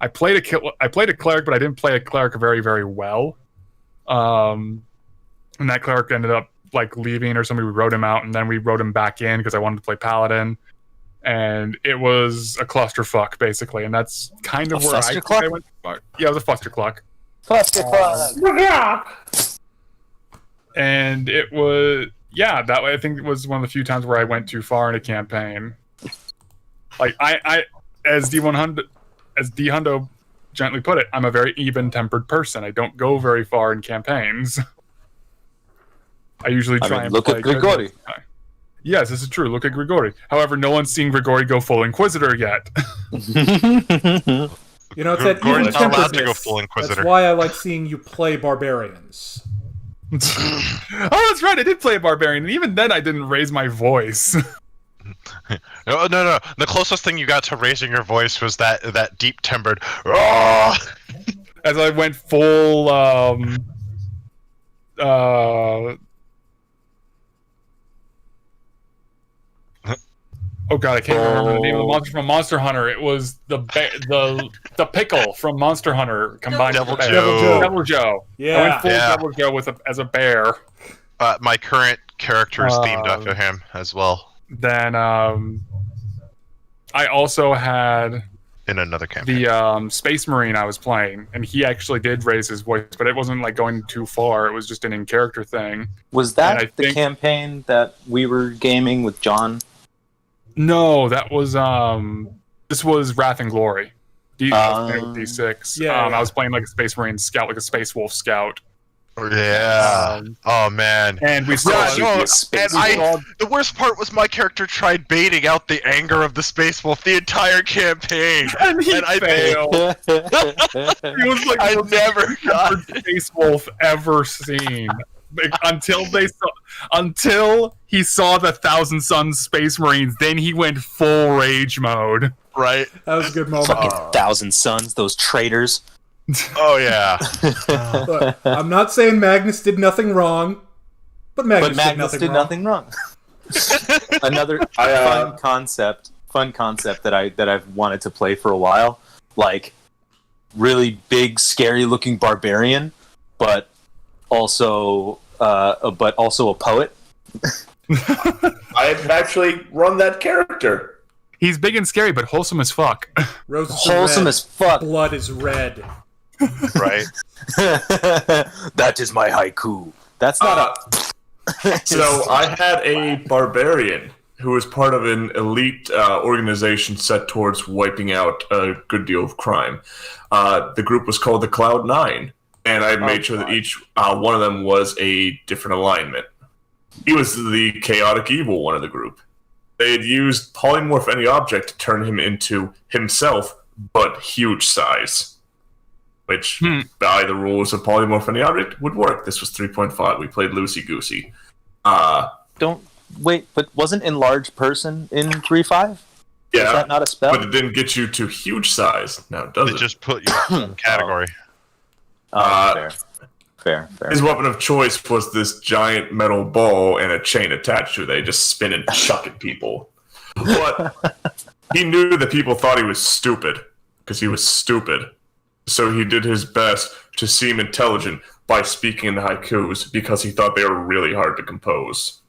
played a cleric, but I didn't play a cleric very, very well. And that cleric ended up like leaving or somebody. We wrote him out, and then we wrote him back in because I wanted to play paladin. And it was a clusterfuck, basically, and that's kind of where I think I went. Yeah, it was a clustercluck. And it was, yeah, that way I think it was one of the few times where I went too far in a campaign. Like I as D Hundo gently put it, I'm a very even-tempered person. I don't go very far in campaigns. I usually try and look play at Grigori. Yes, this is true. Look at Grigori. However, no one's seen Grigori go full Inquisitor yet. You know, it's that Gordon's not allowed to go even-temperedness. full Inquisitor. That's why I like seeing you play barbarians. Oh, that's right. I did play a barbarian, and even then I didn't raise my voice. No. The closest thing you got to raising your voice was that deep timbered. "Roar!" As I went full, oh god, I can't remember the name of the monster from Monster Hunter. It was the pickle from Monster Hunter combined Devil with the bear. Joe. Devil Joe. Yeah. I went full Yeah. Devil Joe as a bear. My current character is themed after him as well Then I also had in another campaign. the Space Marine I was playing, and he actually did raise his voice, but it wasn't like going too far. It was just an in-character thing. Was And I that the think- campaign that we were gaming with John? No, that was this was Wrath and Glory. D6. Yeah. I was playing like a Space Marine scout, like a Space Wolf scout. Yeah. Oh man. And we saw Yeah, no, and saw- the worst part was my character tried baiting out the anger of the Space Wolf the entire campaign. and he and I failed. He was like I the never got worst Space Wolf ever seen. Like, until he saw the Thousand Suns Space Marines, then he went full rage mode. right. That was a good moment. Fucking Thousand Suns, those traitors. Oh yeah. Look, I'm not saying Magnus did nothing wrong, but Magnus, But Magnus did wrong. nothing wrong. Another fun concept that I've wanted to play for a while, like really big, scary looking barbarian, but also a poet. I've actually run that character. He's big and scary, but wholesome as fuck. Roses are Wholesome red, as fuck. blood is red. Right. That is my haiku. That's not So I had a barbarian who was part of an elite organization set towards wiping out a good deal of crime. The group was called the Cloud Nine, and I made sure that each one of them was a different alignment. He was the chaotic evil one of the group. They had used polymorph any object to turn him into himself, but huge size. Which, by the rules of polymorph any object, would work. This was 3.5. We played loosey-goosey. Don't wait, but wasn't enlarged person in 3.5? Yeah, Is that not a spell? but it didn't get you to huge size. Now, does It it? just put you in category. Fair. His weapon of choice was this giant metal ball and a chain attached to it. They just spin and chuck at people. But he knew that people thought he was stupid because he was stupid. So he did his best to seem intelligent by speaking in haikus because he thought they were really hard to compose.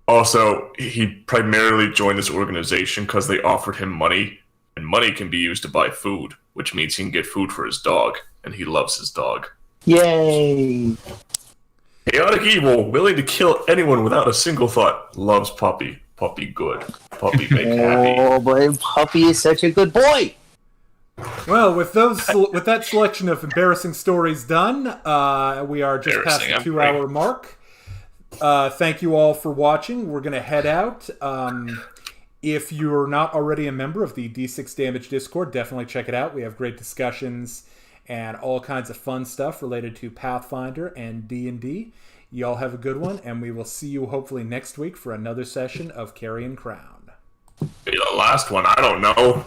Also, he primarily joined this organization because they offered him money, and money can be used to buy food, which means he can get food for his dog, and he loves his dog. Yay! Chaotic evil, willing to kill anyone without a single thought, loves Puppy. Puppy good. Puppy make happy. Oh, but Puppy is such a good boy! Well, with that selection of embarrassing stories done, we are just past the 2-hour mark. Thank you all for watching. We're going to head out. If you're not already a member of the D6 Damage Discord, definitely check it out. We have great discussions and all kinds of fun stuff related to Pathfinder and D&D. Y'all have a good one, and we will see you hopefully next week for another session of Carrion Crown. The last one, I don't know.